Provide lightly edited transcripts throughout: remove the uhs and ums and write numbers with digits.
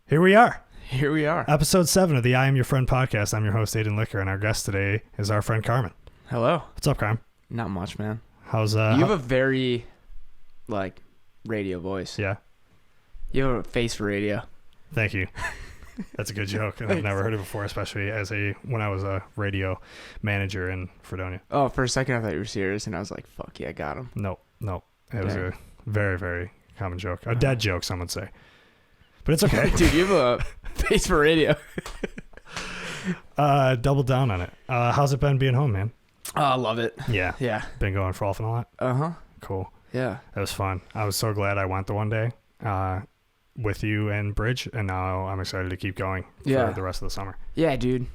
Here we are. Here we are. Episode 7 of the I Am Your Friend podcast. I'm your host, Aiden Licker, and our guest today is our friend Carmen. Hello. What's up, Carmen? Not much, man. How's You have a very, radio voice. Yeah. You have a face for radio. Thank you. That's a good joke, and I've never heard it before, especially when I was a radio manager in Fredonia. Oh, for a second I thought you were serious, and I was like, fuck yeah, I got him. No. It was a very, very common joke. A dead joke, some would say. But it's okay. Dude, you have a face for radio. Double down on it. How's it been being home, man? Oh, I love it. Yeah. Yeah. Been going frolfing a lot? Uh-huh. Cool. Yeah. That was fun. I was so glad I went the one day with you and Bridge, and now I'm excited to keep going for the rest of the summer. Yeah, dude.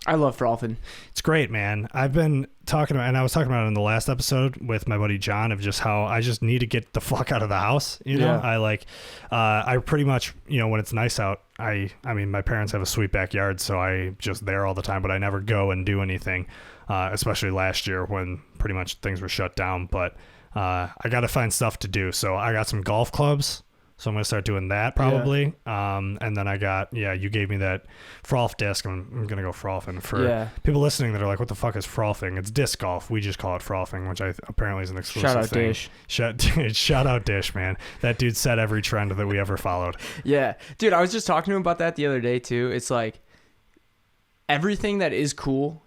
I love frolfing. It's great, man. I've been talking about, and I was talking about it in the last episode with my buddy John, of just how I just need to get the fuck out of the house. You know, I pretty much, when it's nice out, I mean, my parents have a sweet backyard, so I just there all the time, but I never go and do anything, especially last year when pretty much things were shut down. But I got to find stuff to do. So I got some golf clubs. So I'm going to start doing that probably. Yeah. And then I got, you gave me that frolf disc. I'm going to go frolfing. For people listening that are like, what the fuck is frolfing? It's disc golf. We just call it frolfing, which apparently is an exclusive Shout out thing. Dish. Shout out Dish, man. That dude set every trend that we ever followed. Yeah. Dude, I was just talking to him about that the other day too. It's like everything that is cool,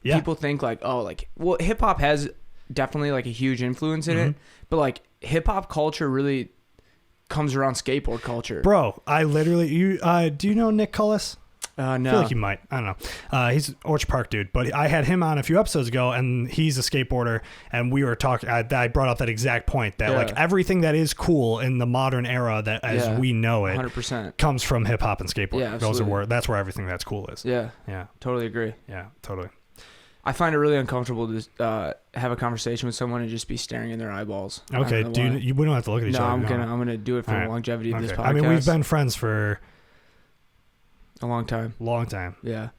people think hip hop has definitely a huge influence in it, but hip hop culture really comes around skateboard culture. Bro, I literally, do you know Nick Cullis? No. I feel like you might. I don't know. He's Orchard Park dude, but I had him on a few episodes ago, and he's a skateboarder, and we were talking, I brought up that exact point that everything that is cool in the modern era that as we know it 100% comes from hip hop and skateboarding. Yeah, absolutely. That's where everything that's cool is. Yeah. Yeah. Totally agree. Yeah, totally. I find it really uncomfortable to have a conversation with someone and just be staring in their eyeballs. Okay, we don't have to look at each other. No, I'm gonna do it for the longevity of this podcast. I mean, we've been friends for a long time. Yeah.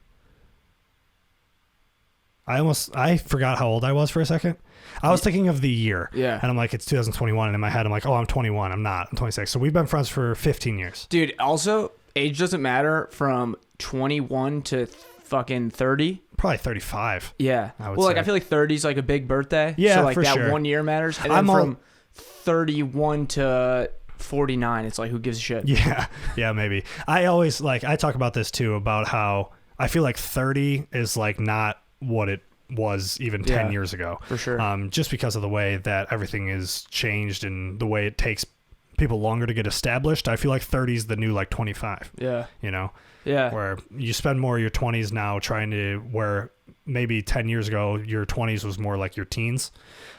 I forgot how old I was for a second. I was thinking of the year. Yeah. And I'm like, it's 2021, and in my head I'm like, oh, I'm 21. I'm not. I'm 26. So we've been friends for 15 years. Dude, also, age doesn't matter from 21 to fucking 30. Probably 35. Yeah. I feel like 30 is a big birthday. Yeah, so for that sure. 1 year matters. And then from 31 to 49, it's who gives a shit? Yeah, maybe. I always I talk about this too, about how I feel like 30 is not what it was even 10 years ago. For sure. Just because of the way that everything is changed and the way it takes people longer to get established. I feel like 30 is the new 25. Yeah. Yeah. Where you spend more of your 20s now trying to, where maybe 10 years ago, your 20s was more like your teens,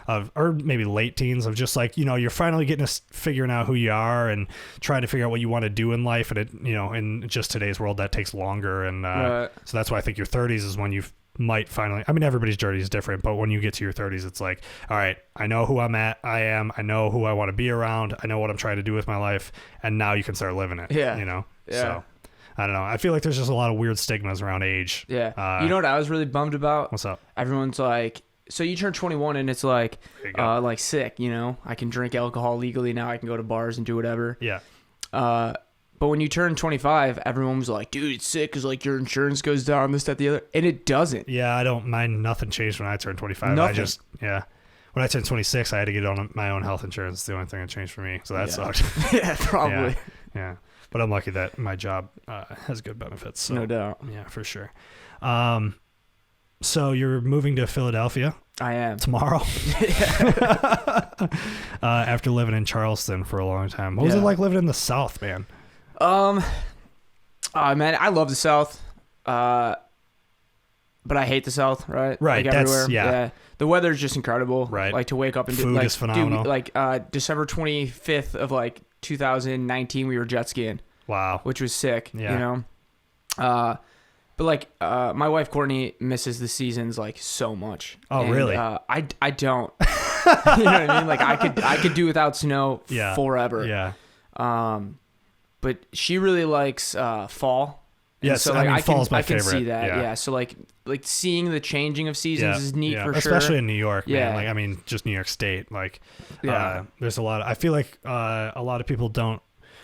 or maybe late teens, of just you're finally getting figuring out who you are and trying to figure out what you want to do in life. And it, in just today's world, that takes longer. And so that's why I think your 30s is when you might finally, I mean, everybody's journey is different, but when you get to your 30s, it's all right, I know who I know who I want to be around. I know what I'm trying to do with my life. And now you can start living it. Yeah. Yeah. So. I don't know. I feel like there's just a lot of weird stigmas around age. Yeah. You know what I was really bummed about? What's up? Everyone's so you turn 21 and it's sick, I can drink alcohol legally now. I can go to bars and do whatever. Yeah. But when you turn 25, everyone was like, dude, it's sick because your insurance goes down, this, that, the other. And it doesn't. Yeah, I don't mind. Nothing changed when I turned 25. Nothing. When I turned 26, I had to get on my own health insurance. It's the only thing that changed for me. So that sucked. Yeah, probably. Yeah. But I'm lucky that my job has good benefits. So, no doubt. Yeah, for sure. So you're moving to Philadelphia? I am. Tomorrow? After living in Charleston for a long time. What was it like living in the South, man? Man, I love the South. But I hate the South, right? Right. Everywhere. Yeah. The weather is just incredible. Right. To wake up and food is phenomenal. December 25th of 2019, we were jet skiing. Wow. Which was sick. Yeah. But my wife Courtney misses the seasons so much. Oh, and, really? I don't. You know what I mean? I could do without snow forever. Yeah. But she really likes fall. Yes, so fall's my favorite. I can see that. Yeah. So seeing the changing of seasons is neat for sure. Especially in New York, man. Just New York State. There's a lot. I feel like a lot of people don't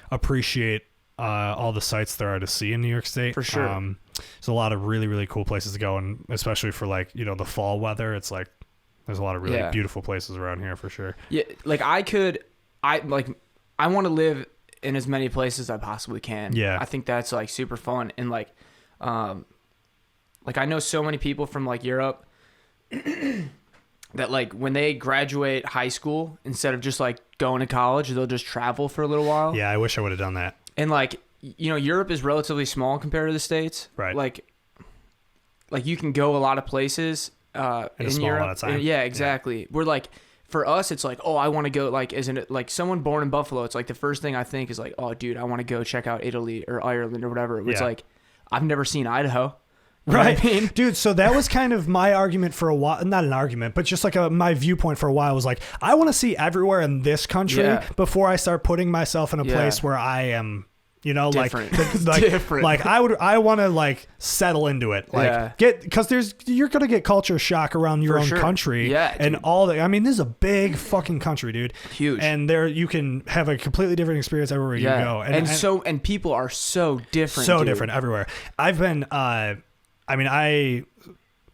appreciate all the sites there are to see in New York State. For sure. There's a lot of really, really cool places to go, and especially for like, you know, the fall weather, it's like there's a lot of really beautiful places around here for sure. Yeah, like I want to live in as many places as I possibly can. Yeah. I think that's like super fun. And like I know so many people from like Europe that like when they graduate high school, instead of just like going to college, they'll just travel for a little while. Yeah, I wish I would have done that. And like, you know, Europe is relatively small compared to the States. Right. Like you can go a lot of places in a small Europe. amount of time. Yeah, exactly. Yeah. We're like, for us, it's like, oh, I want to go, like, isn't it like someone born in Buffalo? It's like the first thing I think is like, oh, dude, I want to go check out Italy or Ireland or whatever. It's like, I've never seen Idaho. You right. know what I mean? Dude, so that was kind of my argument for a while. Not an argument, but just like my viewpoint for a while was like, I want to see everywhere in this country before I start putting myself in a place where I am, you know, different. Different. Like I want to like settle into it, like because you're going to get culture shock around your own country and all that. I mean, this is a big fucking country, dude. Huge. And there you can have a completely different experience everywhere you go. And people are so different. So different everywhere. I've been, I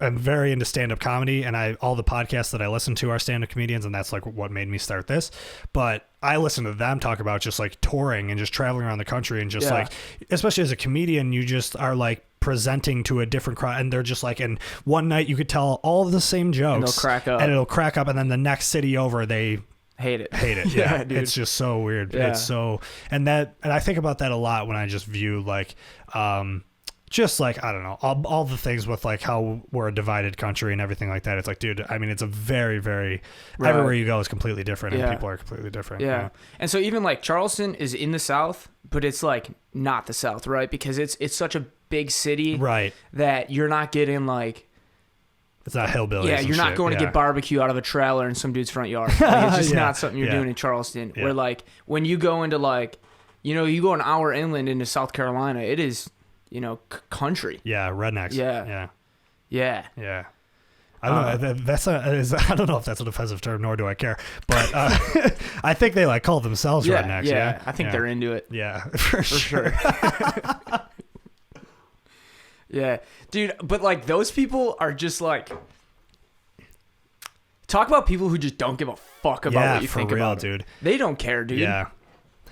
am very into stand-up comedy, and all the podcasts that I listen to are stand-up comedians, and that's like what made me start this. But I listen to them talk about just like touring and just traveling around the country, and just like, especially as a comedian, you just are like presenting to a different crowd, and they're just like, and one night you could tell all the same jokes, and it'll crack up, and then the next city over they hate it. Yeah, dude. It's just so weird. It's so, and I think about that a lot when I just view like, just like, I don't know, all the things with like how we're a divided country and everything like that. It's like, dude, I mean, it's a very, very, everywhere you go is completely different, and people are completely different. Yeah. You know? And so even like Charleston is in the South, but it's like not the South, right? Because it's such a big city, right, that you're not getting like, it's not hillbilly. Yeah, you're not going to get barbecue out of a trailer in some dude's front yard. Like, it's just not something you're doing in Charleston. Where like when you go into like, you know, you go an hour inland into South Carolina, it is, you know, country. Yeah, rednecks. Yeah. I don't know. I don't know if that's an offensive term, nor do I care. But I think they like call themselves rednecks. Yeah, I think they're into it. Yeah, for sure. Yeah, dude. But like those people are just like, talk about people who just don't give a fuck about what you think about it. Dude. They don't care, dude. Yeah.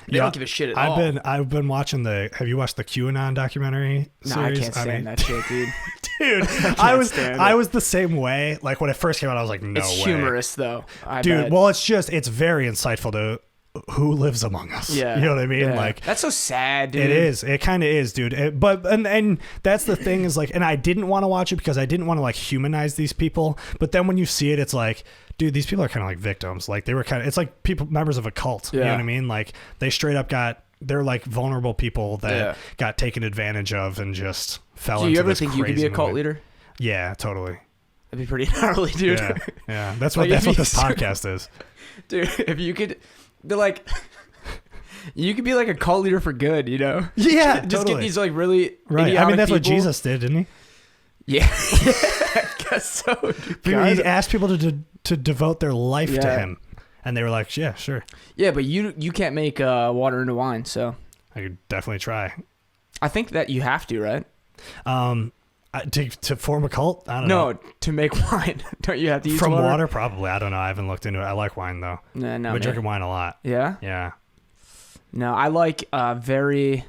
They don't give a shit at all. I've been watching have you watched the QAnon documentary series? No, I can't stand that shit, dude. Dude, I was the same way. Like when it first came out, I was like, no way. It's humorous though. Dude, well, it's very insightful to who lives among us. Yeah. You know what I mean? Yeah. Like, that's so sad, dude. It is. It kind of is, dude. And that's the thing is like, and I didn't want to watch it because I didn't want to like humanize these people. But then when you see it, it's like, dude, these people are kind of like victims. Like they were it's like members of a cult. You know what I mean? Like they straight up they're like vulnerable people that got taken advantage of and just fell into this crazy. Do you ever think you could be a cult leader? Yeah, totally. That'd be pretty gnarly, dude. Yeah. That's what this podcast is. Dude, if you could, they're like, you could be like a cult leader for good, you know? Yeah, just get these like really right. I mean, that's what Jesus did, didn't he? Yeah, I guess so. He asked people to devote their life to him, and they were like, "Yeah, sure." Yeah, but you can't make water into wine, so I could definitely try. I think that you have to, right? To form a cult? I don't know. No, to make wine. Don't you have to use from water? Probably. I don't know. I haven't looked into it. I like wine though. No, I've been drinking wine a lot. Yeah. Yeah. No, I like very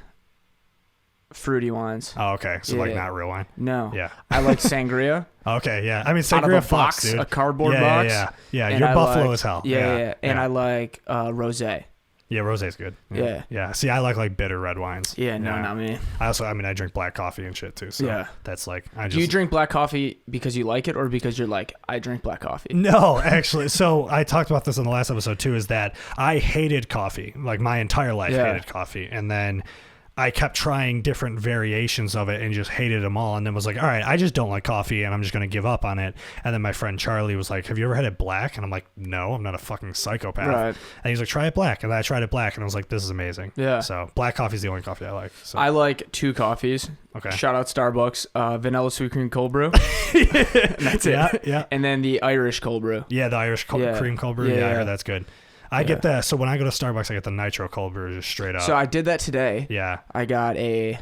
fruity wines. Oh, okay. So like not real wine? No. Yeah. I like sangria. Okay, yeah. I mean, sangria box, dude. A cardboard box. Yeah. You're Buffalo as hell. Yeah. And I like rosé. Yeah, rosé's good. Yeah. See, I like bitter red wines. Yeah, no, not me. I drink black coffee and shit too. So that's like, Do you drink black coffee because you like it or because you're like, I drink black coffee? No, actually. So I talked about this in the last episode too, is that I hated coffee. Like my entire life hated coffee. And then I kept trying different variations of it and just hated them all. And then was like, all right, I just don't like coffee and I'm just going to give up on it. And then my friend Charlie was like, have you ever had it black? And I'm like, no, I'm not a fucking psychopath. Right. And he's like, try it black. And I tried it black and I was like, this is amazing. Yeah. So black coffee is the only coffee I like. So. I like 2 coffees. Okay. Shout out Starbucks. Vanilla sweet cream cold brew. That's it. Yeah. And then the Irish cold brew. Yeah, the Irish cream cold brew. Yeah, I heard that's good. I get that. So when I go to Starbucks, I get the nitro cold brew just straight up. So I did that today. Yeah. I got a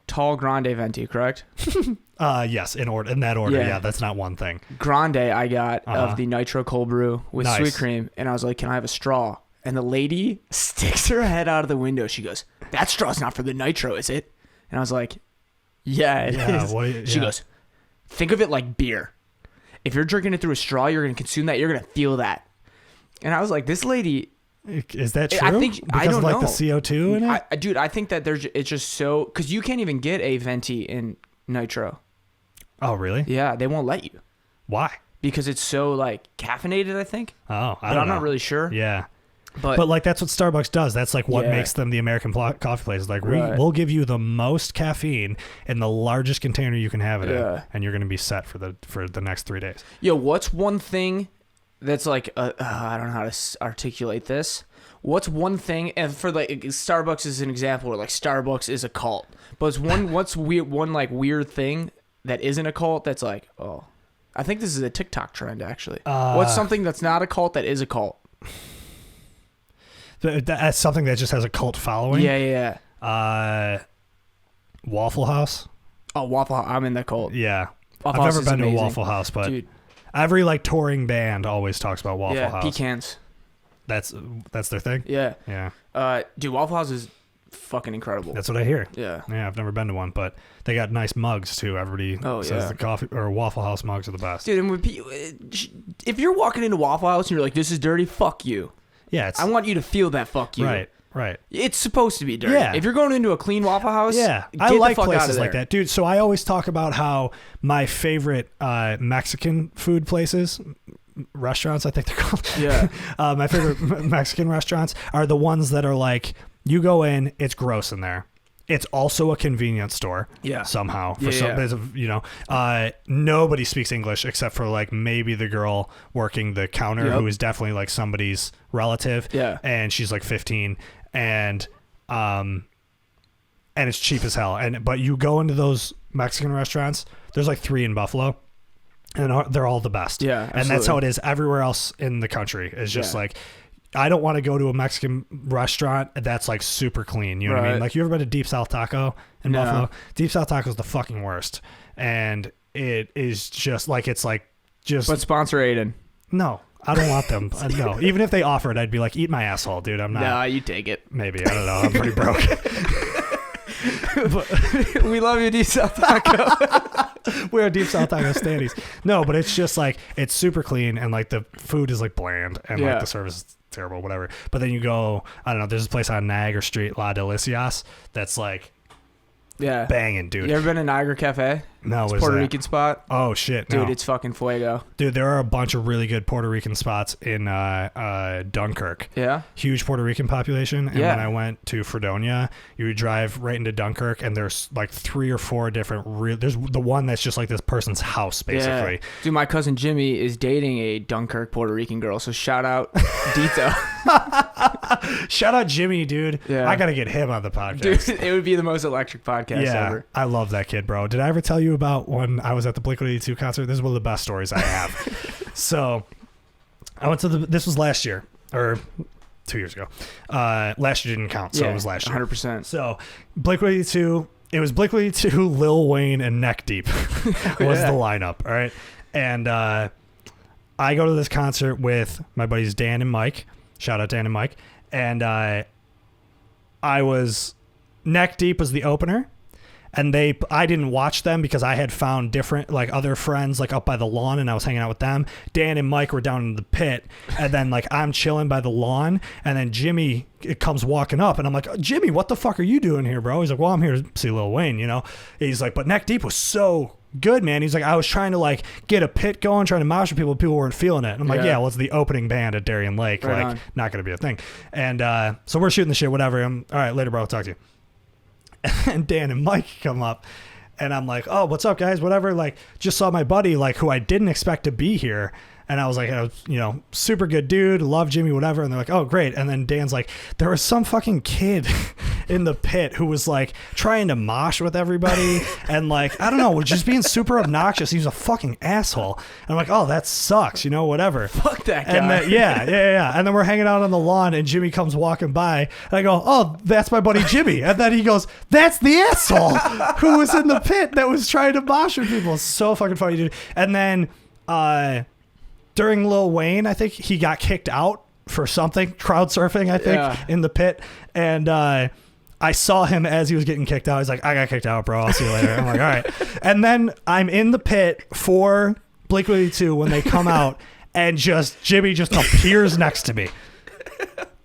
tall grande venti, correct? Yes, in that order. Yeah, that's not one thing. Grande I got of the nitro cold brew with sweet cream, and I was like, "Can I have a straw?" And the lady sticks her head out of the window. She goes, "That straw's not for the nitro, is it?" And I was like, "Yeah, it is." She goes, "Think of it like beer. If you're drinking it through a straw, you're going to consume that. You're going to feel that." And I was like, "This lady." Is that true? I think because I don't of like know. the CO2 in it. Dude, I think that it's just so because you can't even get a venti in nitro. Oh, really? Yeah, they won't let you. Why? Because it's so like caffeinated, I think. Oh, but I'm not really sure. Yeah. But like that's what Starbucks does. That's like what makes them the American coffee place. Like we'll give you the most caffeine in the largest container you can have it in, and you're going to be set for the next 3 days. Yo, what's one thing that's like I don't know how to articulate this. What's one thing, and for like Starbucks is an example where like Starbucks is a cult, but what's weird thing that isn't a cult that's like, oh, I think this is a TikTok trend actually. What's something that's not a cult that is a cult? That's something that just has a cult following. Yeah. Waffle House. Oh, Waffle House. I'm in the cult. Yeah. Waffle I've House never been amazing. to a Waffle House, but dude, every like touring band always talks about Waffle House. Pecans. That's their thing. Yeah. Yeah. Dude, Waffle House is fucking incredible. That's what I hear. Yeah. Yeah, I've never been to one, but they got nice mugs too. Everybody says the coffee or Waffle House mugs are the best. Dude, and if you're walking into Waffle House and you're like, "This is dirty," fuck you. Yeah, I want you to feel that fuck you. Right. It's supposed to be dirty. Yeah. If you're going into a clean Waffle House, I like the fuck places out of there. like that, dude. So I always talk about how my favorite Mexican food places, restaurants, I think they're called. Yeah. My favorite Mexican restaurants are the ones that are like, you go in, it's gross in there. It's also a convenience store. Yeah. Somehow. For some reason, you know, nobody speaks English except for like maybe the girl working the counter who is definitely like somebody's relative. Yeah. And she's like 15 and it's cheap as hell. But you go into those Mexican restaurants, there's like 3 in Buffalo. And they're all the best. Yeah. Absolutely. And that's how it is everywhere else in the country. It's just like, I don't want to go to a Mexican restaurant that's like super clean. You know what I mean? Like, you ever been to Deep South Taco in Buffalo? Deep South Taco is the fucking worst. And it is just like, it's like just. But sponsor Aiden. No, I don't want them. No. Even if they offered, I'd be like, eat my asshole, dude. I'm not. Nah, you take it. Maybe. I don't know. I'm pretty broke. But, we love you, Deep South Taco. We're Deep South Taco standees. No, but it's just like, it's super clean and like the food is like bland and like the service is terrible, whatever. But then you go, I don't know, there's this place on Niagara Street, La Delicias, that's like banging, dude. You ever been to Niagara Cafe? No, it's a Puerto Rican spot. Oh shit, dude, it's fucking fuego. Dude, there are a bunch of really good Puerto Rican spots in Dunkirk. Yeah, huge Puerto Rican population. And when I went to Fredonia, you would drive right into Dunkirk, and there's like 3 or 4 different. There's the one that's just like this person's house, basically. Yeah. Dude, my cousin Jimmy is dating a Dunkirk Puerto Rican girl, so shout out Dito. Shout out Jimmy, dude. Yeah. I gotta get him on the podcast. Dude, it would be the most electric podcast ever. I love that kid, bro. Did I ever tell you about when I was at the Blink-182 concert? This is one of the best stories I have. So I went to this was last year or 2 years ago. Last year didn't count, so it was last year. 100%. So Blink-182, it was Blink-182, Lil Wayne, and Neck Deep was the lineup. All right. And I go to this concert with my buddies Dan and Mike. Shout out Dan and Mike. And I was Neck Deep was the opener. And I didn't watch them because I had found different, like, other friends, like, up by the lawn, and I was hanging out with them. Dan and Mike were down in the pit, and then, like, I'm chilling by the lawn, and then Jimmy comes walking up, and I'm like, Jimmy, what the fuck are you doing here, bro? He's like, well, I'm here to see Lil Wayne, you know? He's like, but Neck Deep was so good, man. He's like, I was trying to, like, get a pit going, trying to mosh with people, but people weren't feeling it. And I'm like, well, it's the opening band at Darien Lake. Right, like, not going to be a thing. And so we're shooting the shit, whatever. All right, later, bro. I'll talk to you. And Dan and Mike come up, and I'm like, oh, what's up, guys? Whatever. Like, just saw my buddy, like, who I didn't expect to be here. And I was like, super good dude, love Jimmy, whatever. And they're like, oh, great. And then Dan's like, there was some fucking kid in the pit who was like trying to mosh with everybody and like, I don't know, was just being super obnoxious. He was a fucking asshole. And I'm like, oh, that sucks, whatever. Fuck that guy. And then, yeah. And then we're hanging out on the lawn and Jimmy comes walking by and I go, oh, that's my buddy Jimmy. And then he goes, that's the asshole who was in the pit that was trying to mosh with people. So fucking funny, dude. And then during Lil Wayne, I think he got kicked out for something, crowd surfing, I think, in the pit. And I saw him as he was getting kicked out. He's like, I got kicked out, bro. I'll see you later. I'm like, all right. And then I'm in the pit for Blink-182 when they come out and Jimmy just appears next to me.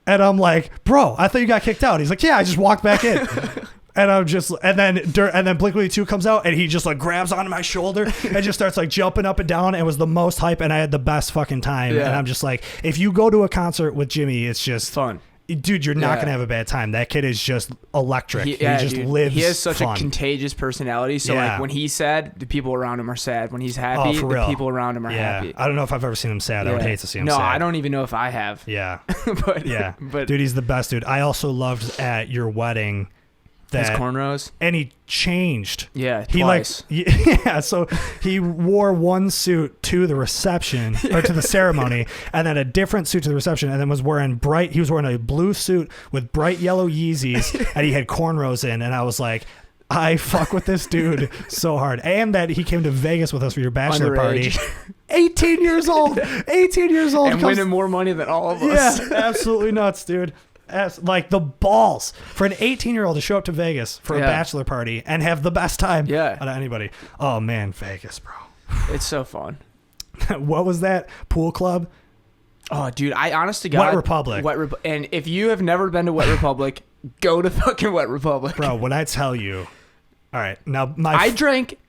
And I'm like, bro, I thought you got kicked out. He's like, yeah, I just walked back in. And I'm just, and then Blink-182 comes out and he just like grabs onto my shoulder and just starts like jumping up and down. And it was the most hype and I had the best fucking time. Yeah. And I'm just like, if you go to a concert with Jimmy, it's just fun. Dude, you're not gonna have a bad time. That kid is just electric. He just lives. He has such fun. a contagious personality. So like when he's sad, the people around him are sad. When he's happy, the people around him are happy. I don't know if I've ever seen him sad. I would hate to see him sad. No, I don't even know if I have. Yeah. but dude, he's the best dude. I also loved at your wedding his cornrows. And he changed. Yeah, twice. So he wore one suit to the reception or to the ceremony and then a different suit to the reception and then he was wearing a blue suit with bright yellow Yeezys and he had cornrows in and I was like, I fuck with this dude so hard. And that he came to Vegas with us for your bachelor party. 18 years old. And winning more money than all of us. Yeah, absolutely nuts, dude. Like the balls for an 18-year-old to show up to Vegas for a bachelor party and have the best time out of anybody. Oh man, Vegas, bro. It's so fun. What was that pool club? Oh, dude, I honest to God. Wet Republic. And if you have never been to Wet Republic, go to fucking Wet Republic. Bro, when I tell you. All right, now I drank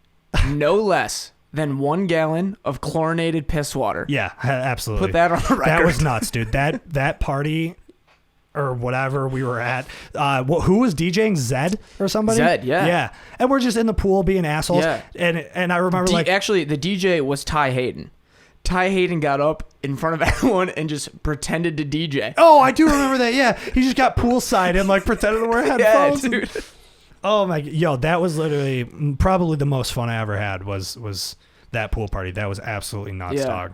no less than 1 gallon of chlorinated piss water. Yeah, absolutely. Put that on the record. That was nuts, dude. That party or whatever we were at. Who was DJing? Zed or somebody? Zed, yeah. Yeah. And we're just in the pool being assholes. Yeah. And I remember actually the DJ was Ty Hayden. Ty Hayden got up in front of everyone and just pretended to DJ. Oh, I do remember that. Yeah. He just got poolside and like pretended to wear headphones. Yeah, dude. Oh my, that was literally probably the most fun I ever had was that pool party. That was absolutely nuts, dog.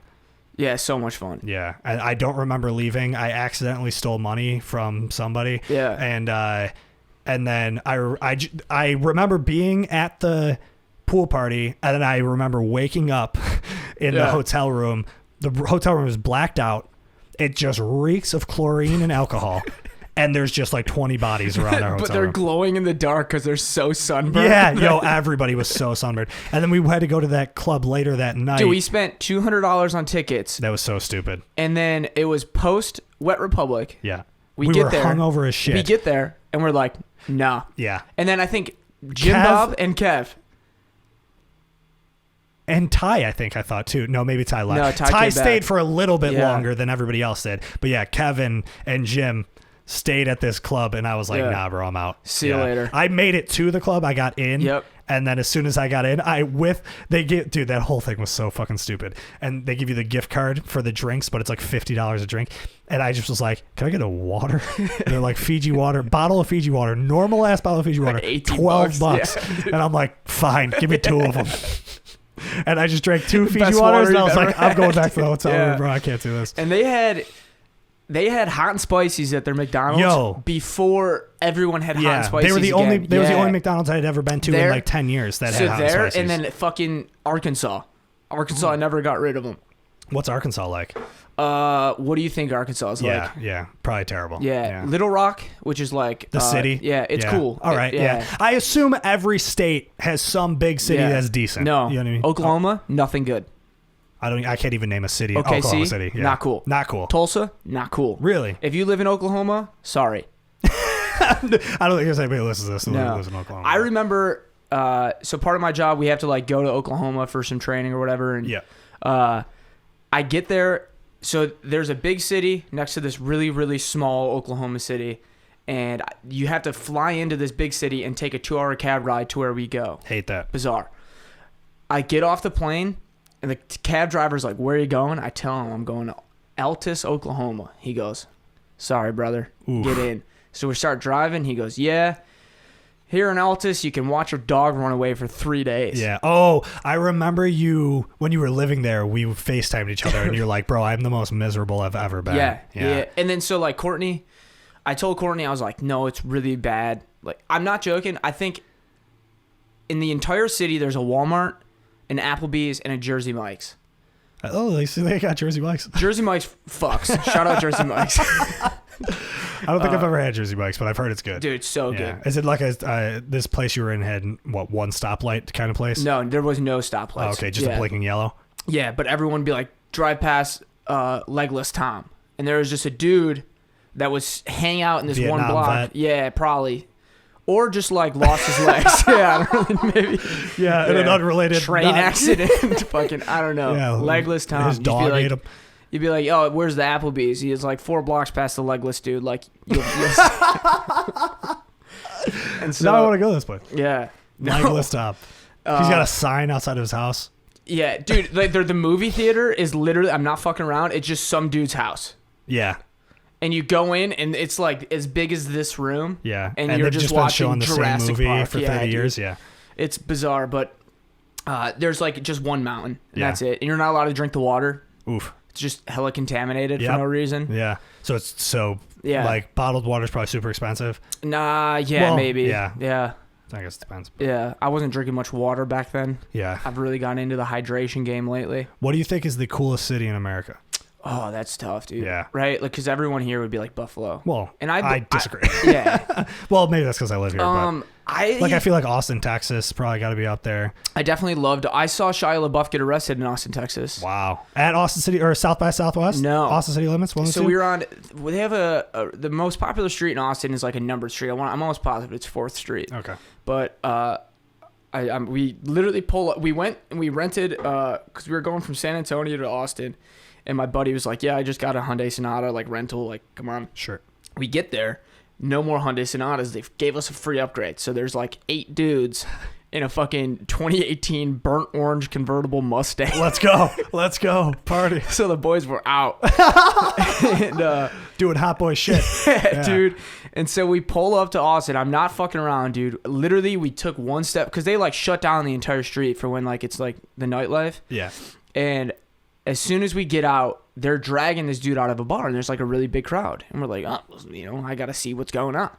Yeah, so much fun. Yeah, I don't remember leaving. I accidentally stole money from somebody. Yeah, and then I remember being at the pool party, and then I remember waking up in the hotel room. The hotel room is blacked out. It just reeks of chlorine and alcohol. And there's just like 20 bodies around our hotel But they're room. Glowing in the dark because they're so sunburned. Yeah, everybody was so sunburned. And then we had to go to that club later that night. Dude, we spent $200 on tickets. That was so stupid. And then it was post Wet Republic. Yeah. We were get there. hungover as shit. We get there and we're like, nah. Yeah. And then I think Jim Bob and Kev. And Ty, I thought too. No, maybe Ty left. No, Ty stayed for a little bit longer than everybody else did. But yeah, Kevin and Jim stayed at this club and I was like, nah, bro, I'm out. See you later. I made it to the club. I got in. Yep. And then as soon as I got in, dude, that whole thing was so fucking stupid. And they give you the gift card for the drinks, but it's like $50 a drink. And I just was like, can I get a water? And they're like Fiji water, bottle of Fiji water, normal ass bottle of Fiji water, like $12. Yeah, and I'm like, fine, give me 2 of them. And I just drank 2 Fiji waters and I was like, I'm going back to the hotel room, bro. I can't do this. And they had hot and spices at their McDonald's before everyone had hot and spices. They were the only McDonald's I had ever been to in like 10 years that had hot and spices. And then fucking Arkansas. I never got rid of them. What's Arkansas like? What do you think Arkansas is like? Yeah, probably terrible. Yeah. Little Rock, which is like the city. Yeah, it's cool. All right, yeah. I assume every state has some big city that's decent. No, you know what I mean? Oklahoma, nothing good. I can't even name a city. Okay, Oklahoma City, not cool. Not cool. Tulsa, not cool. Really? If you live in Oklahoma, sorry. I don't think there's anybody who listens to this who lives in Oklahoma. I remember. So part of my job, we have to like go to Oklahoma for some training or whatever. And I get there. So there's a big city next to this really, really small Oklahoma city. And you have to fly into this big city and take a 2-hour cab ride to where we go. Hate that. Bizarre. I get off the plane And the cab driver's like, where are you going? I tell him I'm going to Altus, Oklahoma. He goes, sorry, brother. Oof. Get in. So we start driving. He goes, yeah. Here in Altus, you can watch your dog run away for 3 days. Yeah. Oh, I remember you when you were living there. We FaceTimed each other, and you're like, "Bro, I'm the most miserable I've ever been." Yeah. And then so like Courtney, I told Courtney, I was like, "No, it's really bad." Like, I'm not joking. I think in the entire city, there's a Walmart, an Applebee's, and a Jersey Mike's. Oh, they got Jersey Mike's. Jersey Mike's fucks. Shout out Jersey Mike's. I don't think I've ever had Jersey Mike's, but I've heard it's good. Dude, so good. Is it like this place you were in had, one stoplight kind of place? No, there was no stoplights. Oh, okay, just a blinking yellow? Yeah, but everyone would be like, drive past Legless Tom. And there was just a dude that was hanging out in this Vietnam one block. vet. Yeah, probably. Or just like lost his legs. Yeah, I don't know, maybe. Yeah, in an unrelated train accident. Fucking, I don't know. Yeah, Legless Tom. His dog ate him. You'd be like, oh, where's the Applebee's? He is like 4 blocks past the legless dude. Like, and so now I want to go this place. Yeah. Legless Tom. He's got a sign outside of his house. Yeah, dude. Like, the movie theater is literally, I'm not fucking around. It's just some dude's house. Yeah. And you go in, and it's like as big as this room. Yeah. And you're just watching showing the Jurassic same movie Park for 30 years. Yeah. It's bizarre, but there's like just one mountain, and that's it. And you're not allowed to drink the water. Oof. It's just hella contaminated for no reason. Yeah. So like bottled water is probably super expensive. Nah, yeah, maybe. Yeah. Yeah. I guess it depends. Yeah. I wasn't drinking much water back then. Yeah. I've really gotten into the hydration game lately. What do you think is the coolest city in America? Oh, that's tough, dude. Yeah. Right? Like, because everyone here would be like Buffalo. Well, and I disagree. Yeah. Well, maybe that's because I live here. But I feel like Austin, Texas, probably got to be up there. I definitely loved. I saw Shia LaBeouf get arrested in Austin, Texas. Wow. At Austin City or South by Southwest? No. Austin City Limits. We were on. They have the most popular street in Austin is like a numbered street. I'm almost positive it's 4th Street. Okay. But we literally pull up. We went and we rented because we were going from San Antonio to Austin, and my buddy was like, "Yeah, I just got a Hyundai Sonata like rental. Like, come on." Sure. We get there. No more Hyundai Sonatas. They gave us a free upgrade. So there's like 8 dudes in a fucking 2018 burnt orange convertible Mustang. Let's go. Let's go. Party. So the boys were out. And, doing hot boy shit. Yeah, dude. And so we pull up to Austin. I'm not fucking around, dude. Literally, we took one step because they like shut down the entire street for when like it's like the nightlife. Yeah. And as soon as we get out, they're dragging this dude out of a bar, and there's like a really big crowd. And we're like, oh, I got to see what's going on.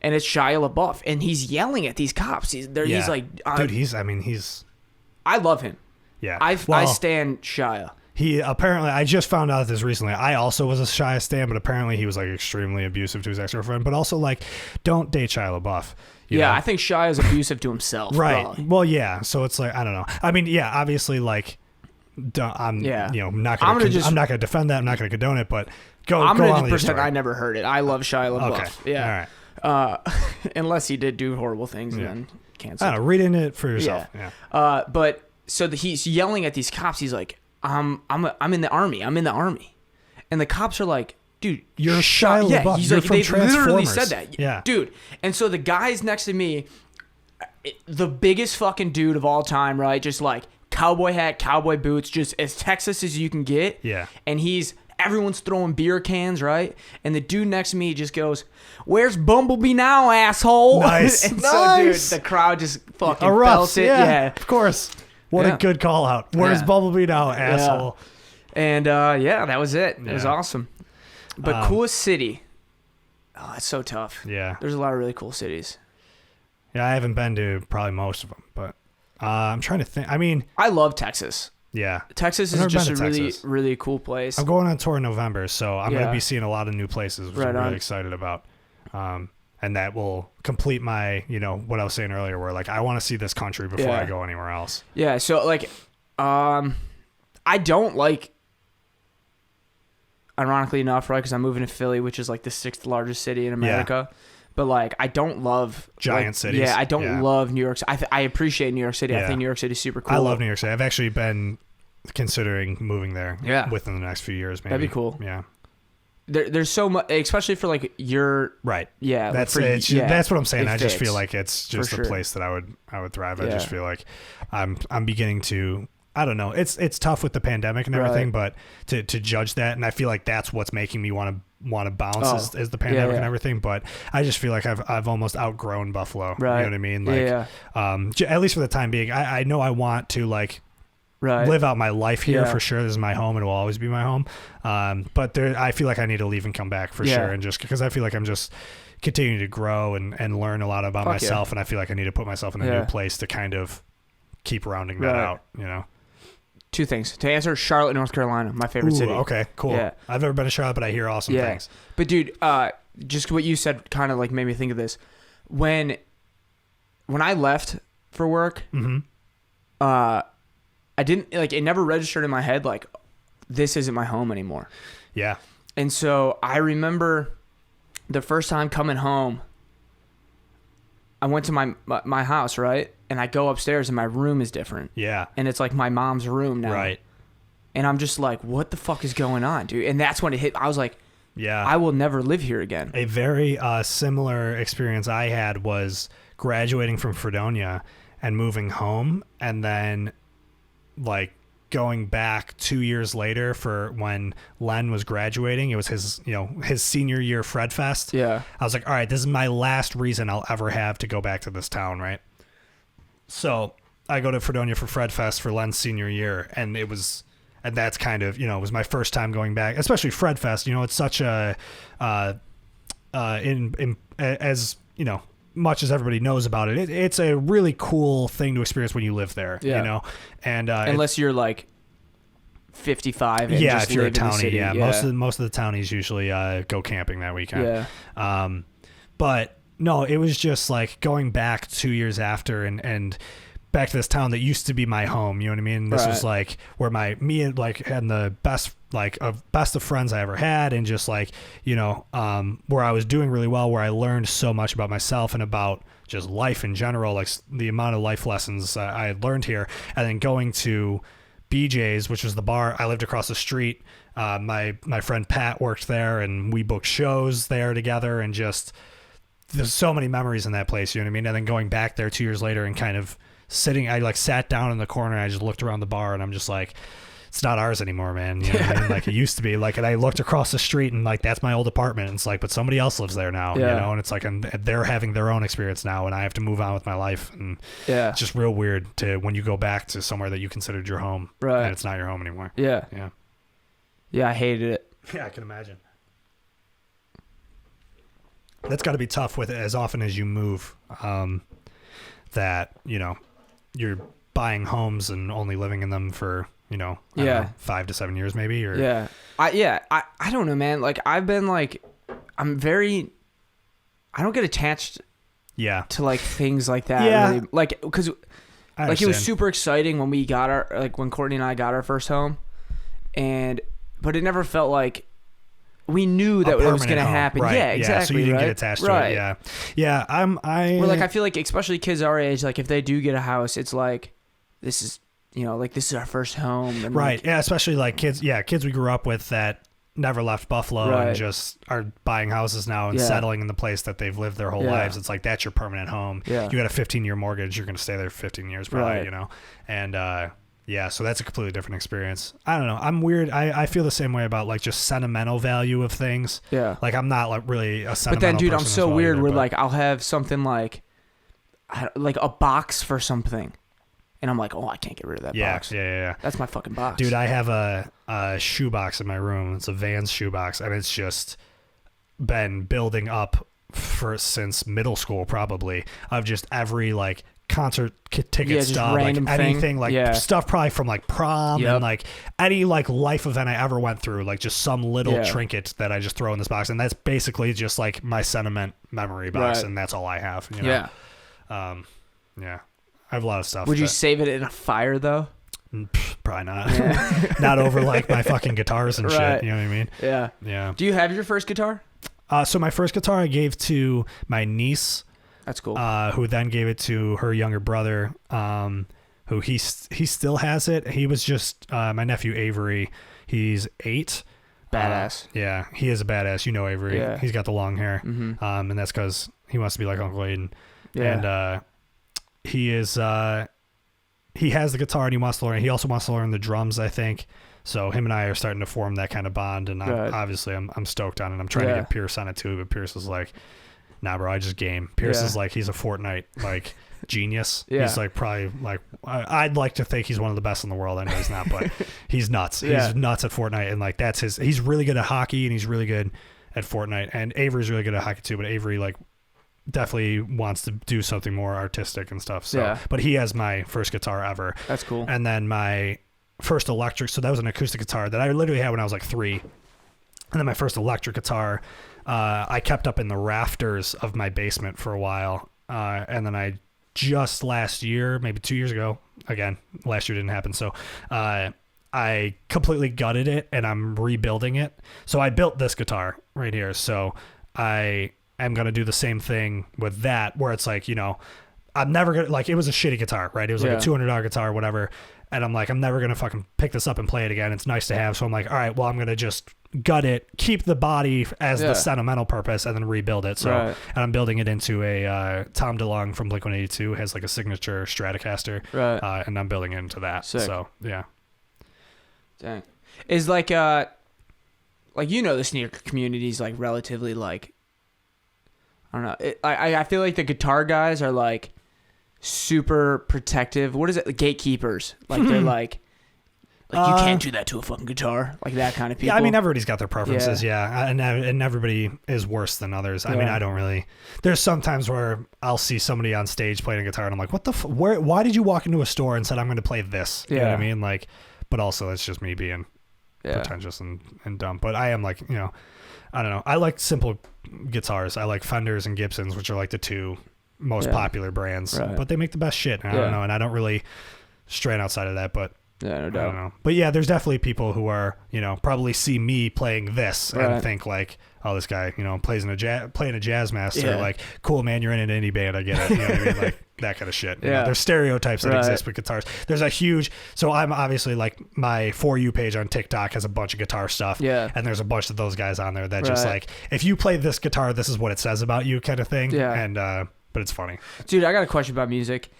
And it's Shia LaBeouf, and he's yelling at these cops. He's like, dude, he's. I love him. Yeah. I stand Shia. He apparently, I just found out this recently. I also was a Shia stan, but apparently he was like extremely abusive to his ex-girlfriend. But also, like, don't date Shia LaBeouf. You know? I think Shia is abusive to himself. Right. Probably. Well, yeah. So it's like, I don't know. I mean, yeah, obviously, like, I'm not going to defend that. I'm not going to condone it, but I'm going to pretend I never heard it. I love Shia LaBeouf. Okay. Yeah. All right. Unless he did do horrible things, and then cancel. I don't know. Read into it for yourself. Yeah. But so he's yelling at these cops. He's like, I'm in the army. I'm in the army. And the cops are like, dude, you're Shia LaBeouf. Yeah, he's you're like, from they literally Transformers. said that. Yeah. Dude. And so the guys next to me, the biggest fucking dude of all time, right? Just like cowboy hat, cowboy boots, just as Texas as you can get. Yeah. And everyone's throwing beer cans, right? And the dude next to me just goes, "Where's Bumblebee now, asshole?" Nice. And so, dude, the crowd just fucking felt it. Yeah, of course. What a good call out. Where's Bumblebee now, asshole? And that was it. It was awesome. But coolest city. Oh, it's so tough. Yeah. There's a lot of really cool cities. Yeah, I haven't been to probably most of them, but I'm trying to think. I mean, I love Texas. Yeah. Texas is just a really, really cool place. I'm going on tour in November, so I'm going to be seeing a lot of new places, which I'm really excited about. And that will complete my, what I was saying earlier, where like I want to see this country before I go anywhere else. Yeah. So like, I don't like, ironically enough, right? Because I'm moving to Philly, which is like the 6th largest city in America. Yeah. But like, I don't love giant cities. Yeah, I don't love New York. I appreciate New York City. Yeah. I think New York City is super cool. I love New York City. I've actually been considering moving there. Yeah. Within the next few years, maybe. That'd be cool. Yeah. There's so much, especially for like your right. Yeah. That's like that's what I'm saying. I just feel like it's just a place that I would thrive. I just feel like I'm beginning to. I don't know. It's tough with the pandemic and everything, but to judge that, and I feel like that's what's making me want to bounce is the pandemic and everything. But I just feel like I've almost outgrown Buffalo. Right. You know what I mean? Like, at least for the time being, I know I want to like live out my life here for sure. This is my home and it will always be my home. But I feel like I need to leave and come back for sure. And just because I feel like I'm just continuing to grow and learn a lot about myself. And I feel like I need to put myself in a new place to kind of keep rounding that out, you know? Two things. To answer, Charlotte, North Carolina, my favorite city. Okay, cool. Yeah. I've never been to Charlotte, but I hear awesome things. But dude, just what you said kind of like made me think of this. When I left for work, I didn't like it never registered in my head like this isn't my home anymore. Yeah. And so I remember the first time coming home, I went to my house, right? And I go upstairs and my room is different. Yeah. And it's like my mom's room now. Right. And I'm just like, what the fuck is going on, dude? And that's when it hit. I was like, I will never live here again. A very similar experience I had was graduating from Fredonia and moving home, and then like going back 2 years later for when Len was graduating. It was his senior year Fred Fest. Yeah. I was like, all right, this is my last reason I'll ever have to go back to this town, right? So I go to Fredonia for Fred Fest for Len's senior year, and that's kind of, it was my first time going back, especially Fred Fest. It's such a, as much as everybody knows about it, it's a really cool thing to experience when you live there, and unless you're like 55 and if you're a townie, most of the townies usually go camping that weekend. But no, it was just like going back 2 years after and back to this town that used to be my home. You know what I mean? This was like where me and like had the best of friends I ever had, and just like, where I was doing really well, where I learned so much about myself and about just life in general, like the amount of life lessons I had learned here. And then going to BJ's, which was the bar I lived across the street. My friend Pat worked there, and we booked shows there together, and just there's so many memories in that place, you know what I mean? And then going back there 2 years later and kind of I like sat down in the corner and I just looked around the bar, and I'm just like, it's not ours anymore, man. You know what I mean? Like it used to be. Like, and I looked across the street and like, that's my old apartment. And it's like, but somebody else lives there now, and it's like, and they're having their own experience now, and I have to move on with my life. And it's just real weird when you go back to somewhere that you considered your home, and it's not your home anymore. Yeah. I hated it. Yeah, I can imagine. That's got to be tough with it as often as you move, that, you're buying homes and only living in them for, I don't know, 5 to 7 years maybe, or I don't know, man. Like I've been like, I don't get attached to like things like that. Really. Like, cause like it was super exciting when we got when Courtney and I got our first home, but it never felt like we knew that it was going to happen. Right. Yeah, exactly. So you didn't get attached to it. Yeah. Yeah. We're like, I feel like, especially kids our age, like if they do get a house, it's like, this is, like this is our first home. And right. Yeah. Especially like kids we grew up with that never left Buffalo and just are buying houses now and settling in the place that they've lived their whole lives. It's like, that's your permanent home. Yeah. You got a 15-year mortgage. You're going to stay there for 15 years probably, and, so that's a completely different experience. I don't know. I'm weird. I feel the same way about like just sentimental value of things. Yeah. Like I'm not like really a sentimental person. But then, dude, I'm so weird where like I'll have something like a box for something, and I'm like, oh, I can't get rid of that box. Yeah. That's my fucking box. Dude, I have a shoe box in my room. It's a Vans shoe box, and it's just been building up since middle school probably, of just every like concert ticket stub, like anything, like stuff probably from like prom and like any like life event I ever went through, like just some little trinket that I just throw in this box, and that's basically just like my sentiment memory box, and that's all I have. I have a lot of stuff. Would you save it in a fire though? Probably not. Not over like my fucking guitars and shit. You know what I mean? Yeah. Do you have your first guitar? So my first guitar I gave to my niece. That's cool. Who then gave it to her younger brother, who he still has it. He was just my nephew Avery. He's 8. Badass. Yeah, he is a badass. Avery. Yeah. He's got the long hair. Mm-hmm. And that's because he wants to be like Uncle Aiden. Yeah. And he is he has the guitar and he wants to learn. He also wants to learn the drums, I think. So him and I are starting to form that kind of bond, and I'm stoked on it. I'm trying to get Pierce on it too, but Pierce is like, nah, bro, I just game. Pierce is like, he's a Fortnite like genius. He's like probably like, I'd like to think he's one of the best in the world. I know he's not, but he's nuts. He's nuts at Fortnite, and like that's his. He's really good at hockey, and he's really good at Fortnite. And Avery's really good at hockey too, but Avery like definitely wants to do something more artistic and stuff. So, but he has my first guitar ever. That's cool. And then my first electric, so that was an acoustic guitar that I literally had when I was like 3. And then my first electric guitar, I kept up in the rafters of my basement for a while. And then I just last year, maybe 2 years ago, again, last year didn't happen. So, I completely gutted it and I'm rebuilding it. So I built this guitar right here. So I am going to do the same thing with that, where it's like, you know, I'm never going to, like, it was a shitty guitar, right? It was like a $200 guitar, whatever. And I'm like, I'm never going to fucking pick this up and play it again. It's nice to have. So I'm like, all right, well, I'm going to just gut it, keep the body as the sentimental purpose, and then rebuild it. So, and I'm building it into a Tom DeLonge from Blink-182 has like a signature Stratocaster. And I'm building it into that. Sick. So, yeah. Dang. Is like, you know, the sneaker community is like relatively like, I don't know. I feel like the guitar guys are like super protective. What is it? The gatekeepers. Like they're like you can't do that to a fucking guitar. Like that kind of people. Yeah, I mean, everybody's got their preferences. Yeah. And everybody is worse than others. I mean, I don't really. There's some times where I'll see somebody on stage playing a guitar and I'm like, what the? Why did you walk into a store and said I'm going to play this? You know what I mean? Like, but also it's just me being pretentious and dumb. But I am like, you know, I don't know. I like simple guitars. I like Fenders and Gibsons, which are like the two most popular brands, but they make the best shit. And I don't know. And I don't really strain outside of that, but no doubt. I don't know. But yeah, there's definitely people who are, you know, probably see me playing this and think like, oh, this guy, you know, playing a jazz master. Like, cool, man, you're in an indie band. I get it. You know what I mean? Like that kind of shit. You know, there's stereotypes that exist with guitars. There's a huge, so I'm obviously like my For You page on TikTok has a bunch of guitar stuff. Yeah. And there's a bunch of those guys on there that just like, if you play this guitar, this is what it says about you kind of thing. Yeah. And, but it's funny. Dude, I got a question about music.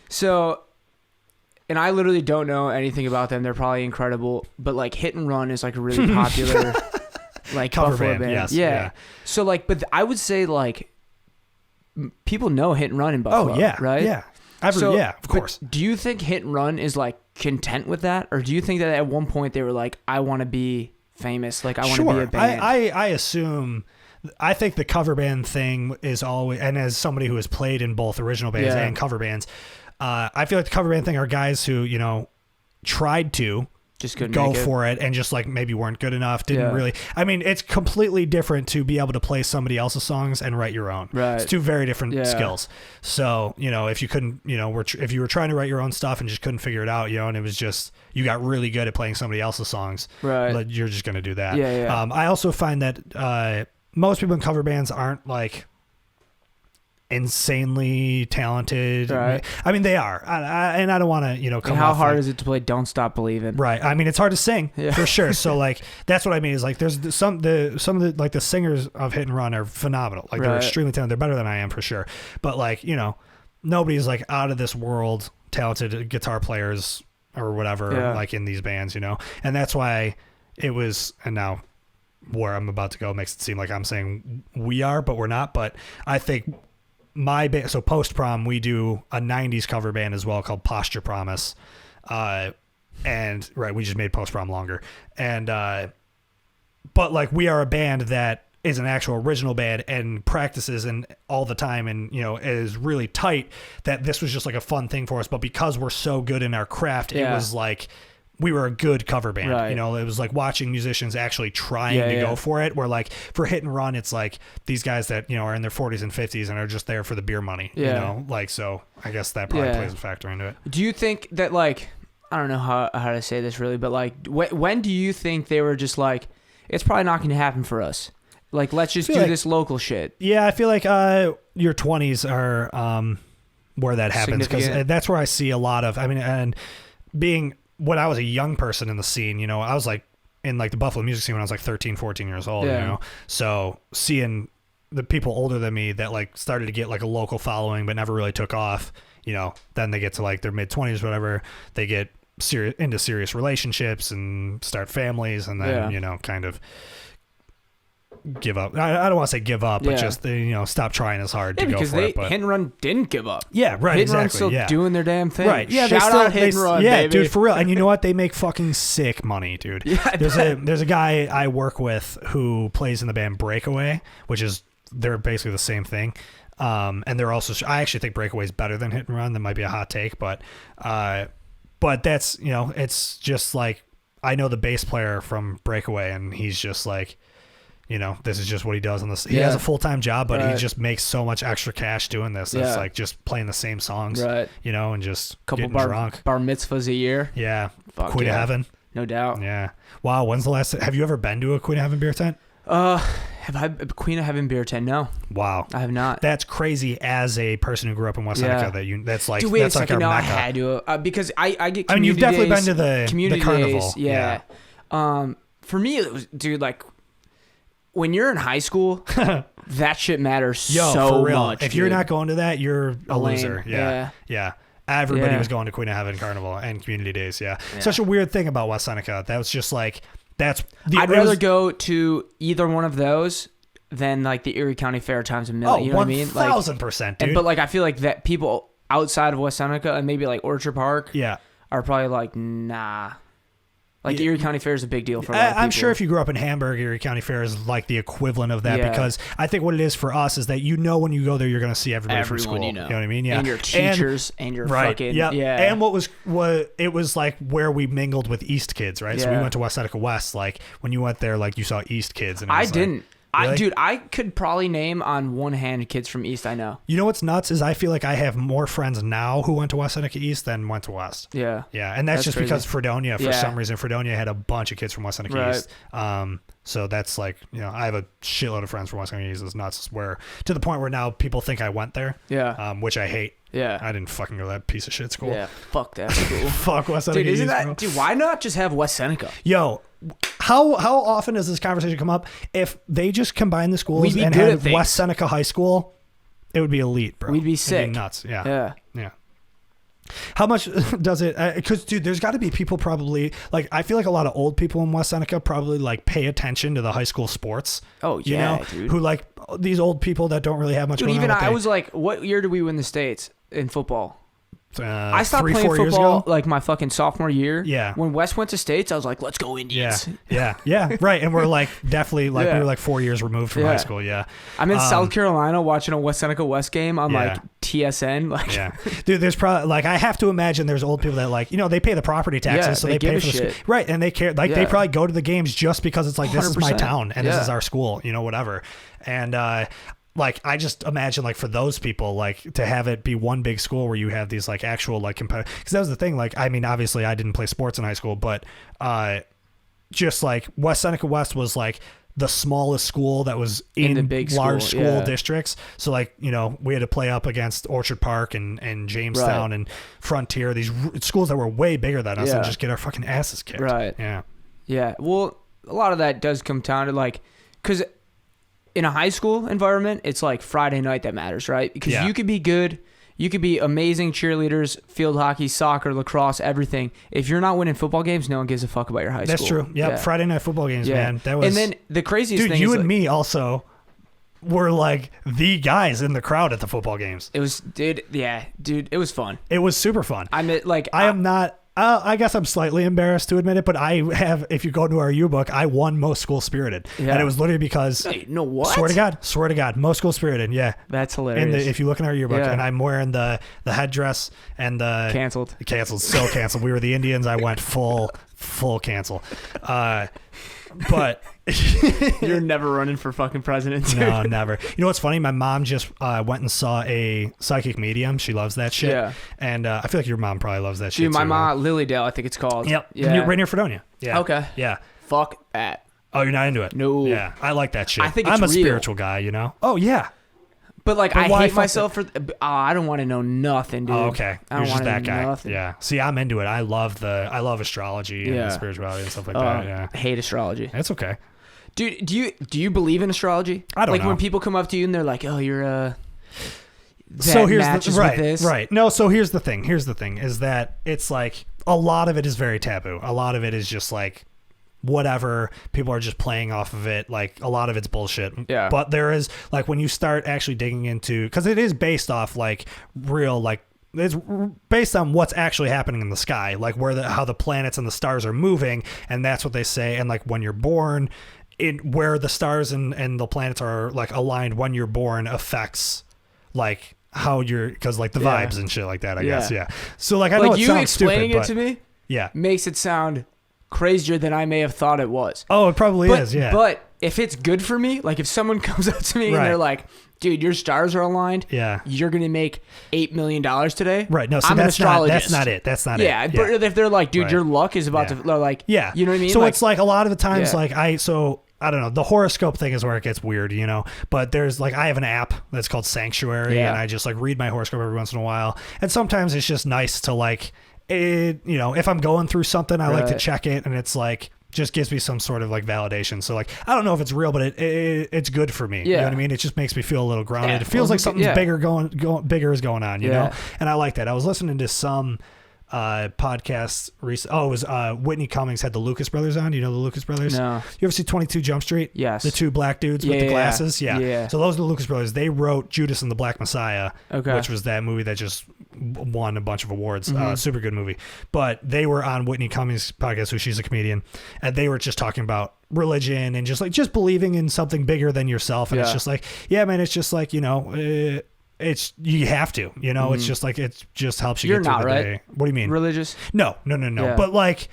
So, and I literally don't know anything about them. They're probably incredible, but like Hit and Run is like a really popular like cover Buffalo band. Yes, yeah. So like, but I would say like people know Hit and Run in Buffalo. Oh yeah, right? Yeah, yeah, of course. Do you think Hit and Run is like content with that, or do you think that at one point they were like, I want to be famous, like I want to be a band? I assume. I think the cover band thing is always, and as somebody who has played in both original bands and cover bands, I feel like the cover band thing are guys who, you know, tried to just couldn't go for it and just like maybe weren't good enough, didn't really. I mean, it's completely different to be able to play somebody else's songs and write your own. Right. It's two very different skills. So, you know, if you couldn't, you know, if you were trying to write your own stuff and just couldn't figure it out, you know, and it was just, you got really good at playing somebody else's songs, you're just going to do that. I also find that, most people in cover bands aren't like insanely talented. Right. I mean, they are. And I don't want to, you know, come how hard is it to play Don't Stop Believing? Right. I mean, it's hard to sing for sure. So like, that's what I mean is like, there's some of the, like the singers of Hit and Run are phenomenal. Like they're extremely talented. They're better than I am for sure. But like, you know, nobody's like out of this world talented guitar players or whatever, like in these bands, you know? And that's why it was, and now where I'm about to go makes it seem like I'm saying we are, but we're not. But I think my band, so Post Prom, we do a 90s cover band as well called Posture Promise. And we just made Post Prom longer. And, but like we are a band that is an actual original band and practices and all the time and, you know, is really tight, that this was just like a fun thing for us. But because we're so good in our craft, it was like, we were a good cover band. You know, it was like watching musicians actually trying to go for it. Where like for Hit and Run, it's like these guys that, you know, are in their 40s and 50s and are just there for the beer money, you know, like, so I guess that probably plays a factor into it. Do you think that like, I don't know how to say this really, but like when do you think they were just like, it's probably not going to happen for us? Like, let's just do this local shit. Yeah. I feel like your 20s are where that happens, because that's where I see a lot of, I mean, and being, when I was a young person in the scene, you know, I was like in like the Buffalo music scene when I was like 13, 14 years old, you know, so seeing the people older than me that like started to get like a local following but never really took off, you know, then they get to like their mid-20s, whatever, they get into serious relationships and start families, and then you know, kind of give up. I don't want to say give up, but just you know, stop trying as hard to go for it. But Hit and Run didn't give up. Yeah, right. Hit and Run's exactly. still doing their damn thing. Right. Yeah. Shout out Hit and Run. Yeah, baby. dude, for real. And you know what? They make fucking sick money, dude. Yeah, there's a guy I work with who plays in the band Breakaway, which is they're basically the same thing. And they're also, I actually think Breakaway is better than Hit and Run. That might be a hot take, but that's, you know, it's just like, I know the bass player from Breakaway, and he's just like, you know, this is just what he does on this. He has a full-time job, but he just makes so much extra cash doing this. It's like just playing the same songs, you know, and just getting drunk. Bar mitzvahs a year. Yeah. Queen of Heaven. No doubt. Yeah. Wow. When's the last, have you ever been to a Queen of Heaven beer tent? Have I Queen of Heaven beer tent? No. Wow. I have not. That's crazy as a person who grew up in West Seneca that's like, dude, wait that's a like second. our No, Mecca. I had to, because I get community I mean, you've definitely days, been to the carnival. Days, yeah. For me, it was, dude, like, when you're in high school, that shit matters so for real. much. If dude. you're not going to that, you're a loser. Yeah. Everybody was going to Queen of Heaven Carnival and Community Days. Yeah. Such a weird thing about West Seneca. That was just like, I'd rather go to either one of those than like the Erie County Fair times a million. You know what I mean? 1,000%, dude. But like, I feel like that people outside of West Seneca and maybe like Orchard Park are probably like, nah. Like Erie County Fair is a big deal for a lot of people. I'm sure if you grew up in Hamburg, Erie County Fair is like the equivalent of that, because I think what it is for us is that, you know, when you go there, you're going to see everybody from school. You know what I mean? Yeah. And your teachers and your fucking... Yeah. And it was like where we mingled with East kids, right? So we went to West Seneca West. Like when you went there, like you saw East kids. And I didn't. Really? Dude, I could probably name on one hand kids from East I know. You know what's nuts is I feel like I have more friends now who went to West Seneca East than went to West. Yeah. Yeah, and that's just crazy. Because Fredonia, for some reason, Fredonia had a bunch of kids from West Seneca East. So that's like, you know, I have a shitload of friends from West Seneca East. It's nuts, where to the point where now people think I went there. Yeah. Which I hate. Yeah. I didn't fucking go to that piece of shit school. Yeah. Fuck that school. Fuck West Seneca East, bro. Dude, why not just have West Seneca? Yo. How often does this conversation come up? If they just combine the schools and had West Seneca High School, it would be elite, bro. We'd be sick. It'd be nuts. Yeah. How much does it? Because, dude, there's got to be people probably, like, I feel like a lot of old people in West Seneca probably, like, pay attention to the high school sports. Oh, yeah, you know? Dude. Who, like, these old people that don't really have much going on. Even I was like, what year did we win the States in football? I stopped playing football like my fucking sophomore year. Yeah. When West went to States, I was like, let's go Indians. Yeah. Right. And we're like definitely like we were like 4 years removed from high school. Yeah. I'm in South Carolina watching a West Seneca West game on like TSN. Like, dude, there's probably like, I have to imagine there's old people that, like, you know, they pay the property taxes, so they pay for the school. Right. And they care, like they probably go to the games just because it's like, this 100%. Is my town and this is our school, you know, whatever. And like, I just imagine, like, for those people, like, to have it be one big school where you have these, like, actual, like, competitive... Because that was the thing, like, I mean, obviously, I didn't play sports in high school, but just, like, West Seneca West was, like, the smallest school that was in the big large school districts. So, like, you know, we had to play up against Orchard Park and Jamestown and Frontier, these schools that were way bigger than us, and just get our fucking asses kicked. Right. Yeah. Yeah. Well, a lot of that does come down to, like... Because... In a high school environment, it's like Friday night that matters, right? Because you could be good, you could be amazing cheerleaders, field hockey, soccer, lacrosse, everything. If you're not winning football games, no one gives a fuck about your high school. That's true. Yep. Yeah, Friday night football games, man. That was. And then the craziest thing, dude, you and me also were like the guys in the crowd at the football games. It was, dude. It was fun. It was super fun. I mean, like, I am not. I guess I'm slightly embarrassed to admit it, but I have, if you go to our yearbook, I won most school spirited. Yeah. And it was literally because... Wait, no, what? Swear to God, most school spirited, yeah. That's hilarious. If you look in our yearbook, and I'm wearing the headdress and the... Canceled, so canceled. We were the Indians. I went full cancel. But... You're never running for fucking president, dude. No, never. You know what's funny? My mom just went and saw a psychic medium. She loves that shit. Yeah. And I feel like your mom probably loves that shit. Dude, my mom, Lilydale, I think it's called. Yep. Yeah. Right near Fredonia. Yeah. Okay. Yeah. Fuck that. Oh, you're not into it? No. Yeah. I like that shit. I think it's I'm a real. spiritual guy, you know? Oh, yeah. But like, I hate myself for... I don't want to know nothing, dude. Oh, okay. I don't want that guy. Nothing. Yeah. See, I'm into it. I love astrology and spirituality and stuff like that. Yeah. I hate astrology. That's okay. Dude, do you believe in astrology? I don't know. Like when people come up to you and they're like, "Oh, you're so here's matches right, with this." right. No, so here's the thing. Here's the thing is that it's like a lot of it is very taboo. A lot of it is just like whatever, people are just playing off of it. Like a lot of it's bullshit. Yeah. But there is like when you start actually digging into, because it is based off like real, like it's based on what's actually happening in the sky, like how the planets and the stars are moving, and that's what they say. And like when you're born, where the stars and the planets are like aligned when you're born affects like how you're, because like the vibes and shit like that, I guess. Yeah. So like I know it sounds stupid, explaining it to me makes it sound crazier than I may have thought it was. Oh, it probably is. Yeah. But if it's good for me, like if someone comes up to me and they're like, "Dude, your stars are aligned. Yeah, you're gonna make $8 million today." Right. No, so that's not it. That's not it. Yeah, but if they're like, "Dude, your luck is about to," like, you know what I mean? So it's like a lot of the times, like I don't know. The horoscope thing is where it gets weird, but there's like, I have an app that's called Sanctuary and I just like read my horoscope every once in a while. And sometimes it's just nice to like, if I'm going through something, I like to check it, and it's like, just gives me some sort of like validation. So like, I don't know if it's real, but it's good for me. You know what I mean? It just makes me feel a little grounded. It feels like something's bigger bigger is going on, know? And I like that. I was listening to some podcast recently. Oh, it was Whitney Cummings had the Lucas brothers on. Do you know the Lucas brothers? No. You ever see 22 Jump Street? Yes. The two black dudes with the glasses? Yeah. So those are the Lucas brothers. They wrote Judas and the Black Messiah, which was that movie that just won a bunch of awards. Super good movie. But they were on Whitney Cummings' podcast, who she's a comedian, and they were just talking about religion and just believing in something bigger than yourself. And it's just like, yeah, man, it's just like, it's, you have to, it's just like, it just helps you You're get through not the day. What do you mean? Religious? No. Yeah. But like,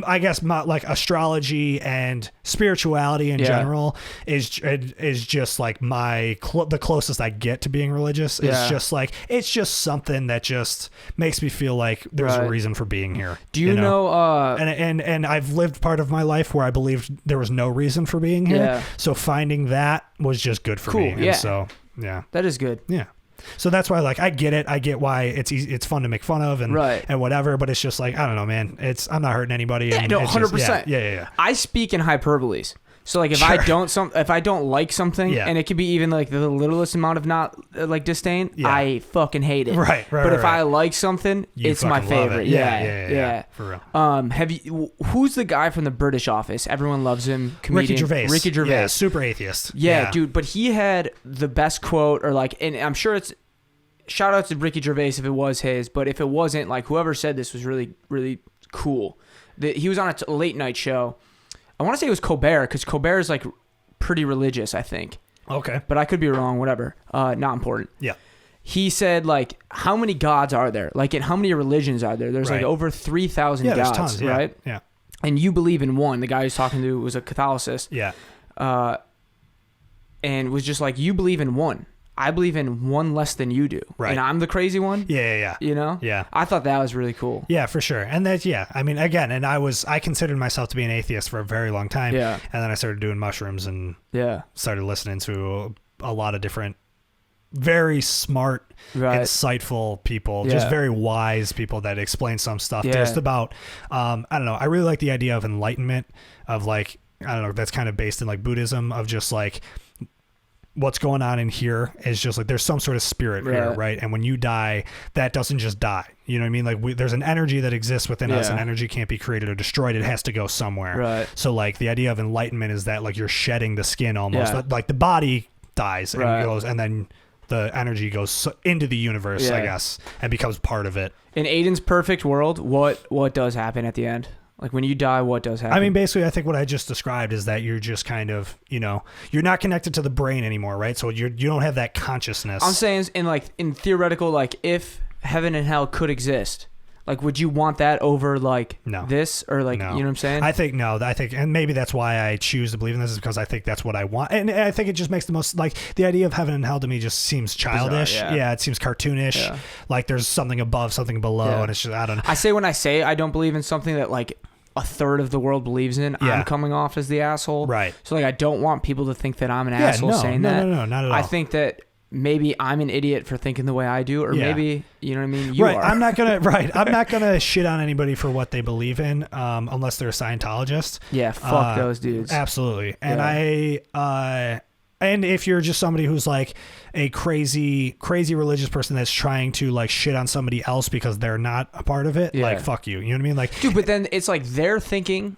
I guess like astrology and spirituality in general is just like the closest I get to being religious. Is just like, it's just something that just makes me feel like there's a reason for being here. Do you know and I've lived part of my life where I believed there was no reason for being here. Yeah. So finding that was just good for me. And so that is good. Yeah. So that's why, like, I get it. I get why it's easy, it's fun to make fun of and whatever. But it's just like, I don't know, man. I'm not hurting anybody. Yeah, no, 100%. Yeah. I speak in hyperboles. So like if I don't like something, and it could be even like the littlest amount of not like disdain, I fucking hate it. Right. But if I like something, it's my favorite. Yeah. For real. Who's the guy from the British Office? Everyone loves him. Comedian Ricky Gervais. Yeah, super atheist. Yeah, dude. But he had the best quote, or like, and I'm sure it's, shout out to Ricky Gervais if it was his, but if it wasn't, like whoever said this was really, really cool. He was on a late night show. I want to say it was Colbert, because Colbert is like pretty religious, I think. Okay. But I could be wrong, whatever. Not important. Yeah. He said, like, how many gods are there? Like, and how many religions are there? There's like over 3,000 gods, there's tons, right? Yeah. And you believe in one. The guy he was talking to was a Catholicist. Yeah. And was just like, you believe in one. I believe in one less than you do. Right. And I'm the crazy one. Yeah. Yeah. I thought that was really cool. Yeah, for sure. And that's, I mean, again, and I considered myself to be an atheist for a very long time. Yeah. And then I started doing mushrooms and started listening to a lot of different, very smart, insightful people, just very wise people that explain some stuff just about, I don't know. I really like the idea of enlightenment, of like, I don't know, that's kind of based in like Buddhism, of just like, what's going on in here is just like, there's some sort of spirit here, right? And when you die, that doesn't just die. You know what I mean? Like there's an energy that exists within us, and energy can't be created or destroyed. It has to go somewhere. Right. So like the idea of enlightenment is that like you're shedding the skin almost. Like the body dies and goes, and then the energy goes into the universe, I guess, and becomes part of it. In Aiden's perfect world, what does happen at the end? Like when you die, what does happen? I mean, basically, I think what I just described is that you're just kind of, you're not connected to the brain anymore, right? So you don't have that consciousness. I'm saying in theoretical, like if heaven and hell could exist, like would you want that over like this, or like, you know what I'm saying? I think no. And maybe that's why I choose to believe in this, is because I think that's what I want. And I think it just makes the most, like the idea of heaven and hell to me just seems childish. Bizarre, it seems cartoonish. Yeah. Like there's something above, something below, and it's just, I don't know. When I say I don't believe in something that like a third of the world believes in, I'm coming off as the asshole. Right. So like I don't want people to think that I'm an asshole saying that. No, not at all. I think that maybe I'm an idiot for thinking the way I do, or maybe, you know what I mean? You are. I'm not gonna shit on anybody for what they believe in, unless they're a Scientologist. Yeah, fuck those dudes. Absolutely. And and if you're just somebody who's like a crazy religious person that's trying to like shit on somebody else because they're not a part of it, like fuck you. You know what I mean? Like, dude, but then it's like they're thinking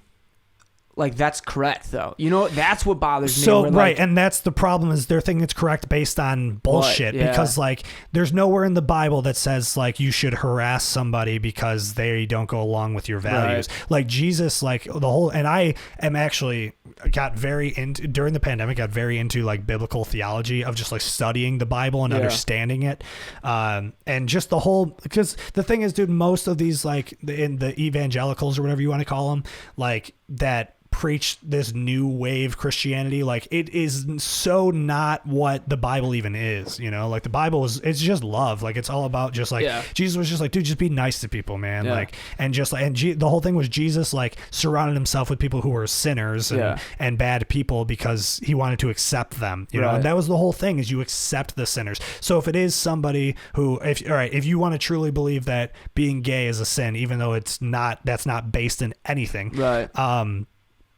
like that's correct though. You know, that's what bothers me. So where, right, like, and that's the problem is they're thinking it's correct based on bullshit because like there's nowhere in the Bible that says like you should harass somebody because they don't go along with your values. Right. Like Jesus, like the whole, and I am actually got very into during the pandemic, got very into like biblical theology of just like studying the Bible and understanding it, and just the whole, because the thing is, dude, most of these like in the evangelicals or whatever you want to call them, like that preach this new wave Christianity, like it is so not what the Bible even is, you know. Like the Bible is, it's just love. Like it's all about just like Jesus was just like, dude, just be nice to people, man. Like, and just like, and the whole thing was Jesus like surrounded himself with people who were sinners and bad people because he wanted to accept them, you know. And that was the whole thing, is you accept the sinners. So if it is somebody who, if you want to truly believe that being gay is a sin, even though it's not, that's not based in anything,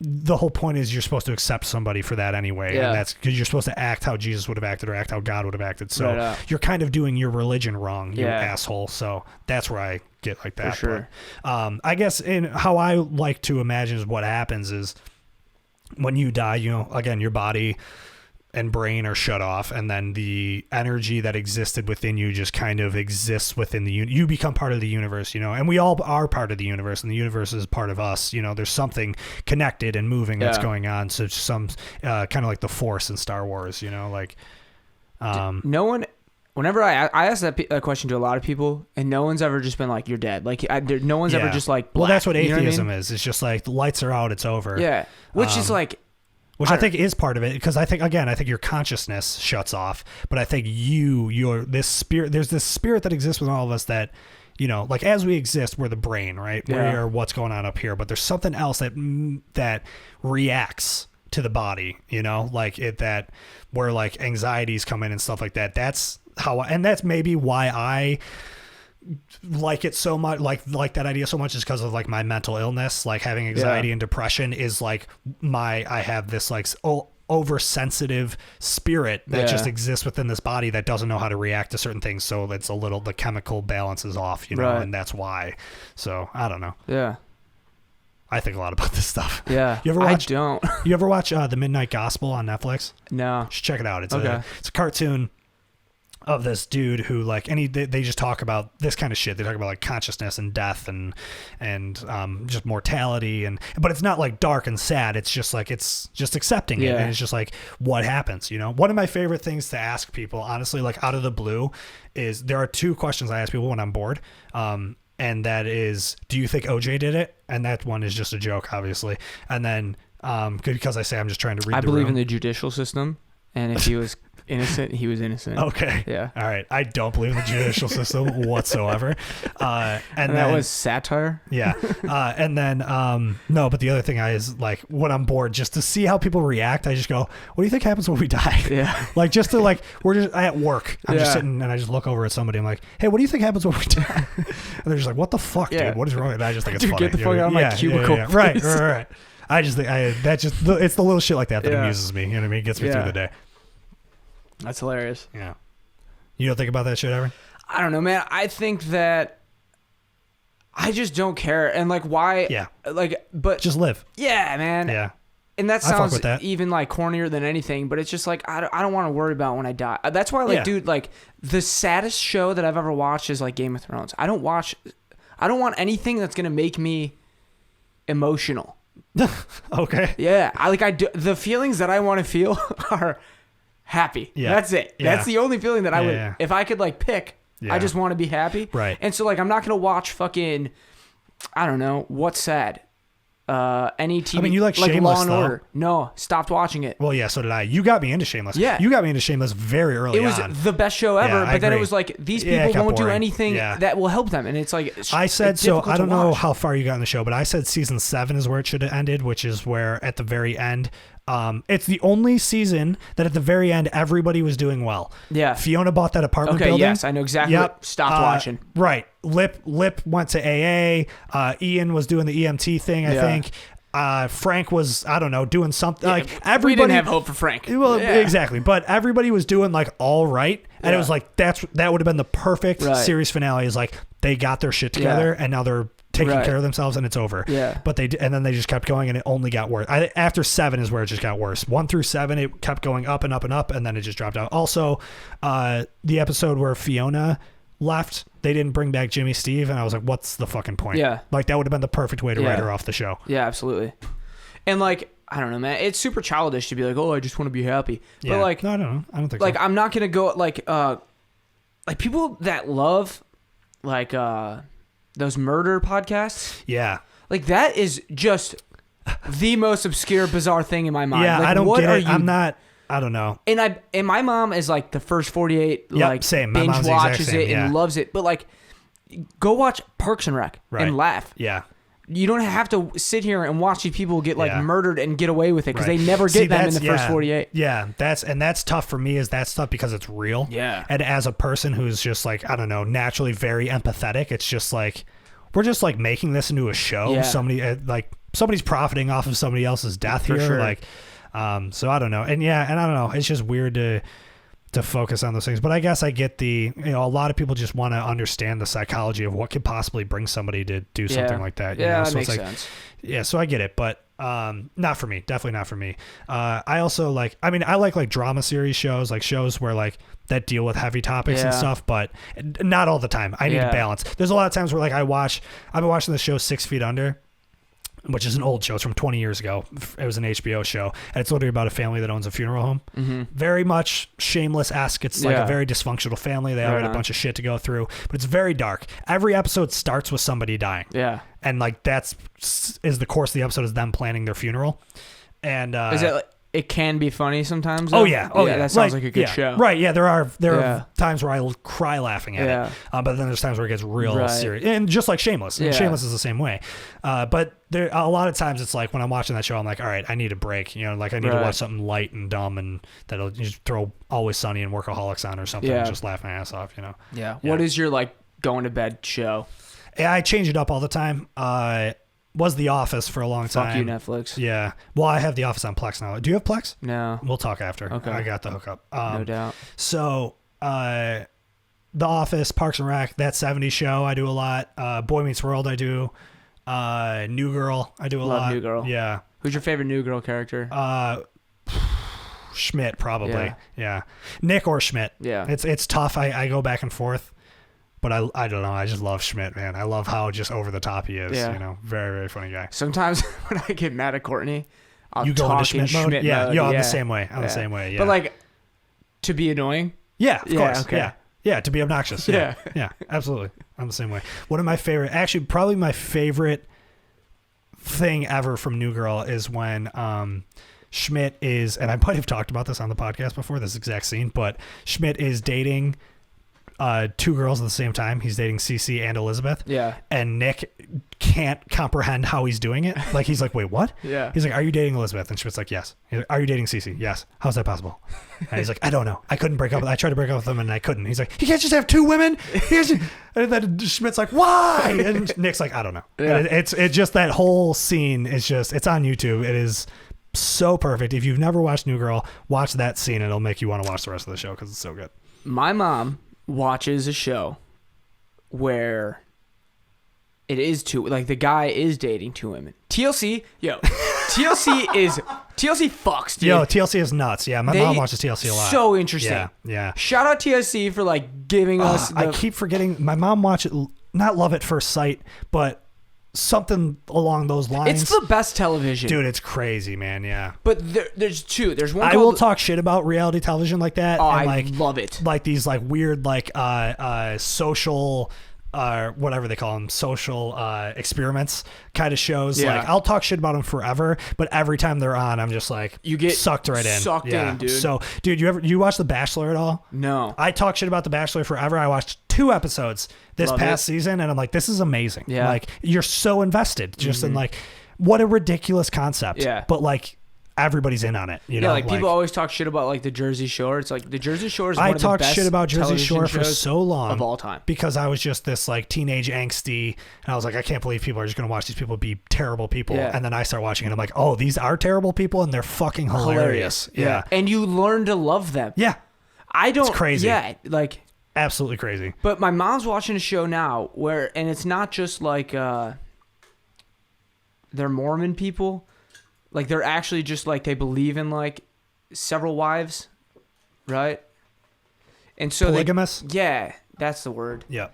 the whole point is you're supposed to accept somebody for that anyway. And that's because you're supposed to act how Jesus would have acted or act how God would have acted. So you're kind of doing your religion wrong, you asshole. So that's where I get like that. For sure. But, I guess in how I like to imagine is what happens is when you die, you know, again, your body and brain are shut off, and then the energy that existed within you just kind of exists within the you become part of the universe, you know. And we all are part of the universe, and the universe is part of us, you know. There's something connected and moving that's going on. So some kind of like the Force in Star Wars, you know, like no one, whenever I asked that question to a lot of people, and no one's ever just been like, you're dead. Like no one's ever just like, black. Well, that's what atheism you know what I mean? is. It's just like the lights are out, it's over. Yeah, which is like, which I think is part of it, because I think your consciousness shuts off, but I think you're this spirit, there's this spirit that exists with all of us that, you know, like as we exist, we're the brain, right? We are what's going on up here, but there's something else that reacts to the body, you know, like that where like anxieties come in and stuff like that. That's how, and that's maybe why I like it so much, like that idea so much, is because of like my mental illness. Like having anxiety and depression is like I have this like oversensitive spirit that just exists within this body that doesn't know how to react to certain things, so it's a little, the chemical balance is off, you know. And that's why. So I don't know. I think a lot about this stuff. You ever watch, you ever watch The Midnight Gospel on Netflix? No. You should check it out. It's a cartoon of this dude who like, they just talk about this kind of shit. They talk about like consciousness and death and just mortality, but it's not like dark and sad. It's just like, it's just accepting it. And it's just like what happens, you know. One of my favorite things to ask people, honestly, like out of the blue, is there are two questions I ask people when I'm bored. And that is, do you think OJ did it? And that one is just a joke, obviously. And then because I say I'm just trying to read. I believe in the judicial system, and if he was innocent, he was innocent. Okay. Yeah. All right. I don't believe in the judicial system whatsoever. And that was satire. Yeah. And then no, but the other thing is like when I'm bored, just to see how people react, I just go, what do you think happens when we die? Yeah. Like just to like, we're just at work. I'm just sitting and I just look over at somebody. I'm like, hey, what do you think happens when we die? And they're just like, what the fuck, dude? What is wrong? And I just think it's funny. Get the fuck out of my cubicle. Yeah. Right. I just think it's the little shit like that amuses me. You know what I mean? It gets me through the day. That's hilarious. Yeah. You don't think about that shit ever? I don't know, man. I think that I just don't care. And like, why? Yeah. Like, but just live. Yeah, man. Yeah. And that sounds even like cornier than anything, but it's just like, I don't want to worry about when I die. That's why, like, dude, like the saddest show that I've ever watched is like Game of Thrones. I don't want anything that's going to make me emotional. Okay. Yeah. The feelings that I want to feel are happy. Yeah. That's it. Yeah. That's the only feeling that I would, if I could like pick, I just want to be happy. Right. And so like, I'm not going to watch fucking, I don't know, what's sad. Any TV. I mean, you like Shameless, Law and Order. No, stopped watching it. Well, yeah, so did I. You got me into Shameless. Yeah. You got me into Shameless very early on. It was the best show ever, but then it was like, these people won't do anything that will help them. And it's like, I said, so I don't know how far you got in the show, but I said season 7 is where it should have ended, which is where at the very end, It's the only season that at the very end everybody was doing well. Yeah. Fiona bought that apartment building. Yes, I know exactly. Yep. Stopped watching. Right. Lip went to AA. Ian was doing the EMT thing, I think. Frank was, I don't know, doing something. Like everybody, we didn't have hope for Frank. Well, exactly. But everybody was doing like all right. And it was like, that would have been the perfect series finale, is like they got their shit together and now they're taking care of themselves and it's over. Yeah. But and then they just kept going and it only got worse. After 7 is where it just got worse. 1 through 7, it kept going up and up and up, and then it just dropped out. Also, the episode where Fiona left, they didn't bring back Jimmy Steve, and I was like, what's the fucking point? Yeah. Like, that would have been the perfect way to write her off the show. Yeah, absolutely. And like, I don't know, man. It's super childish to be like, oh, I just want to be happy. Yeah. But like, no, I don't know. I don't think like, so. I'm not gonna go like people that love like those murder podcasts. Yeah. Like, that is just the most obscure, bizarre thing in my mind. Yeah, like, I don't get it. I don't know. And my mom is like the first 48 like same. My binge mom's watches the exact same, and loves it. But like, go watch Parks and Rec and laugh. Yeah. You don't have to sit here and watch these people get like murdered and get away with it, because they never get them in the first 48. Yeah, that's tough for me. That's tough because it's real. Yeah. And as a person who's just like, I don't know, naturally very empathetic, it's just like, we're just like making this into a show. Yeah. Somebody's profiting off of somebody else's death here. Sure. Like, so I don't know. And I don't know. It's just weird to focus on those things. But I guess I get a lot of people just want to understand the psychology of what could possibly bring somebody to do something like that. That makes sense. Yeah, so I get it, but not for me. Definitely not for me. I also I like drama series shows, like shows where like that deal with heavy topics and stuff, but not all the time. I need a balance. There's a lot of times where like I've been watching the show 6 Feet Under, which is an old show. It's from 20 years ago. It was an HBO show, and it's literally about a family that owns a funeral home. Mm-hmm. Very much Shameless-esque. It's like a very dysfunctional family. They all got a bunch of shit to go through, but it's very dark. Every episode starts with somebody dying. Yeah. And like is the course of the episode is them planning their funeral. And is it like, it can be funny sometimes? Though? Oh yeah. That sounds like a good show. Right. Yeah. There are times where I cry laughing at it. But then there's times where it gets real serious, and just like Shameless. And Shameless is the same way. But there a lot of times it's like when I'm watching that show, I'm like, all right, I need a break. Like I need to watch something light and dumb, and that'll just throw Always Sunny and Workaholics on or something, and just laugh my ass off. Yeah. What is your like going to bed show? Yeah, I change it up all the time. Was The Office for a long time. Fuck you, Netflix. Yeah. Well, I have The Office on Plex now. Do you have Plex? No. We'll talk after. Okay. I got the hookup. No doubt. So, The Office, Parks and Rec, that 70s show I do a lot. Boy Meets World I do. New Girl I do a lot. Love New Girl. Yeah. Who's your favorite New Girl character? Schmidt, probably. Yeah. Nick or Schmidt. Yeah. It's tough. I go back and forth. But I don't know. I just love Schmidt, man. I love how just over the top he is. Very, very funny guy. Sometimes when I get mad at Courtney, I'll you go talk into Schmidt mode. Mode. I'm the same way. I'm the same way. Yeah. But like, to be annoying. Yeah, of course. Okay. Yeah. To be obnoxious. Yeah. Yeah. Absolutely. I'm the same way. One of my favorite, actually, probably my favorite thing ever from New Girl is when Schmidt is, and I might have talked about this on the podcast before, this exact scene, but Schmidt is dating 2 girls at the same time. He's dating Cece and Elizabeth. Yeah. And Nick can't comprehend how he's doing it. Like, he's like, wait, what? Yeah. He's like, are you dating Elizabeth? And Schmidt's like, yes. He's like, are you dating Cece? Yes. How's that possible? And he's like, I don't know. I couldn't break up. I tried to break up with them and I couldn't. He's like, you can't just have 2 women. And then Schmidt's like, why? And Nick's like, I don't know. Yeah. And it's just that whole scene is just, it's on YouTube. It is so perfect. If you've never watched New Girl, watch that scene. It'll make you want to watch the rest of the show because it's so good. My mom watches a show where it is the guy is dating 2 women. TLC fucks, dude. Yo, TLC is nuts. Yeah, my mom watches TLC a lot. So interesting. Yeah. Shout out TLC for like giving us. I keep forgetting. My mom watched not Love at First Sight, but something along those lines. It's the best television, dude. It's crazy, man. Yeah. But there's 2. There's one. I will talk shit about reality television like that. Oh, and I love it. Like these like weird like social. Whatever they call them, social experiments kind of shows. Yeah. Like I'll talk shit about them forever, but every time they're on, I'm just like, you get sucked right in. Sucked in, dude. So, dude, you watch The Bachelor at all? No. I talk shit about The Bachelor forever. I watched 2 episodes this past season, and I'm like, this is amazing. Yeah. Like you're so invested just in like what a ridiculous concept. Yeah. But like, everybody's in on it. You know, like people always talk shit about like the Jersey Shore. It's like the Jersey Shore is one I of the talked best shit about Jersey Shore for shows so long of all time because I was just this like teenage angsty, and I was like, I can't believe people are just gonna watch these people be terrible people. Yeah. And then I start watching it, and I'm like, oh, these are terrible people, and they're fucking hilarious. Yeah. And you learn to love them. Yeah. I don't. It's crazy. Yeah, like absolutely crazy. But my mom's watching a show now and it's not just like they're Mormon people. Like they're actually just like they believe in like several wives, right? And so polygamous? Yeah, that's the word. Yeah.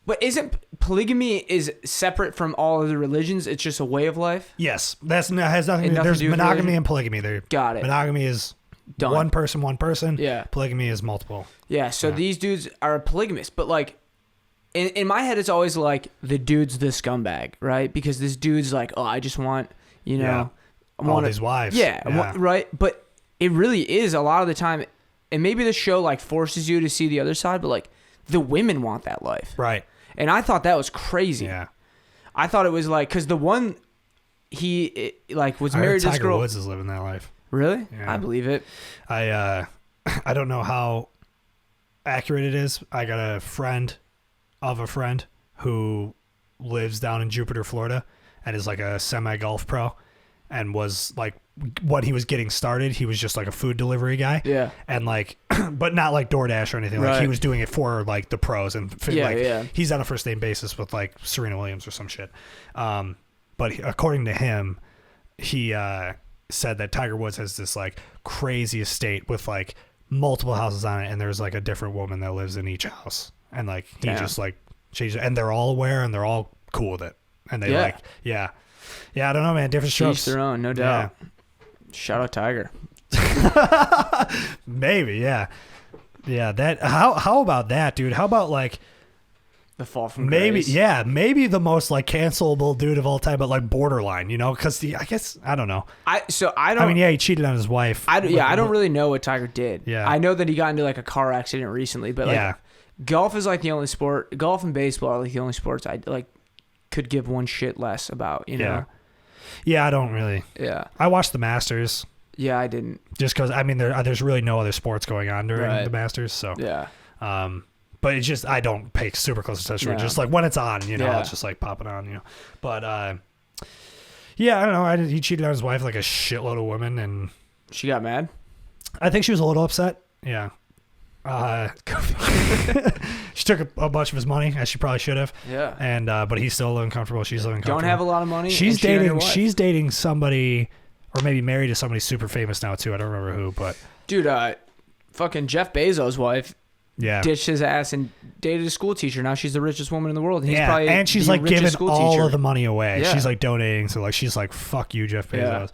But isn't polygamy is separate from all of the religions? It's just a way of life? Yes. Has nothing to do. There's monogamy and polygamy. Got it. Monogamy is done. One person. Yeah. Polygamy is multiple. Yeah, so these dudes are polygamists, but like in my head it's always like the dude's the scumbag, right? Because this dude's like, "Oh, I just want, you know, all these wives." Yeah, right? But it really is a lot of the time, and maybe the show like forces you to see the other side, but like the women want that life. Right. And I thought that was crazy. Yeah. I thought it was like cuz the one was married to this girl. Tiger Woods is living that life. Really? Yeah. I believe it. I don't know how accurate it is. I got a friend of a friend who lives down in Jupiter, Florida, and is like a semi-golf pro, and was like when he was getting started, he was just like a food delivery guy. Yeah. And like, but not like DoorDash or anything. Right. Like he was doing it for like the pros, and yeah. he's on a first name basis with like Serena Williams or some shit. But according to him, he said that Tiger Woods has this like crazy estate with like multiple houses on it, and there's like a different woman that lives in each house, and like he just like changes, and they're all aware and they're all cool with it, and they I don't know, man, different strokes. Each their own, no doubt. Shout out Tiger. Maybe. Yeah that how about that, dude? How about like the fall from maybe grace. Maybe the most like cancelable dude of all time, but like borderline, you know, because I guess I don't know. I mean, he cheated on his wife. I don't really know what Tiger did. Yeah, I know that he got into like a car accident recently, but like golf is like the only sport. Golf and baseball are like the only sports I like could give one shit less about. You know. Yeah, I don't really. Yeah. I watched the Masters. Yeah, I didn't. Just because I mean there's really no other sports going on during the Masters, so yeah. But it's just I don't pay super close attention to it. Just like when it's on, you know, it's just like popping on, you know. But I don't know. He cheated on his wife like a shitload of women, and she got mad. I think she was a little upset. Yeah. She took a bunch of his money, as she probably should have. Yeah. And but he's still living comfortable. She's living comfortable. Don't have a lot of money. She's dating somebody, or maybe married to somebody super famous now too. I don't remember who, but dude, fucking Jeff Bezos' wife. Yeah. Ditched his ass and dated a school teacher. Now she's the richest woman in the world. And she's like giving all of the money away. Yeah. She's like donating. So like she's like, fuck you, Jeff Bezos.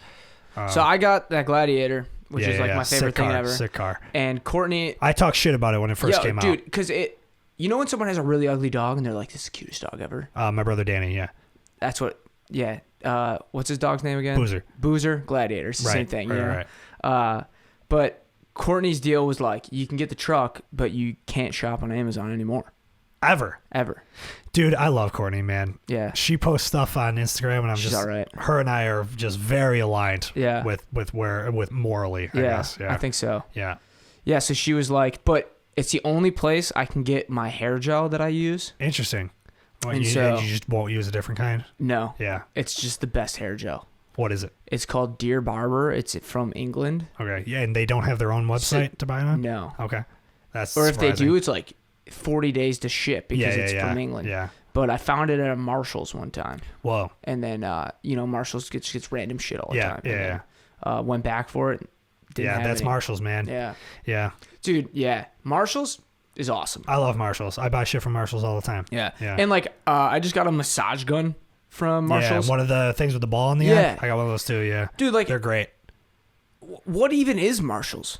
Yeah. So I got that Gladiator, which is like my favorite thing ever. Sick car. And Courtney, I talked shit about it when it first came out. Dude, because you know when someone has a really ugly dog and they're like, this is the cutest dog ever? My brother Danny, yeah. That's what, yeah. What's his dog's name again? Boozer, Gladiator. It's the same thing. Right. But Courtney's deal was like, you can get the truck, but you can't shop on Amazon anymore. Ever. Dude, I love Courtney, man. Yeah. She posts stuff on Instagram, and She's all right. Her and I are just very aligned. Yeah. With morally, I guess. Yeah. I think so. Yeah. Yeah. So she was like, but it's the only place I can get my hair gel that I use. Interesting. You just won't use a different kind? No. Yeah. It's just the best hair gel. What is it? It's called Dear Barber. It's from England. Okay. Yeah, and they don't have their own website to buy it on? No. Okay. That's or if surprising. they do, it's like 40 days to ship because it's from England. Yeah. But I found it at a Marshall's one time. Whoa. And then, Marshall's gets random shit all the time. Yeah. Then, went back for it. That's Marshall's, man. Yeah. Yeah. Dude, yeah. Marshall's is awesome. I love Marshalls. I buy shit from Marshalls all the time. Yeah. And I just got a massage gun from Marshalls. Yeah, one of the things with the ball in the eye. I got one of those too, yeah. Dude, like, they're great. What even is Marshalls?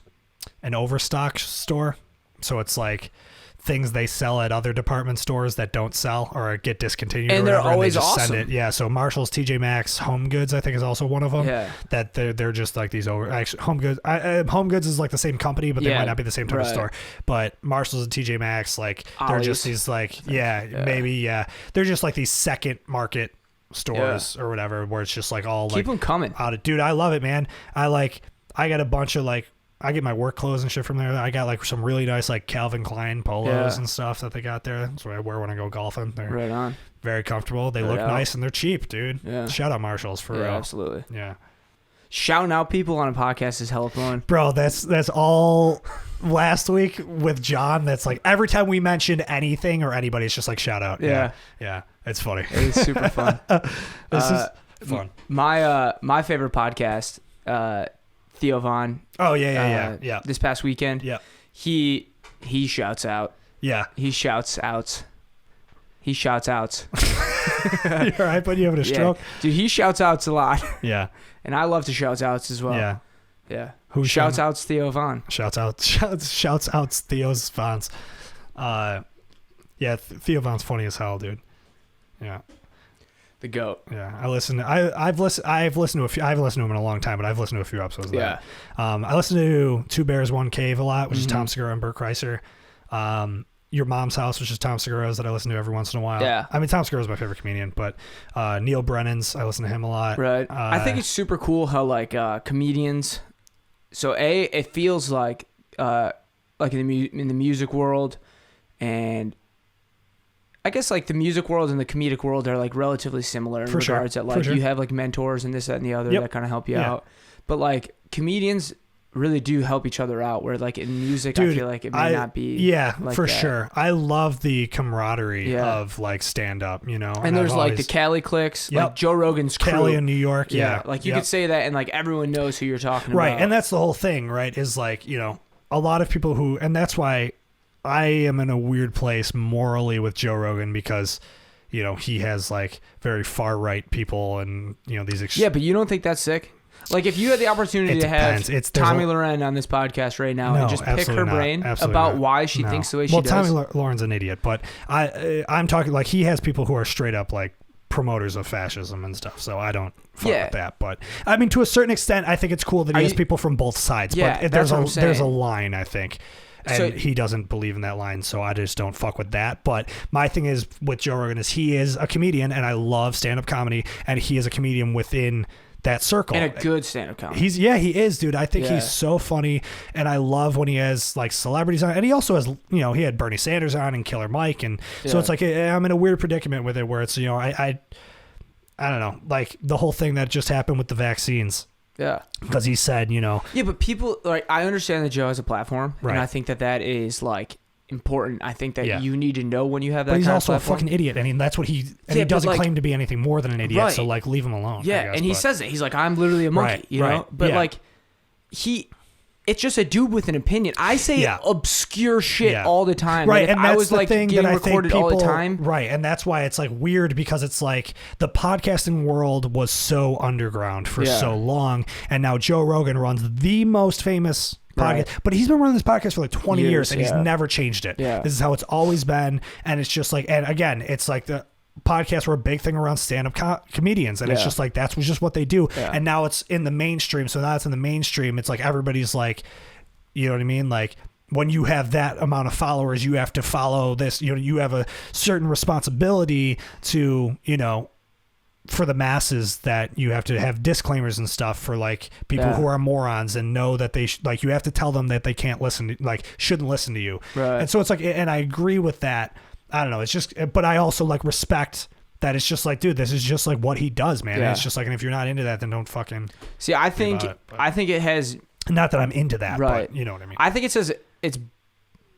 An overstock store. So it's like things they sell at other department stores that don't sell or get discontinued, and or they're whatever, always and they just awesome. Send it. Yeah, so Marshalls, TJ Maxx, Home Goods, I think is also one of them. Yeah, that they're just like these Home Goods. Home Goods is like the same company, but they might not be the same type of store. But Marshalls and TJ Maxx, like they're just these like they're just like these second market stores or whatever, where it's just like all keep them coming. Dude, I love it, man. I got a bunch of like, I get my work clothes and shit from there. I got like some really nice like Calvin Klein polos and stuff that they got there. That's what I wear when I go golfing. They're right on. Very comfortable. They look nice and they're cheap, dude. Yeah. Shout out Marshalls for real. Absolutely. Yeah. Shouting out people on a podcast is hella fun. Bro, that's all last week with John. That's like every time we mentioned anything or anybody, it's just like shout out. Yeah. It's funny. It is super fun. This is fun. My favorite podcast, Theo Von. Oh yeah. This past weekend. Yeah. He shouts out. Yeah. He shouts out. You're all right, but you having a stroke? Dude, he shouts outs a lot. Yeah. And I love to shout outs as well. Yeah. Yeah. Who shouts outs Theo Von? Shouts outs Theo's Von's. Theo Von's funny as hell, dude. Yeah. The GOAT. Yeah. I've listened to a few. I haven't listened to him in a long time, but I've listened to a few episodes of that. I listen to Two Bears, One Cave a lot, which is Tom Segura and Bert Kreischer. Your Mom's House, which is Tom Segura's, that I listen to every once in a while. Yeah. I mean, Tom Segura's my favorite comedian, but Neil Brennan's, I listen to him a lot. Right. I think it's super cool how like comedians. So it feels like in the music world, and I guess like the music world and the comedic world are like relatively similar in regards that like you have like mentors and this, that, and the other that kind of help you out. But like comedians really do help each other out, where like in music, dude, I feel like it may not be like for that. Sure. I love the camaraderie of like stand up, you know. And there's like the Cali cliques, like Joe Rogan's crew. Cali in New York. Like you could say that and like everyone knows who you're talking about. Right. And that's the whole thing, right? Is like, you know, a lot of people who, and that's why I am in a weird place morally with Joe Rogan, because you know, he has like very far right people and, you know, these but you don't think that's sick? Like, if you had the opportunity to have Tommy Loren on this podcast right now and just pick her brain about why she thinks the way she does. Well, Tommy Loren's an idiot, but I'm talking like he has people who are straight up like promoters of fascism and stuff, so I don't fuck with that. But I mean, to a certain extent, I think it's cool that he has people from both sides. But there's a line, I think. And he doesn't believe in that line, so I just don't fuck with that. But my thing is with Joe Rogan is he is a comedian, and I love stand-up comedy, and he is a comedian within that circle. And a good stand-up comedy. He is, dude. I think he's so funny, and I love when he has like celebrities on, and he also has, you know, he had Bernie Sanders on and Killer Mike, and so it's like I'm in a weird predicament with it where it's, you know, I don't know, like the whole thing that just happened with the vaccines. Yeah. Because he said, you know. Yeah, but people, like, I understand that Joe has a platform, and I think that is, like, important. I think that you need to know when you have that kind of platform. But he's also a fucking idiot, and that's what he doesn't claim to be anything more than an idiot, so, like, leave him alone. Yeah, and he says it. He's like, I'm literally a monkey, you know? But, like, it's just a dude with an opinion. I say obscure shit all the time. Right, and I was like getting recorded all the time. Right, and that's why it's like weird, because it's like the podcasting world was so underground for so long, and now Joe Rogan runs the most famous podcast, but he's been running this podcast for like 20 years and he's never changed it. Yeah. This is how it's always been, and it's just like, and again, it's like the podcasts were a big thing around stand-up comedians, and it's just like that's just what they do, and now it's in the mainstream. So now it's in the mainstream, it's like everybody's like, you know what I mean, like when you have that amount of followers, you have to follow this, you know, you have a certain responsibility to, you know, for the masses, that you have to have disclaimers and stuff for like people who are morons, and know that they like you have to tell them that they can't listen to, like shouldn't listen to you, and so it's like, and I agree with that. I don't know. It's just, but I also like respect that it's just like, dude, this is just like what he does, man. And it's just like, and if you're not into that, then don't fucking see. I think it has, not that I'm into that, but you know what I mean. I think it says it's,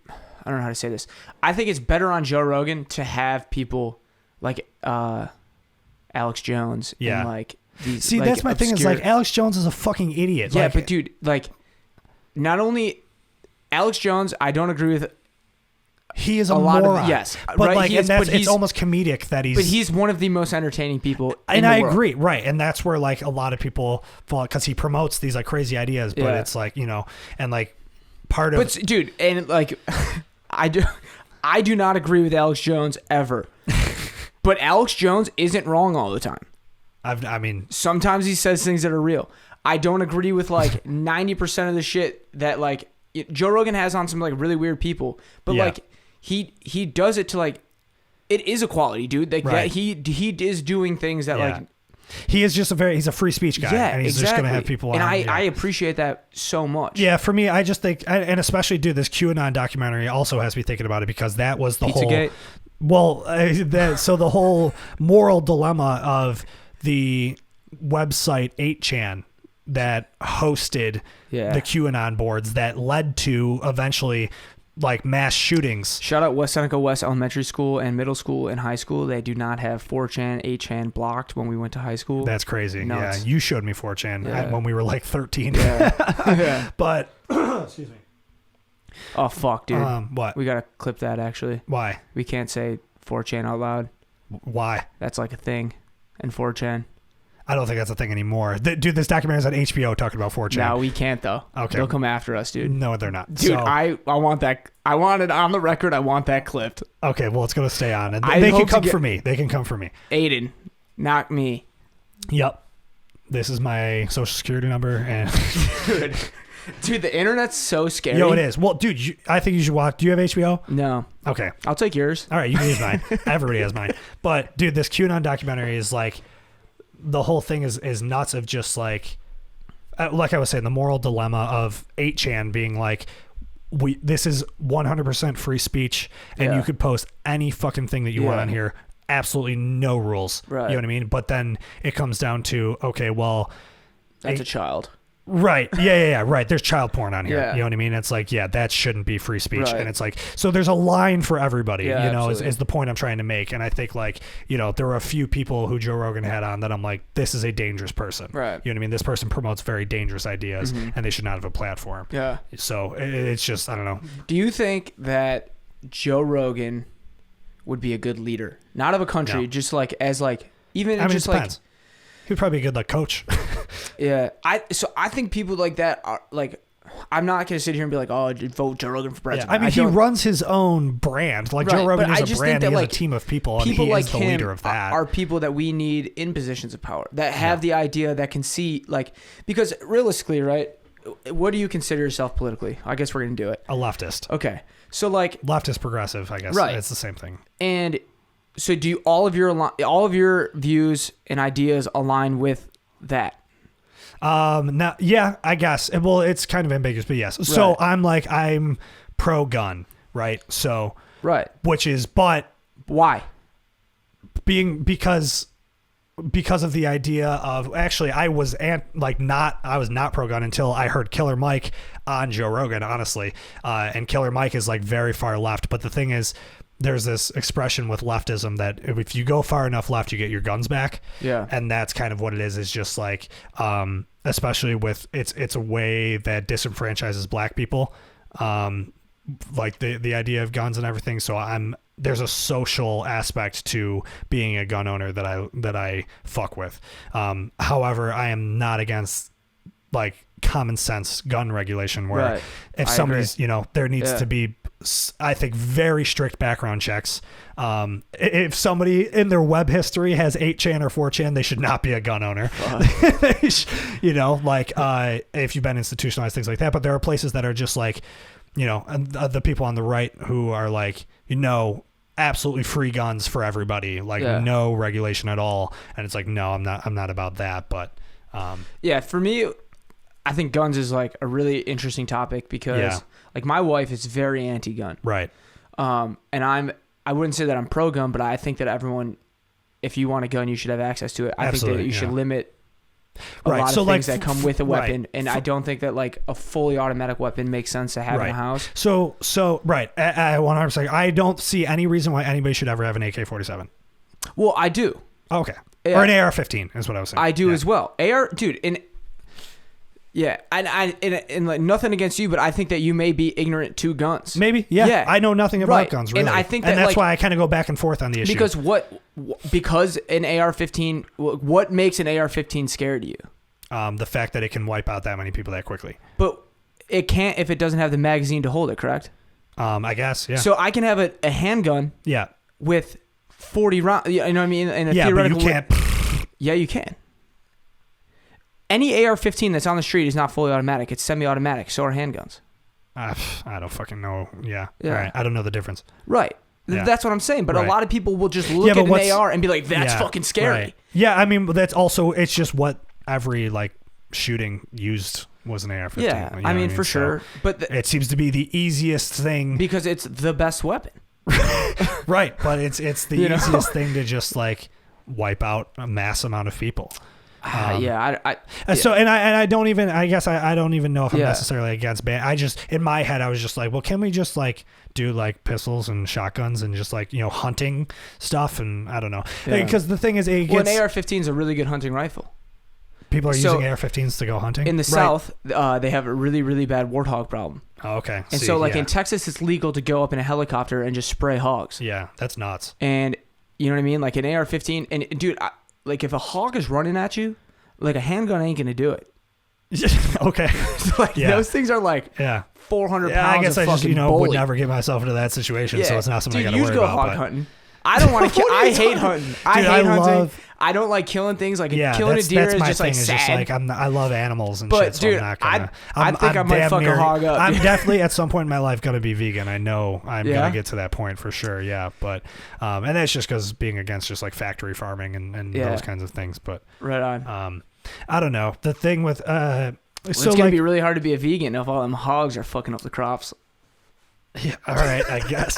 I don't know how to say this. I think it's better on Joe Rogan to have people like Alex Jones and like these. See, like, that's my thing is like Alex Jones is a fucking idiot. Yeah, like, but dude, like not only Alex Jones, I don't agree with. He is a moron. Lot of, yes, but like, and that's, it's almost comedic that he's. But he's one of the most entertaining people. And I agree, right? And that's where like a lot of people fall, because he promotes these like crazy ideas, but it's like, you know, and like part of. But dude, and like, I do not agree with Alex Jones ever. But Alex Jones isn't wrong all the time. I mean, sometimes he says things that are real. I don't agree with like 90% of the shit that like Joe Rogan has on some like really weird people, but like he does it to like it is equality, dude. Like that he is doing things that like he is just he's a free speech guy, and he's just gonna have people and on. I appreciate that so much. Yeah, for me, I just think, and especially, dude, this QAnon documentary also has me thinking about it, because that was the Pizzagate. whole so the whole moral dilemma of the website 8chan that hosted the QAnon boards that led to eventually like mass shootings. Shout out West Seneca West Elementary School and Middle School and High School. They do not have 4chan, 8chan blocked when we went to high school. That's crazy. Nuts. Yeah, you showed me 4chan when we were like 13. Yeah. But excuse me. Oh fuck, dude. What? We gotta clip that actually. Why? We can't say 4chan out loud. Why? That's like a thing in 4chan. I don't think that's a thing anymore. Dude, this documentary is on HBO talking about 4chan. No, we can't though. Okay. They'll come after us, dude. No, they're not. Dude, I want that. I want it on the record. I want that clipped. Okay, well, it's going to stay on. And they can come for me. They can come for me. Aiden, not me. Yep. This is my social security number. And Dude, the internet's so scary. Yo, it is. Well, dude, I think you should watch. Do you have HBO? No. Okay. I'll take yours. All right, you can use mine. Everybody has mine. But, dude, this QAnon documentary is like, the whole thing is nuts of just like I was saying, the moral dilemma of 8chan being like, this is 100% free speech, and you could post any fucking thing that you want on here. Absolutely no rules. Right. You know what I mean? But then it comes down to, okay, well, that's a child. Right. Yeah. Right. There's child porn on here. Yeah. You know what I mean? It's like, that shouldn't be free speech. Right. And it's like, so there's a line for everybody, absolutely. is the point I'm trying to make. And I think like, there were a few people who Joe Rogan had on that I'm like, this is a dangerous person. Right. You know what I mean? This person promotes very dangerous ideas, and they should not have a platform. Yeah. So it's just, I don't know. Do you think that Joe Rogan would be a good leader? Not of a country, just like as like, even just it depends. He'd probably be a good like coach. Yeah, I think people like that are like, I'm not gonna sit here and be like, oh, vote Joe Rogan for president. Yeah, I mean, he runs his own brand. Like Joe Rogan is a brand. He has a team of people, and he like is the leader of that. Are people that we need in positions of power that have the idea, that can see, like, because realistically, right? What do you consider yourself politically? I guess we're gonna do it. A leftist. Okay, so like leftist progressive, I guess. Right. It's the same thing. And so, do all of your views and ideas align with that? Now, yeah, I guess. Well, it's kind of ambiguous, but yes. So I'm pro-gun, right? So, right. But why? Because of the idea of, actually, I was not pro-gun until I heard Killer Mike on Joe Rogan, honestly. And Killer Mike is like very far left. But the thing is, there's this expression with leftism that if you go far enough left, you get your guns back. Yeah. And that's kind of what it is. It's just like, especially with it's a way that disenfranchises black people. Like the idea of guns and everything. So there's a social aspect to being a gun owner that I fuck with. However, I am not against like common sense gun regulation where if somebody's, there needs to be, I think, very strict background checks. If somebody in their web history has 8chan or 4chan, they should not be a gun owner. If you've been institutionalized, things like that. But there are places that are just like, the people on the right who are like, absolutely free guns for everybody, like no regulation at all. And it's like, no, I'm not about that. But for me, I think guns is like a really interesting topic because like my wife is very anti-gun. Right. And I wouldn't say that I'm pro-gun, but I think that everyone, if you want a gun, you should have access to it. I think that you should limit a lot of things that come with a weapon. And I don't think that like a fully automatic weapon makes sense to have in a house. So right. I 100%. I don't see any reason why anybody should ever have an AK-47. Well, I do. Okay. Or an AR-15 is what I was saying. I do as well. Dude, and like nothing against you, but I think that you may be ignorant to guns. Maybe, yeah. I know nothing about guns, really. And I think that's why I kind of go back and forth on the issue. Because an AR-15, what makes an AR-15 scary to you? The fact that it can wipe out that many people that quickly. But it can't if it doesn't have the magazine to hold it, correct? I guess, yeah. So I can have a handgun, with 40 rounds. You know what I mean? And theoretical, but you can't. Yeah, you can. Any AR-15 that's on the street is not fully automatic. It's semi-automatic. So are handguns. I don't fucking know. Yeah. All right. I don't know the difference. Right. Yeah. That's what I'm saying. But Right. a lot of people will just look at an AR and be like, that's fucking scary. Right. Yeah, I mean, that's also, it's just what every like shooting used was an AR-15. Yeah, you know I mean, what for sure. But it seems to be the easiest thing. Because it's the best weapon. Right, but it's the easiest thing to just like wipe out a mass amount of people. So I don't even, I guess I don't even know if I'm necessarily against ban. I just, in my head, I was just like, well, can we just like do like pistols and shotguns and just like, hunting stuff? And I don't know. Because the thing is, an AR-15 is a really good hunting rifle. People are using AR-15s to go hunting? In the South, they have a really, really bad warthog problem. Oh, okay. And in Texas, it's legal to go up in a helicopter and just spray hogs. Yeah, that's nuts. And you know what I mean? Like an AR-15, and dude, like if a hog is running at you, like a handgun ain't gonna do it. Okay. Those things are like 400 pounds. I guess of I just bully. would never get myself into that situation, so it's not something I gotta worry about. You go hog hunting. I don't want to. I hate hunting. I hate hunting. I don't like killing things. Like killing a deer is just like sad. Just like I love animals and shit. So dude, I'm not gonna. I think I might fuck a hog up. I'm definitely at some point in my life gonna be vegan. I know I'm gonna get to that point for sure. Yeah, but and that's just because being against just like factory farming and those kinds of things. But right on. I don't know. The thing with it's gonna be really hard to be a vegan if all them hogs are fucking up the crops. Yeah. All right. I guess.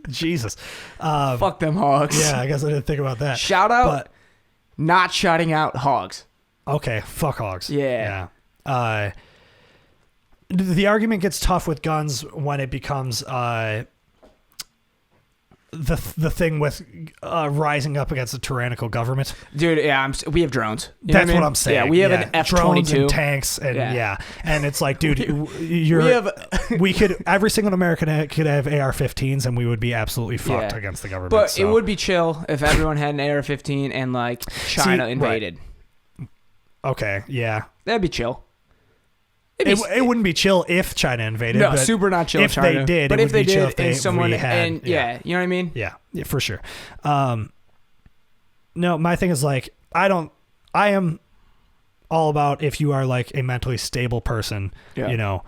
Jesus. Fuck them hogs. Yeah, I guess I didn't think about that. Shout out, not shouting out hogs. Okay, fuck hogs. Yeah. The argument gets tough with guns when it becomes the thing with rising up against a tyrannical government. Dude, we have drones. That's what I'm saying. Yeah, we have an F-22. Drones and tanks, and and it's like, dude, we could, every single American could have AR-15s, and we would be absolutely fucked against the government. But it would be chill if everyone had an AR-15 and like China invaded. Right. Okay, yeah. That'd be chill. It wouldn't be chill if China invaded. No, but super not chill. If China. they did, but it if would they be chill did, if they and someone had, you know what I mean? Yeah, for sure. No, my thing is like I am all about if you are like a mentally stable person, and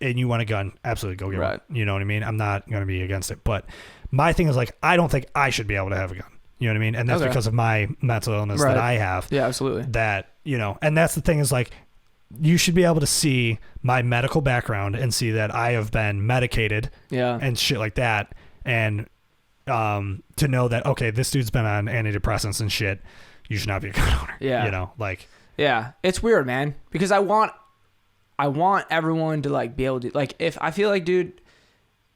you want a gun, absolutely go get one. You know what I mean? I'm not going to be against it, but my thing is like I don't think I should be able to have a gun. You know what I mean? And that's because of my mental illness that I have. Yeah, absolutely. That, and that's the thing is like you should be able to see my medical background and see that I have been medicated and shit like that. And to know that, okay, this dude's been on antidepressants and shit. You should not be a gun owner. Yeah. Yeah. It's weird, man, because I want everyone to like be able to, like, if I feel like, dude,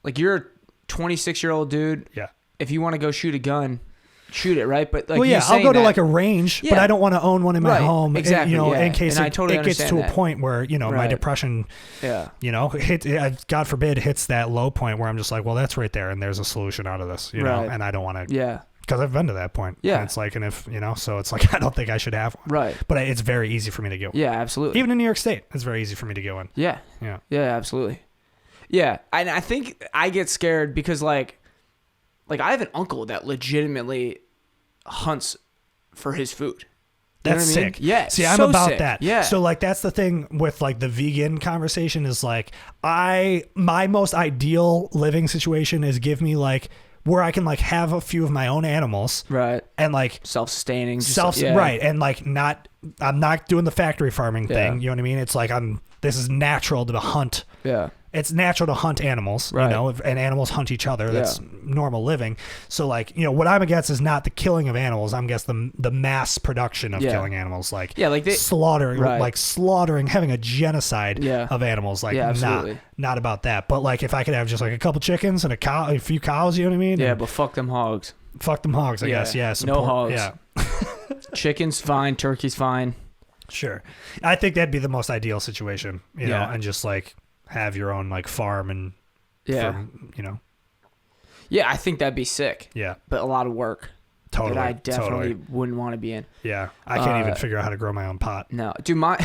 like you're a 26-year-old dude. Yeah. If you want to go shoot a gun, shoot it, right? But like, I'll go to like a range, but I don't want to own one in my home. Exactly. In case it totally gets to a point where my depression, God forbid, hits that low point where I'm just like, well, that's right there, and there's a solution out of this, know, and I don't want to. Yeah. Because I've been to that point. Yeah. And it's like, and if so it's like I don't think I should have one. Right. But it's very easy for me to get one. Yeah, absolutely. Even in New York State, it's very easy for me to get one. Yeah. Yeah. Yeah, absolutely. Yeah, and I think I get scared because like I have an uncle that legitimately hunts for his food. That's sick. Yeah. See, I'm about that. Yeah. So like that's the thing with like the vegan conversation is like my most ideal living situation is give me like where I can like have a few of my own animals. Right. And like self-sustaining. Right. And like I'm not doing the factory farming thing. You know what I mean? It's like this is natural to hunt. Yeah. It's natural to hunt animals, and animals hunt each other. That's normal living. So like, what I'm against is not the killing of animals. I'm against the mass production of killing animals. Like, slaughtering, having a genocide of animals. Like, not about that. But like, if I could have just like a couple chickens and a few cows, you know what I mean? Yeah, but fuck them hogs. Fuck them hogs, I guess. Yeah. No hogs. Yeah. Chicken's fine. Turkey's fine. Sure. I think that'd be the most ideal situation, you know, and just like have your own like farm and Yeah, I think that'd be sick. Yeah. But a lot of work. Totally. That I definitely wouldn't want to be in. Yeah. I can't even figure out how to grow my own pot. No. Dude, my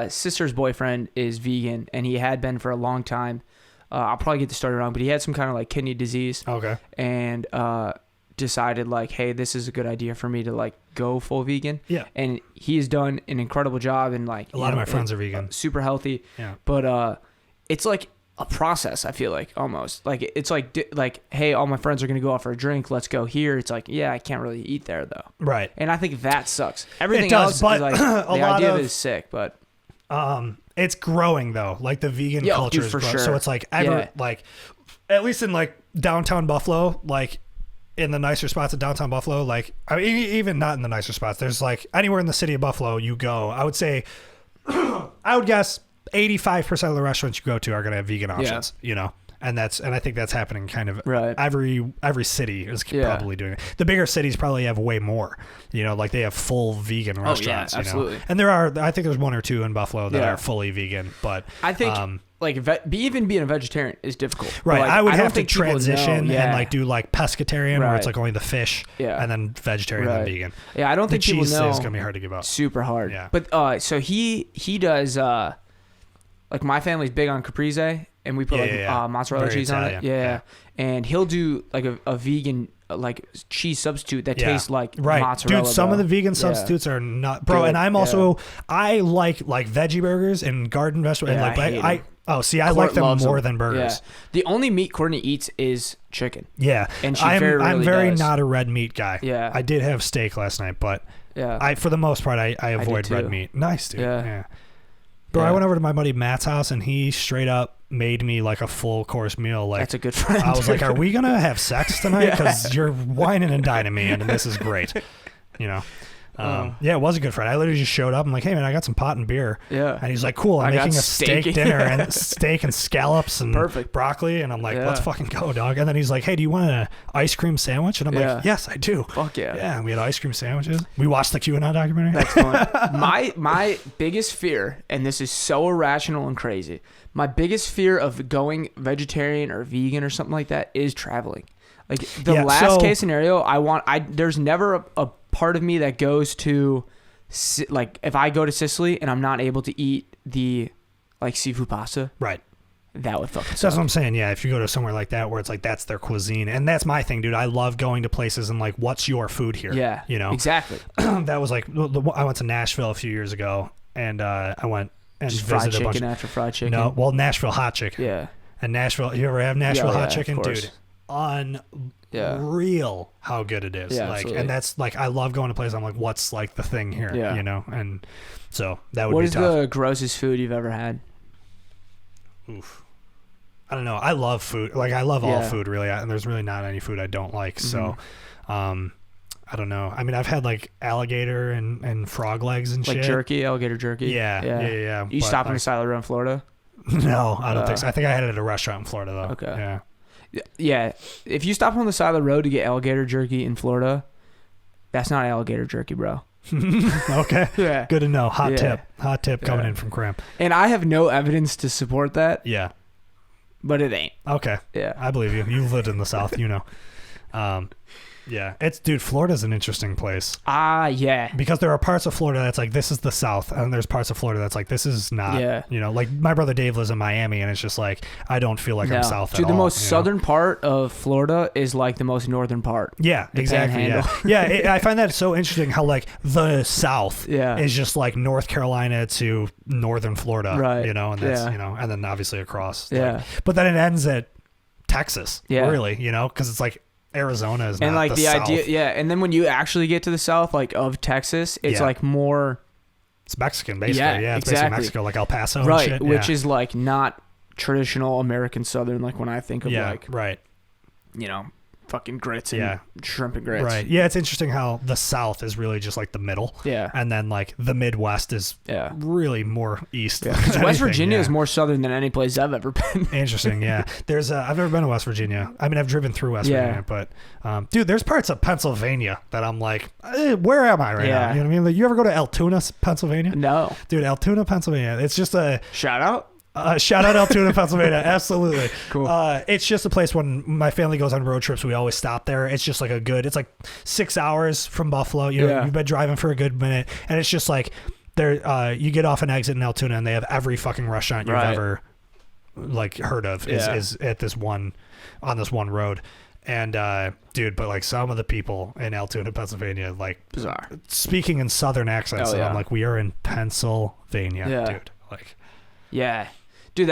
sister's boyfriend is vegan, and he had been for a long time. I'll probably get the story wrong, but he had some kind of like kidney disease. Okay. And decided like, hey, this is a good idea for me to like go full vegan. Yeah. And he's done an incredible job, and like a lot of my friends are vegan. Super healthy. Yeah. But it's like a process. I feel like almost like it's like, hey, all my friends are gonna go out for a drink. Let's go here. It's like, yeah, I can't really eat there though. Right. And I think that sucks. Everything does, else but is like the idea of it is sick, but it's growing though. Like the vegan culture is growing. Sure. So it's like like at least in like downtown Buffalo, like in the nicer spots of downtown Buffalo, like I mean, even not in the nicer spots, there's like anywhere in the city of Buffalo you go, I would say I would guess 85% of the restaurants you go to are going to have vegan options, you know? And I think that's happening kind of every city is probably doing it. The bigger cities probably have way more, you know, like they have full vegan restaurants, absolutely. You know? And I think there's one or two in Buffalo that are fully vegan, but I think even being a vegetarian is difficult. Right. Like, I would have to transition and like do like pescatarian where it's like only the fish and then vegetarian and vegan. Yeah. I don't think people know. It's going to be hard to give up. Super hard. Yeah. But so he does like my family's big on caprese, and we put mozzarella cheese on it. Yeah. And he'll do like a vegan like cheese substitute that tastes like mozzarella. Dude, some of the vegan substitutes are not, bro. And I'm also I like veggie burgers and garden vegetables. And like I like them more than burgers. Yeah. The only meat Courtney eats is chicken. Yeah. And she I'm very does. not a red meat guy. Yeah. I did have steak last night, but for the most part I avoid red meat. Nice, dude. Yeah. Bro, I went over to my buddy Matt's house and he straight up made me like a full course meal. Like, that's a good friend. I was like, "Are we gonna have sex tonight? Because you're whining and dining me, and this is great." You know. It was a good friend. I literally just showed up. I'm like, "Hey man, I got some pot and beer." Yeah. And he's like, "Cool, I'm making a steak dinner and steak and scallops and broccoli." And I'm like, "Let's fucking go, dog." And then he's like, "Hey, do you want an ice cream sandwich?" And I'm like, "Yes, I do." Fuck yeah. Yeah, we had ice cream sandwiches. We watched the QAnon documentary. That's fun. My biggest fear, and this is so irrational and crazy, my biggest fear of going vegetarian or vegan or something like that is traveling. Like the last case scenario, there's never a part of me that goes to, like, if I go to Sicily and I'm not able to eat the like seafood pasta, right? That would fucking suck. That's what I'm saying. Yeah, if you go to somewhere like that where it's like that's their cuisine, and that's my thing, dude. I love going to places and like, what's your food here? Yeah, you know, exactly. That was like I went to Nashville a few years ago, and I went and just visited fried a bunch chicken after fried chicken. No, well, Nashville hot chicken. Yeah, and Nashville. You ever have Nashville hot chicken, dude? Real how good it is. Like, absolutely. And that's like, I love going to places. I'm like, what's like the thing here? You know, and so that would be tough. What is the grossest food you've ever had? Oof. I don't know. I love food. Like I love all food really, and there's really not any food I don't like. So, I don't know. I mean, I've had like alligator and frog legs and like shit. Jerky, alligator jerky. Yeah. You stopped in the side of the road in Florida? No, I don't think so. I think I had it at a restaurant in Florida though. Okay. Yeah. If you stop on the side of the road to get alligator jerky in Florida, that's not alligator jerky, bro. Okay. Yeah. Good to know. Hot tip coming in from Cram. And I have no evidence to support that. Yeah. But it ain't. Okay. Yeah. I believe you. You've lived in the South, you know. Yeah. Dude, Florida's an interesting place. Yeah. Because there are parts of Florida that's like, this is the South. And there's parts of Florida that's like, this is not. Yeah. You know, like my brother Dave lives in Miami and it's just like, I don't feel like I'm South at all. Dude, the most southern part of Florida is like the most northern part. Yeah, exactly. Yeah. I find that so interesting how like the South is just like North Carolina to northern Florida. Right. You know, and that's, you know, and then obviously across. Yeah. Like, but then it ends at Texas. Yeah. Really, you know, because it's like, Arizona is not like the South. idea, and then when you actually get to the South, like of Texas, it's like more. It's Mexican, basically. Yeah, it's basically Mexico, like El Paso, right? And shit. Which is like not traditional American Southern, like when I think of you know, fucking grits and shrimp and grits. Right. Yeah, it's interesting how the South is really just like the middle. Yeah. And then like the Midwest is really more east. Yeah. West Virginia is more southern than any place I've ever been. Interesting. Yeah. There's I've never been to West Virginia. I mean, I've driven through West Virginia, but dude, there's parts of Pennsylvania that I'm like, where am I right now? You know what I mean? Like, you ever go to Altoona, Pennsylvania? No. Dude, Altoona, Pennsylvania. It's just a shout out. Shout out Altoona, Pennsylvania. Absolutely. Cool. It's just a place when my family goes on road trips, we always stop there. It's just like it's like 6 hours from Buffalo. You know, you've been driving for a good minute. And it's just like there, you get off an exit in Altoona and they have every fucking restaurant you've ever like heard of is at on this one road. And dude, but like some of the people in Altoona, Pennsylvania, like bizarre speaking in Southern accents. And I'm like, we are in Pennsylvania, dude. Like, yeah. Dude,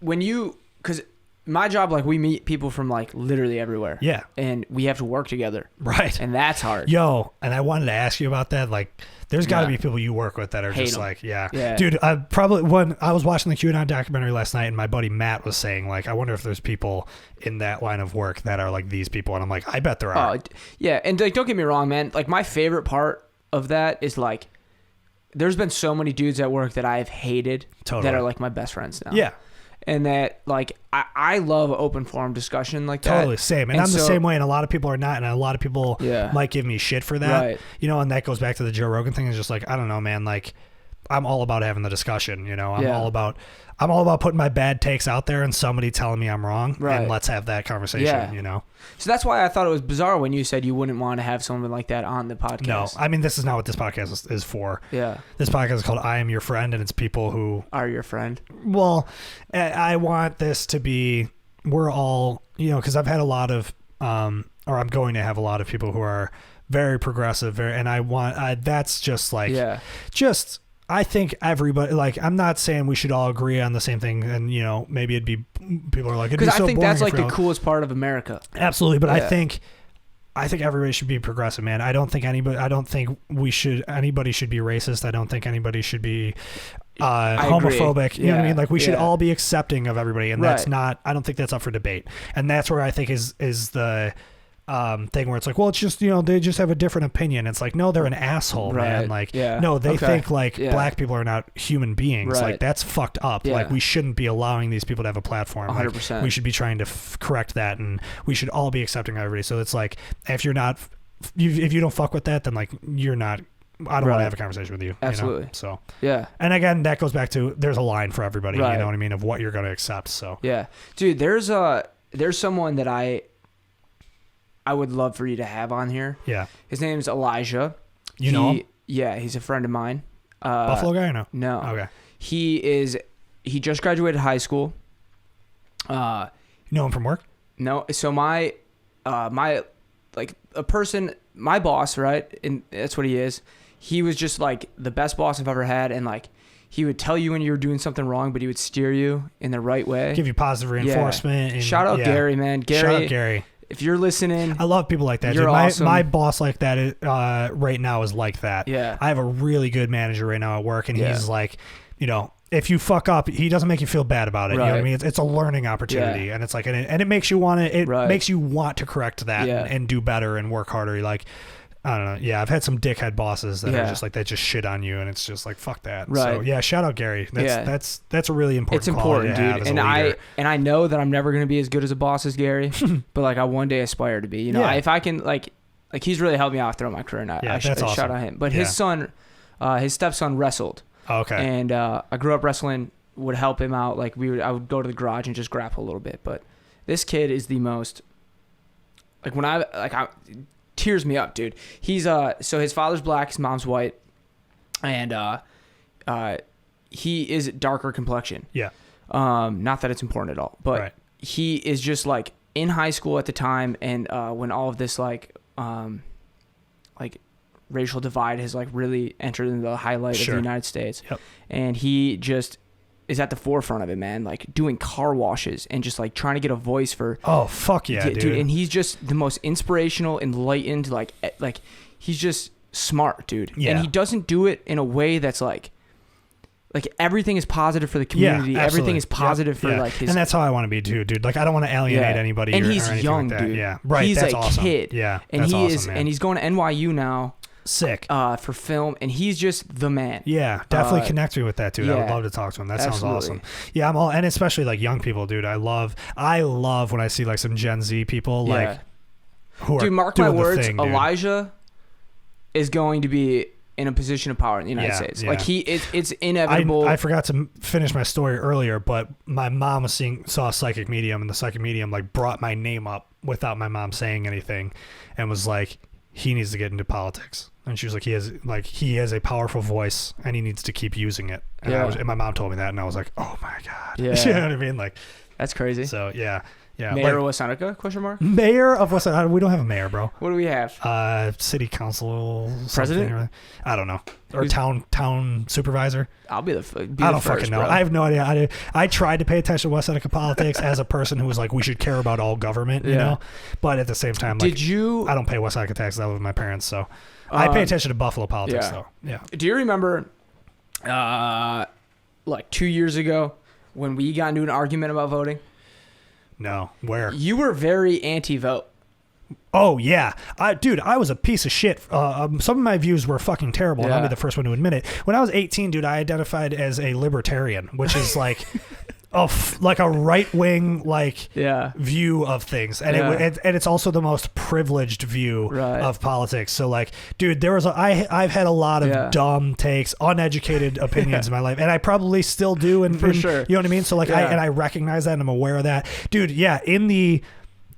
because my job, like, we meet people from like literally everywhere. Yeah. And we have to work together. Right. And that's hard. Yo, and I wanted to ask you about that. Like, there's got to be people you work with that are just like, dude, when I was watching the QAnon documentary last night and my buddy Matt was saying, like, I wonder if there's people in that line of work that are like these people. And I'm like, I bet there are. Yeah. And like, don't get me wrong, man. Like, my favorite part of that is like, there's been so many dudes at work that I've hated that are like my best friends now. Yeah. And that, like, I love open forum discussion like that. Totally, same. And I'm the same way, and a lot of people are not, and a lot of people might give me shit for that. Right. You know, and that goes back to the Joe Rogan thing. It's just like, I don't know, man, like, I'm all about having the discussion, you know? I'm all about putting my bad takes out there and somebody telling me I'm wrong, and let's have that conversation, you know? So that's why I thought it was bizarre when you said you wouldn't want to have someone like that on the podcast. No, I mean, this is not what this podcast is for. Yeah. This podcast is called I Am Your Friend, and it's people who... are your friend. Well, I want this to be... We're all... You know, because I've had a lot of... or I'm going to have a lot of people who are very progressive, and I want... that's just like... Yeah. Just... I think everybody, like, I'm not saying we should all agree on the same thing, and, you know, maybe it'd be, people are like, it'd be so boring. Because I think that's like the coolest part of America. Absolutely, but I think everybody should be progressive, man. I don't think anybody should be racist. I don't think anybody should be homophobic. You know what I mean? Like, we should all be accepting of everybody, and that's not, I don't think that's up for debate. And that's where I think is the thing where it's like, well, it's just, you know, they just have a different opinion. It's like, no, they're an asshole, man. Like, no, they think like black people are not human beings. Like, that's fucked up. Like, we shouldn't be allowing these people to have a platform. 100%. Like, we should be trying to correct that, and we should all be accepting of everybody. So it's like, if you're not, if you don't fuck with that, then like, you're not, I don't want to have a conversation with you. Absolutely. You know? So, yeah. And again, that goes back to, there's a line for everybody, you know what I mean, of what you're going to accept. So, yeah, dude, there's someone that I would love for you to have on here. Yeah. His name's Elijah. You know him? Yeah, he's a friend of mine. Buffalo guy or no? No. Okay. He just graduated high school. You know him from work? No. So my boss, right? And that's what he is. He was just like the best boss I've ever had, and like, he would tell you when you were doing something wrong, but he would steer you in the right way. Give you positive reinforcement. And, shout out Gary, man. Shout out Gary. If you're listening, I love people like that. You're dude. awesome. My boss like that right now is like that. Yeah. I have a really good manager right now at work, and he's like, you know, if you fuck up, he doesn't make you feel bad about it. You know what I mean? It's a learning opportunity, and it's like, and it makes you want to. It makes you want to correct that and do better and work harder. Like, I don't know. Yeah, I've had some dickhead bosses that are just like, they just shit on you, and it's just like, fuck that. Right. So yeah, shout out Gary. That's a really important. It's important, quality to dude. have as And I know that I'm never gonna be as good as a boss as Gary, but like, I one day aspire to be. You know, if I can like he's really helped me out throughout my career, and I shout out him. But his son, his stepson wrestled. Oh, okay. And I grew up wrestling. Would help him out. Like, I would go to the garage and just grapple a little bit. But this kid is the most, like, when I tears me up, dude. He's so his father's black, his mom's white, and he is darker complexion. Yeah. Not that it's important at all, but he is just like in high school at the time, and when all of this like racial divide has like really entered into the highlight of the United States. Yep. And he just is at the forefront of it, man. Like, doing car washes and just like trying to get a voice for. Oh, fuck yeah, dude. And he's just the most inspirational, enlightened, like he's just smart, dude. Yeah. And he doesn't do it in a way that's like everything is positive for the community. Yeah, everything is positive for like his. And that's how I want to be too, dude. Like, I don't want to alienate anybody. And or he's young, like that. dude. Yeah, right. He's that's a awesome. kid. Yeah, and that's he awesome, is, man. and he's going to NYU now. Sick. For film, and he's just the man. Yeah, definitely connect me with that, dude. I would love to talk to him. That sounds awesome. Yeah, I'm all, and especially like young people, dude. I love when I see like some Gen Z people like who are mark my words, Elijah is going to be in a position of power in the United States. Like, it's inevitable. I forgot to finish my story earlier, but my mom saw a psychic medium, and the psychic medium like brought my name up without my mom saying anything, and was like, he needs to get into politics. And she was like, he has a powerful voice, and he needs to keep using it. And and my mom told me that, and I was like, oh my God. Yeah. You know what I mean? Like, that's crazy. So yeah, Yeah. Mayor of West Seneca? Question mark. Mayor of West Seneca. We don't have a mayor, bro. What do we have? City council. President? I don't know. Or town supervisor. I'll be the. I don't fucking know. Bro. I have no idea. I tried to pay attention to West Seneca politics as a person who was like, we should care about all government, you know. But at the same time, like, I don't pay West Seneca taxes. I live with my parents, so I pay attention to Buffalo politics, though. Yeah. Do you remember, like 2 years ago, when we got into an argument about voting? No. Where? You were very anti-vote. Oh, yeah. Dude, I was a piece of shit. Some of my views were fucking terrible, and I'll be the first one to admit it. When I was 18, dude, I identified as a libertarian, which is like like a right-wing view of things. And and it's also the most privileged view of politics. So, like, dude, I've had a lot of dumb takes, uneducated opinions in my life, and I probably still do. For sure. You know what I mean? So, like, I recognize that, and I'm aware of that. Dude, yeah, in the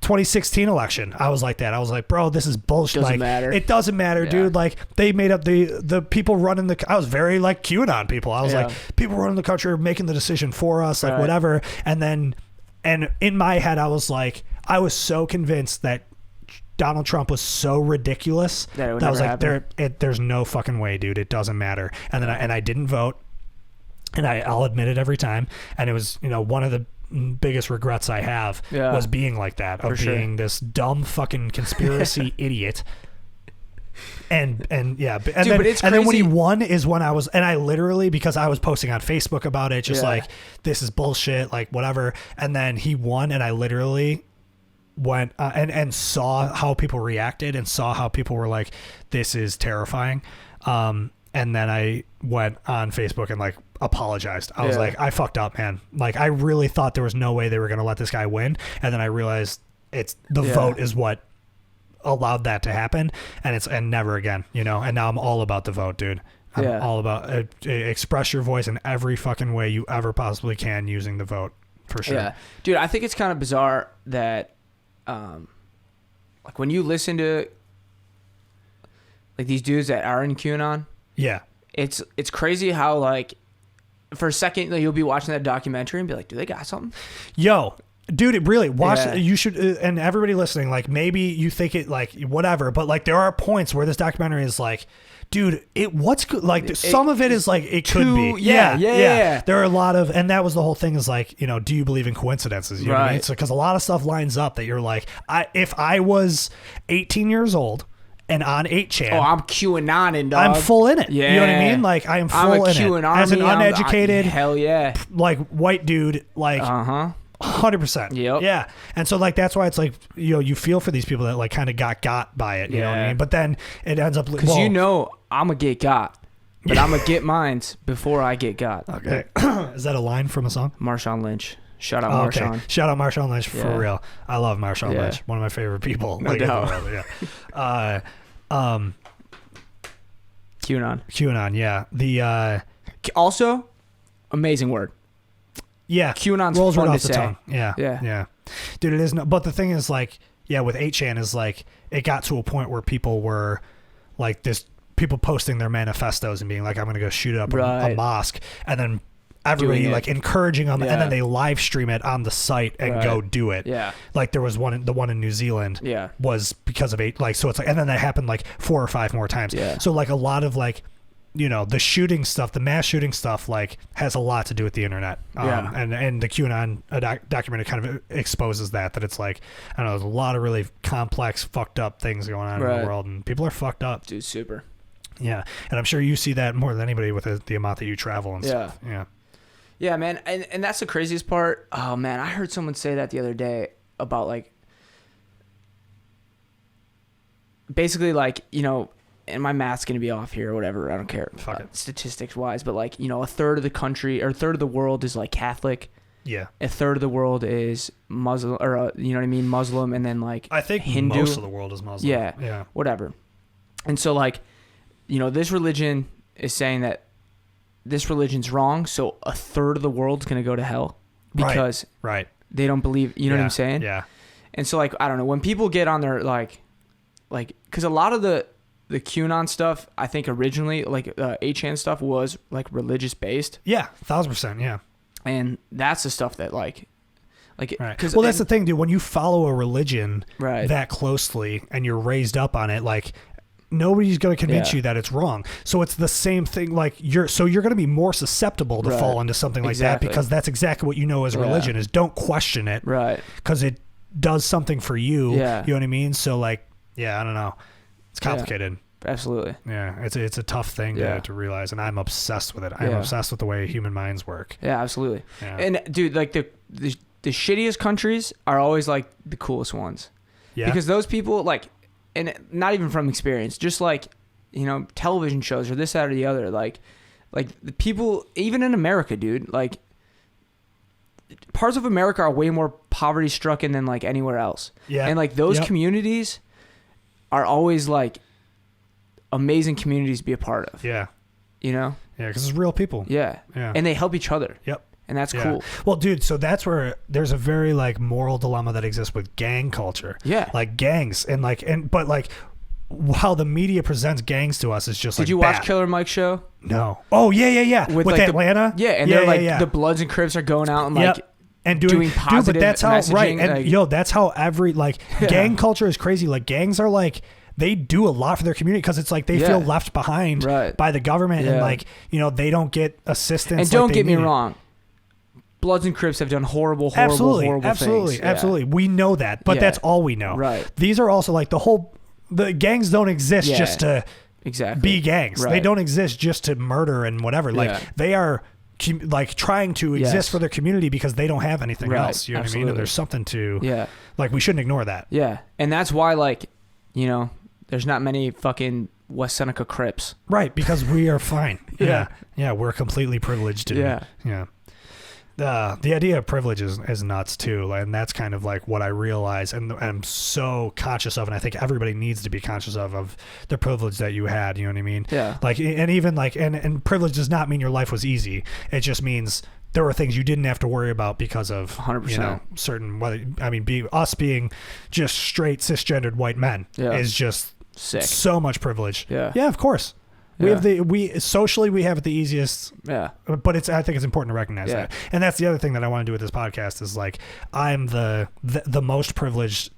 2016 election, I was like that. I was like, bro, this is bullshit. Doesn't matter. It doesn't matter, dude. Like, they made up the people running I was very like QAnon people. I was like, people running the country are making the decision for us, like whatever. And in my head, I was like, I was so convinced that Donald Trump was so ridiculous that I was like, there's no fucking way, dude. It doesn't matter. And then I didn't vote, and I'll admit it every time. And it was, one of the biggest regrets I have was being like that, of being this dumb fucking conspiracy idiot. And then when he won is when I was, and I literally, because I was posting on Facebook about it, just like, this is bullshit, like whatever. And then he won, and I literally went and saw how people reacted, and saw how people were like, this is terrifying. And then I went on Facebook and like apologized. I was like, I fucked up, man. Like, I really thought there was no way they were going to let this guy win. And then I realized the vote is what allowed that to happen. And never again, and now I'm all about the vote, dude. I'm all about express your voice in every fucking way you ever possibly can using the vote, for sure. Yeah. Dude, I think it's kind of bizarre that, like, when you listen to like these dudes that are in QAnon, it's crazy how, like, for a second, like, you'll be watching that documentary and be like, do they got something? Yo, dude, it really watch. You should, and everybody listening, like, maybe you think it, like, whatever, but like, there are points where this documentary is like, dude, what's good? Like, some of it is like, it could be. Yeah. There are a lot of, and that was the whole thing, is like, do you believe in coincidences? You know what I mean? So, because a lot of stuff lines up that you're like, if I was 18 years old and on 8chan, I'm QAnon, dog. I'm full in it. Yeah. You know what I mean? Like, I am full in it. As an uneducated, hell yeah, like, white dude, like, 100%. Yep. Yeah. And so, like, that's why it's like, you feel for these people that, like, kind of got by it. You know what I mean? But then it ends up, because I'm gonna get got, but I'm gonna get mines before I get got. Okay. Is that a line from a song? Marshawn Lynch. Shout out Marshawn. Okay. Shout out Marshawn Lynch, for real. I love Marshawn Lynch. One of my favorite people. No doubt. QAnon, yeah. The also amazing word. Yeah. QAnon's rolls fun right to off the say. tongue. Yeah. Dude, it is but the thing is, like, with 8chan is like, it got to a point where people were like people posting their manifestos and being like, I'm going to go shoot up a mosque, and then everybody like encouraging them, and then they live stream it on the site and go do it. Yeah. Like, there was the one in New Zealand was because of so it's like, and then that happened like 4 or 5 more times. Yeah. So, like, a lot of, like, the shooting stuff, the mass shooting stuff, like, has a lot to do with the internet. And the QAnon documentary kind of exposes that it's like, I don't know, there's a lot of really complex, fucked up things going on in the world, and people are fucked up. Dude, super. Yeah. And I'm sure you see that more than anybody with the amount that you travel and stuff. Yeah. Yeah, man. And that's the craziest part. Oh, man. I heard someone say that the other day about, like, basically, like, and my math's going to be off here or whatever. I don't care. Statistics wise. But, like, a third of the country, or a third of the world is, like, Catholic. Yeah. A third of the world is Muslim, or, you know what I mean? Muslim. And then, like, I think Hindu. Most of the world is Muslim. Yeah. Whatever. And so, like, this religion is saying that this religion's wrong, so a third of the world's going to go to hell because they don't believe, you know what I'm saying? Yeah. And so, like, I don't know, when people get on their, like, because a lot of the QAnon stuff, I think originally, like, 8chan stuff was, like, religious based. Yeah, 1,000%, yeah. And that's the stuff that, like Like, right. Well, that's the thing, dude. When you follow a religion that closely and you're raised up on it, like, nobody's going to convince you that it's wrong. So it's the same thing. Like, you're going to be more susceptible to fall into something like that, because that's exactly what you know as religion is don't question it. Right. Because it does something for you. Yeah. You know what I mean? So, like, I don't know. It's complicated. Absolutely. Yeah. It's a tough thing to realize. And I'm obsessed with it. I'm obsessed with the way human minds work. Yeah, absolutely. Yeah. And dude, like the shittiest countries are always like the coolest ones. Yeah. Because those people, like, and not even from experience, just like, you know, television shows or this, that, or the other, like the people, even in America, dude, like, parts of America are way more poverty stricken than like anywhere else. Yeah. And like those communities are always like amazing communities to be a part of. Yeah. You know? Yeah, because it's real people. Yeah. Yeah. And they help each other. Yep. And that's cool. Well, dude, so that's where there's a very like moral dilemma that exists with gang culture. Yeah. Like gangs but like how the media presents gangs to us is just Did you watch Killer Mike's show? No. Oh, yeah. With like Atlanta? And they're like the Bloods and Crips are going out and like and doing positive but that's how messaging, right. And like, that's how every like gang culture is crazy. Like gangs are like they do a lot for their community because it's like they feel left behind by the government and like, you know, they don't get assistance. And don't get me wrong. Bloods and Crips have done horrible things. Absolutely. We know that, but that's all we know. Right. These are also like the gangs don't exist just to be gangs. Right. They don't exist just to murder and whatever. Like they are like trying to exist for their community because they don't have anything else. You know what I mean? And there's something to like we shouldn't ignore that. Yeah. And that's why like, you know, there's not many fucking West Seneca Crips. Right, because we are fine. Yeah, we're completely privileged. Yeah. The idea of privilege is nuts too, and that's kind of like what I realize and I'm so conscious of, and I think everybody needs to be conscious of the privilege that you had. You know what I mean? Yeah. Like, and even like, and privilege does not mean your life was easy. It just means there were things you didn't have to worry about because of 100%. You know, certain us being just straight cisgendered white men is just sick. So much privilege. Yeah. Yeah, of course. We socially we have it the easiest. Yeah. But I think it's important to recognize that. And that's the other thing that I want to do with this podcast is like I'm the most privileged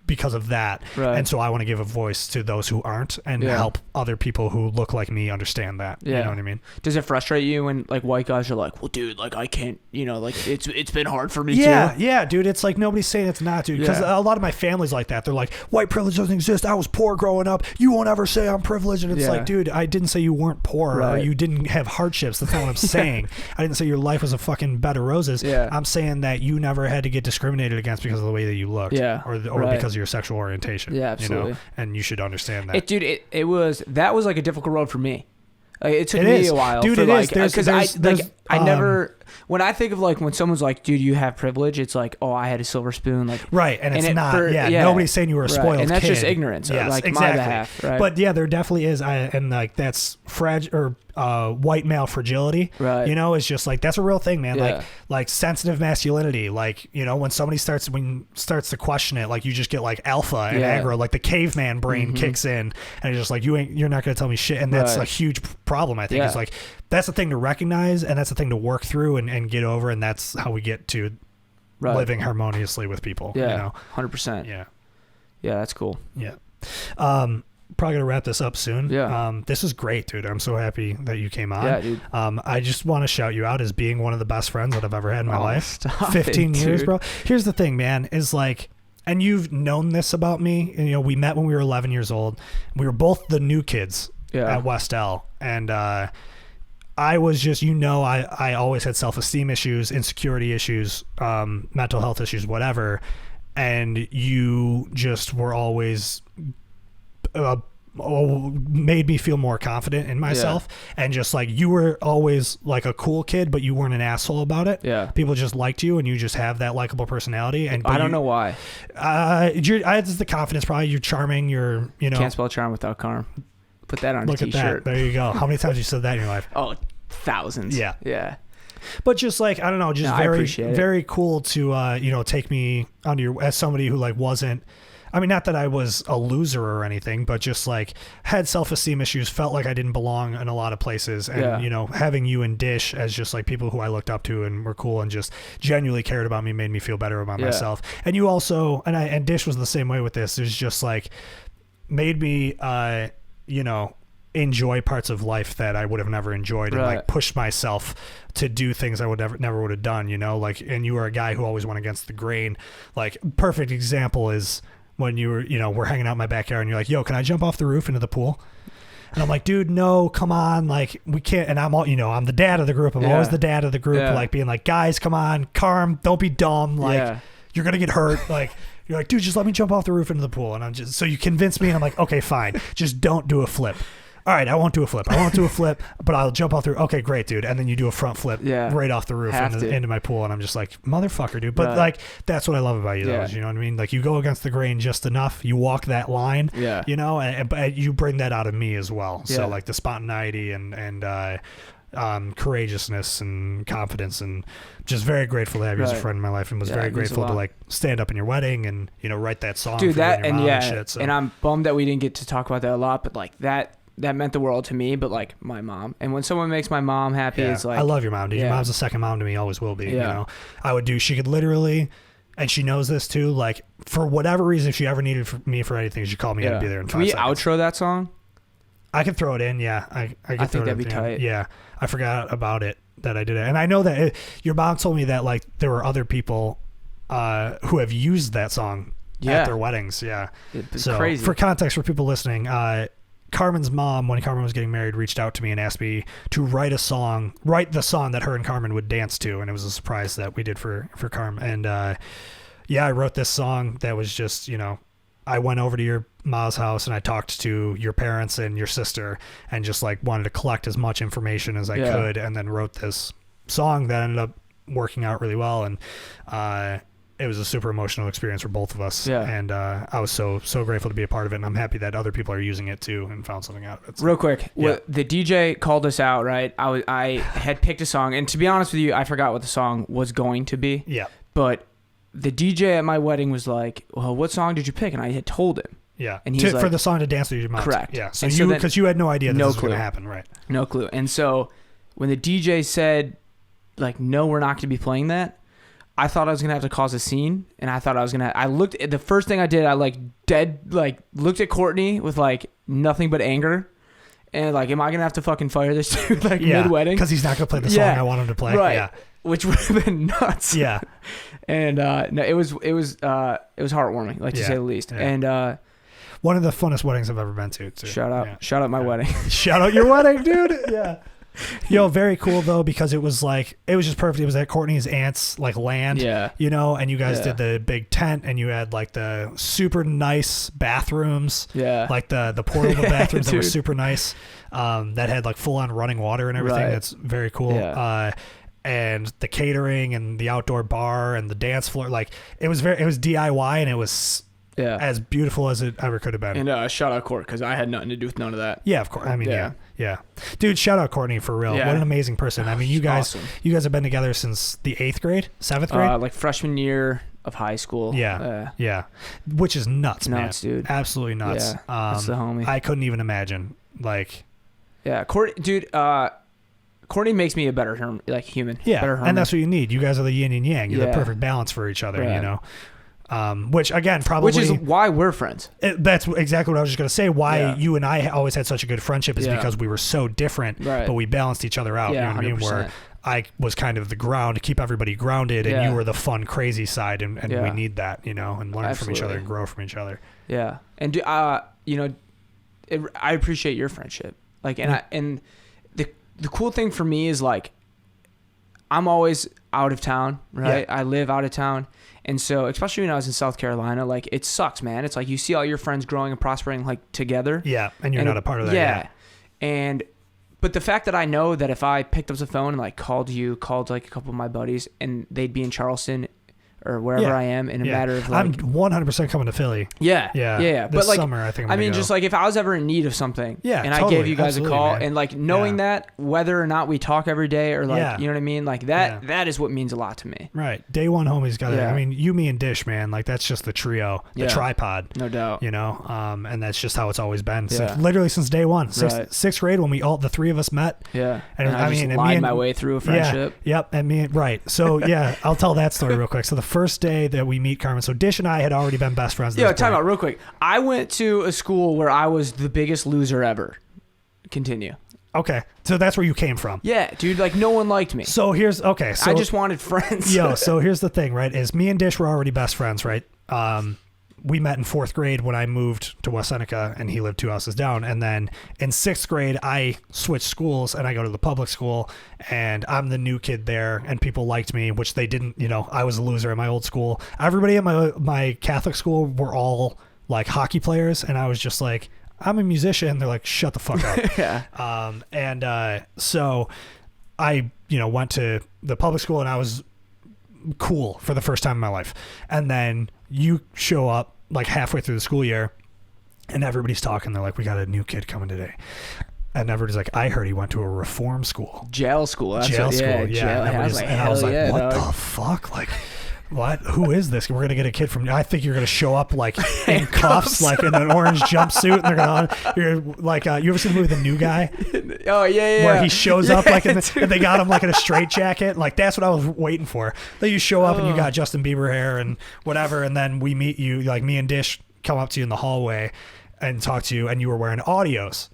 because of that. Right. And so I want to give a voice to those who aren't and help other people who look like me understand that. Yeah. You know what I mean? Does it frustrate you when like white guys are like, well, dude, like I can't, you know, like it's been hard for me too. Yeah, dude. It's like nobody's saying it's not, dude. Because a lot of my family's like that. They're like, white privilege doesn't exist. I was poor growing up. You won't ever say I'm privileged. And it's like, dude, I didn't say you weren't poor or you didn't have hardships. That's not what I'm saying. I didn't say your life was a fucking bed of roses. Yeah. I'm saying that you never had to get discriminated against because of the way that you looked. Yeah. Or because of your sexual orientation. Yeah, absolutely. You know? And you should understand that. It was like a difficult road for me. Like, it took me a while. Dude, because I never, when I think of like when someone's like, dude, you have privilege, it's like, oh, I had a silver spoon. Like, right. And it's not. Nobody's saying you were a spoiled kid. And that's just ignorance. Yes, like exactly. My behalf. Right? But yeah, there definitely is. And like that's fragile or white male fragility. Right. You know, it's just like, that's a real thing, man. Yeah. Like sensitive masculinity. Like, you know, when somebody starts to question it, like you just get like alpha and aggro, like the caveman brain kicks in and it's just like, you're not going to tell me shit. And that's a huge problem, I think. It's like, that's the thing to recognize and that's the thing to work through and get over. And that's how we get to living harmoniously with people. Yeah. You know? 100%. Yeah. Yeah. That's cool. Yeah. Probably gonna wrap this up soon. Yeah. This is great, dude. I'm so happy that you came on. Yeah, dude. I just want to shout you out as being one of the best friends that I've ever had in my life. 15 years, bro. Here's the thing, man, is like, and you've known this about me. And, you know, we met when we were 11 years old. We were both the new kids at West L. And I was just, you know, I always had self-esteem issues, insecurity issues, mental health issues, whatever. And you just were always made me feel more confident in myself. And just like, you were always like a cool kid, but you weren't an asshole about it. People just liked you and you just have that likable personality. And I don't know why. It's the confidence. Probably you're charming. You're, you know, can't spell charm without charm. Put that on a t-shirt. Look at that. There you go. How many times have you said that in your life? Oh, thousands. Yeah. But just like, I don't know, just very, very cool to, you know, take me under as somebody who like wasn't, I mean, not that I was a loser or anything, but just like had self-esteem issues, felt like I didn't belong in a lot of places. And, you know, having you and Dish as just like people who I looked up to and were cool and just genuinely cared about me made me feel better about myself. And you also, and Dish was the same way with this. It was just like made me, you know, enjoy parts of life that I would have never enjoyed and like push myself to do things I would never would have done, you know, like, and you were a guy who always went against the grain. Like perfect example is when you were, you know, we're hanging out in my backyard and you're like, yo, can I jump off the roof into the pool? And I'm like, dude, no, come on. Like we can't. And I'm all, you know, I'm the dad of the group. I'm always the dad of the group. Like being like, guys, come on, Carm, don't be dumb. Like you're going to get hurt. Like, you're like, dude, just let me jump off the roof into the pool. And I'm just, so you convince me and I'm like, okay, fine. Just don't do a flip. All right, I won't do a flip. I won't do a flip, but I'll jump off the roof. Okay, great, dude. And then you do a front flip right off the roof into my pool. And I'm just like, motherfucker, dude. But like, that's what I love about you, though. You know what I mean? Like, you go against the grain just enough. You walk that line, you know, but you bring that out of me as well. So, like, the spontaneity and courageousness and confidence, and just very grateful to have you as a friend in my life, and was very grateful to like stand up in your wedding and, you know, write that song. Dude, for that, you and your mom and shit, so. And I'm bummed that we didn't get to talk about that a lot, but like that meant the world to me. But like my mom, and when someone makes my mom happy, it's like, I love your mom, dude. Your mom's a second mom to me, always will be. You know, she could literally, and she knows this too, like for whatever reason, if she ever needed me for anything, she called me and I'd be there in 5 seconds. Can we outro that song? I could throw it in. I think that'd be tight. Yeah, I forgot about it, that I did it. And I know that your mom told me that like there were other people who have used that song at their weddings. It's so crazy. For context for people listening, Carmen's mom, when Carmen was getting married, reached out to me and asked me to write the song that her and Carmen would dance to, and it was a surprise that we did for Carmen. And I wrote this song that was just, you know, I went over to your mom's house and I talked to your parents and your sister and just like wanted to collect as much information as I could, and then wrote this song that ended up working out really well. And it was a super emotional experience for both of us. And I was so grateful to be a part of it, and I'm happy that other people are using it too and found something out of it. So, real quick, the DJ called us out, right? I had picked a song, and to be honest with you, I forgot what the song was going to be. But the DJ at my wedding was like, well, what song did you pick? And I had told him. And he's like, for the song to dance with your mom. Correct. So because you had no idea this was going to happen, right? No clue. And so when the DJ said, like, no, we're not going to be playing that, I thought I was going to have to cause a scene. And I thought I looked at the first thing I did, I looked at Courtney with like nothing but anger. And like, am I going to have to fucking fire this dude like mid-wedding? Because he's not going to play the song I want him to play. Right. Yeah. Which would have been nuts. And no, it was heartwarming, like to say the least. And one of the funnest weddings I've ever been to. Too. Shout out my wedding. Shout out your wedding, dude. Yo, very cool though, because it was just perfect. It was at Courtney's aunt's like land, you know, and you guys did the big tent, and you had like the super nice bathrooms, like the portable bathrooms that were super nice, that had like full on running water and everything. That's very cool. And the catering and the outdoor bar and the dance floor, like it was DIY, and it was as beautiful as it ever could have been. And shout out Court, because I had nothing to do with none of that. Yeah, of course. I mean, yeah. Dude, shout out Courtney, for real. What an amazing person. I mean, you guys have been together since the 8th grade, 7th grade, like freshman year of high school. Which is nuts, man. Dude. Absolutely nuts. That's the homie. I couldn't even imagine. Like, Courtney makes me a better human. Better and that's what you need. You guys are the yin and yang. You're the perfect balance for each other, you know. Which again, probably, which is why we're friends. That's exactly what I was just going to say. Why you and I always had such a good friendship is because we were so different, but we balanced each other out. You know what I mean? Where I was kind of the ground to keep everybody grounded, and you were the fun, crazy side, and we need that, you know, and learn from each other and grow from each other. Yeah, and you know, I appreciate your friendship. Like, and the cool thing for me is like, I'm always out of town, right? I live out of town. And so, especially when I was in South Carolina, like, it sucks, man. It's like you see all your friends growing and prospering, like, together. Yeah, and you're not a part of that. But the fact that I know that if I picked up the phone and, like, called like, a couple of my buddies, and they'd be in Charleston or wherever I am in a matter of like. I'm 100% coming to Philly. Yeah. But like, summer, I think just like if I was ever in need of something, and totally, I gave you guys a call, man. and like knowing that whether or not we talk every day or like, you know what I mean, like that is what means a lot to me. Right, day one, homies got it. I mean, you, me, and Dish, man, like that's just the trio, the tripod, no doubt. You know, and that's just how it's always been. So literally since day one, sixth grade when the three of us met. Yeah, and I mean, lied my way through a friendship. Yep, and me, right. So I'll tell that story real quick. So the first day that we meet Carmen, so Dish and I had already been best friends. Yeah, time out real quick. I went to a school where I was the biggest loser ever. Continue. Okay, so that's where you came from. Yeah, dude, like no one liked me. So so I just wanted friends. So here's the thing, right? Is me and Dish were already best friends, right? We met in 4th grade when I moved to West Seneca and he lived 2 houses down. And then in 6th grade, I switched schools and I go to the public school and I'm the new kid there and people liked me, which they didn't, you know, I was a loser at my old school. Everybody at my Catholic school were all like hockey players. And I was just like, I'm a musician. They're like, shut the fuck up. So I, went to the public school and I was cool for the first time in my life. And then you show up like halfway through the school year and everybody's talking. They're like, we got a new kid coming today. And everybody's like, I heard he went to a reform school. Jail school. Jail school. Yeah. And I was like, what the fuck? Like, what? Who is this? We're going to get a kid from, I think you're going to show up like in cuffs, like in an orange jumpsuit. And they're going to, you're like, you ever seen the movie The New Guy? Oh, yeah. Where he shows up like and they got him like in a straitjacket. Like that's what I was waiting for. Then you show up and you got Justin Bieber hair and whatever. And then we meet you, like me and Dish come up to you in the hallway and talk to you. And you were wearing Audios.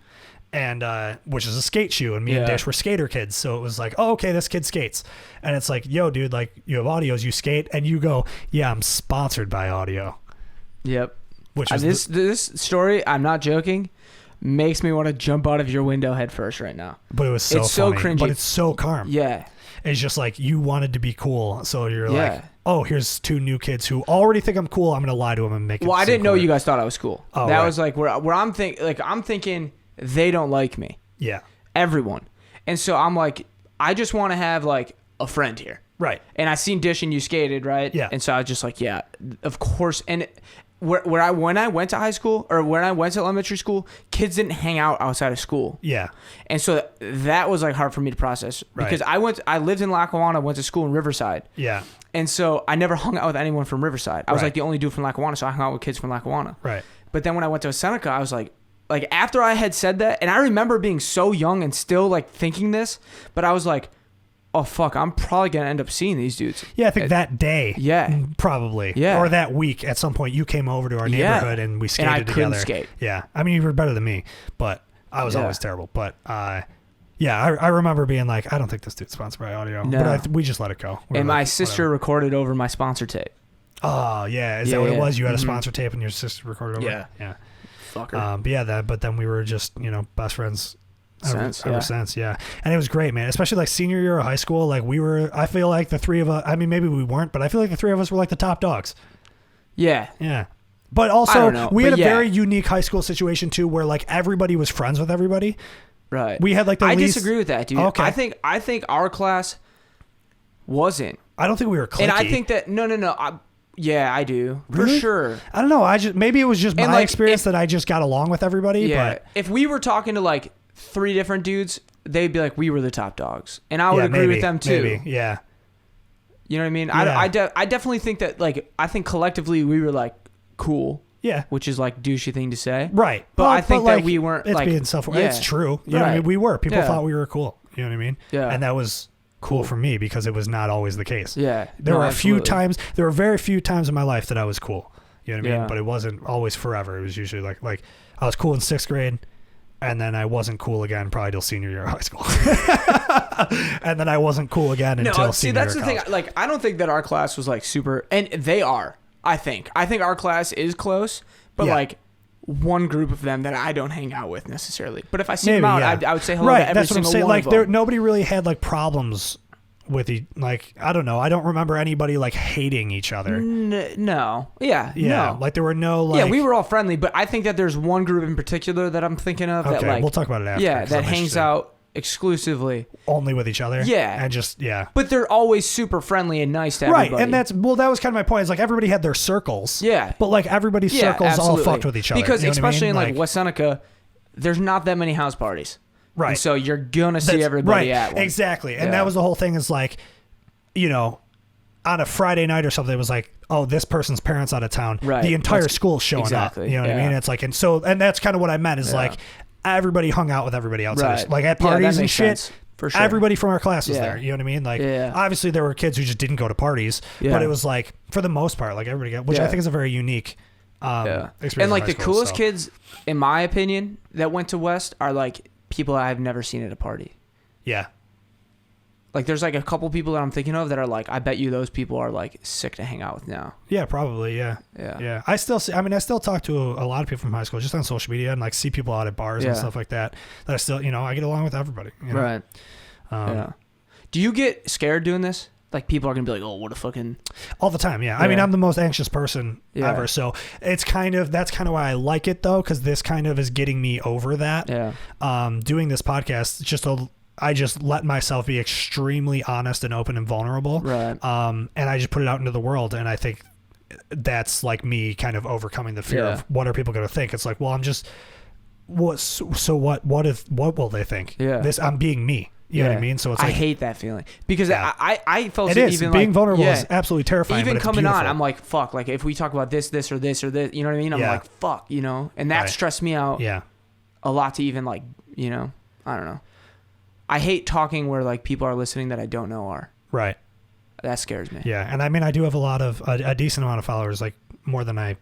And which is a skate shoe, and me and Dish were skater kids, so it was like, oh, okay, this kid skates, and it's like, yo, dude, like you have Audios, you skate, and you go, yeah, I'm sponsored by Audio. Yep. Which is this story, I'm not joking, makes me want to jump out of your window head first right now. But it was so it's funny, so cringy, but it's so calm. Yeah. It's just like you wanted to be cool, so you're like, oh, here's 2 new kids who already think I'm cool. I'm gonna lie to them and make it. Well, I didn't know you guys thought I was cool. Oh, that was like where I'm thinking. They don't like me. Yeah. Everyone. And so I'm like, I just want to have like a friend here. Right. And I seen Dish and you skated, right? Yeah. And so I was just like, yeah, of course. And when I went to high school or when I went to elementary school, kids didn't hang out outside of school. Yeah. And so that was like hard for me to process because I lived in Lackawanna, went to school in Riverside. Yeah. And so I never hung out with anyone from Riverside. I was like the only dude from Lackawanna, so I hung out with kids from Lackawanna. Right. But then when I went to Seneca, I was like after I had said that, and I remember being so young and still like thinking this, but I was like, oh fuck, I'm probably gonna end up seeing these dudes. Yeah, I think that day. Yeah. Probably. Yeah. Or that week at some point you came over to our neighborhood and we skated together. And I couldn't skate. Yeah. I mean, you were better than me, but I was always terrible. But I remember being like, I don't think this dude's sponsored by Audio. No. But we just let it go. And my sister recorded over my sponsor tape. Oh, yeah. Is that what it was? You had a sponsor tape and your sister recorded over it? Yeah. Fucker. But then we were just, best friends ever since. Yeah. And it was great, man. Especially like senior year of high school. Like I feel like the 3 of us, I mean, maybe we weren't, but I feel like the 3 of us were like the top dogs. Yeah. Yeah. But also we had a very unique high school situation too, where like everybody was friends with everybody. Right. We had like I disagree with that, dude. Okay. I think our class wasn't. I don't think we were cliquey. And I think that, no. Yeah, I do. Really? For sure. I don't know. Maybe it was just my experience that I just got along with everybody. Yeah. But if we were talking to like 3 different dudes, they'd be like, we were the top dogs. And I would agree with them too. Maybe. Yeah. You know what I mean? Yeah. I definitely think that like, I think collectively we were like cool. Yeah. Which is like douchey thing to say. Right. But I think that we weren't it's like. Being it's true. You know what I mean? We were. People thought we were cool. You know what I mean? Yeah. And that was cool for me because it was not always the case. Yeah. There were very few times in my life that I was cool. You know what I mean? But it wasn't always forever. It was usually like I was cool in 6th grade and then I wasn't cool again probably till senior year of high school. And then I wasn't cool again until senior year of college. That's the thing. Like, I don't think that our class was like super, and they are, I think our class is close, but like one group of them that I don't hang out with necessarily. But if I see them out, I would say hello to every that's what I'm single saying. one of them. Nobody really had like problems with I don't know. I don't remember anybody like hating each other. No. Yeah. No. Like there were no like. Yeah, we were all friendly, but I think that there's one group in particular that I'm thinking of that like. We'll talk about it after. Yeah, that hangs out exclusively only with each other. Yeah. And just, yeah. But they're always super friendly and nice to everybody. Right. And that was kind of my point. It's like everybody had their circles. Yeah. But like everybody's circles absolutely. all fucked with each other. Because you know especially what I mean? in like West Seneca, there's not that many house parties. Right. And so you're going to see everybody at one. Exactly. And that was the whole thing is like, you know, on a Friday night or something, it was like, oh, this person's parents out of town. Right. The entire school's showing up. You know what I mean? It's like, and that's kind of what I meant is like everybody hung out with everybody outside. Right. Like at parties and shit. Sense. For sure. Everybody from our class was there. You know what I mean? Like, obviously there were kids who just didn't go to parties, but it was like, for the most part, like everybody got, which I think is a very unique experience. And like the coolest kids, in my opinion, that went to West are like people I've never seen at a party. Yeah. Like there's like a couple people that I'm thinking of that are like, I bet you those people are like sick to hang out with now. Yeah, probably. Yeah. Yeah. I still talk to a lot of people from high school just on social media and like see people out at bars and stuff like that. That I still, you know, I get along with everybody. You know? Right. Yeah. Do you get scared doing this? Like people are going to be like, oh, what a fucking. All the time. Yeah. I mean, I'm the most anxious person ever. So that's kind of why I like it though. Cause this kind of is getting me over that. Yeah. Doing this podcast, I just let myself be extremely honest and open and vulnerable. Right. And I just put it out into the world. And I think that's like me kind of overcoming the fear of what are people going to think? It's like, well, I'm just, what will they think? Yeah. I'm being me. You know what I mean? So it's like, I hate that feeling because I felt it is. Even being like, vulnerable is absolutely terrifying. Even but it's coming beautiful. on, I'm like, fuck, like if we talk about this or this, you know what I mean? I'm like, fuck, you know, and that stressed me out a lot to even like, you know, I don't know. I hate talking where like people are listening that I don't know are. Right. That scares me. Yeah. And I mean, I do have a decent amount of followers, like more than I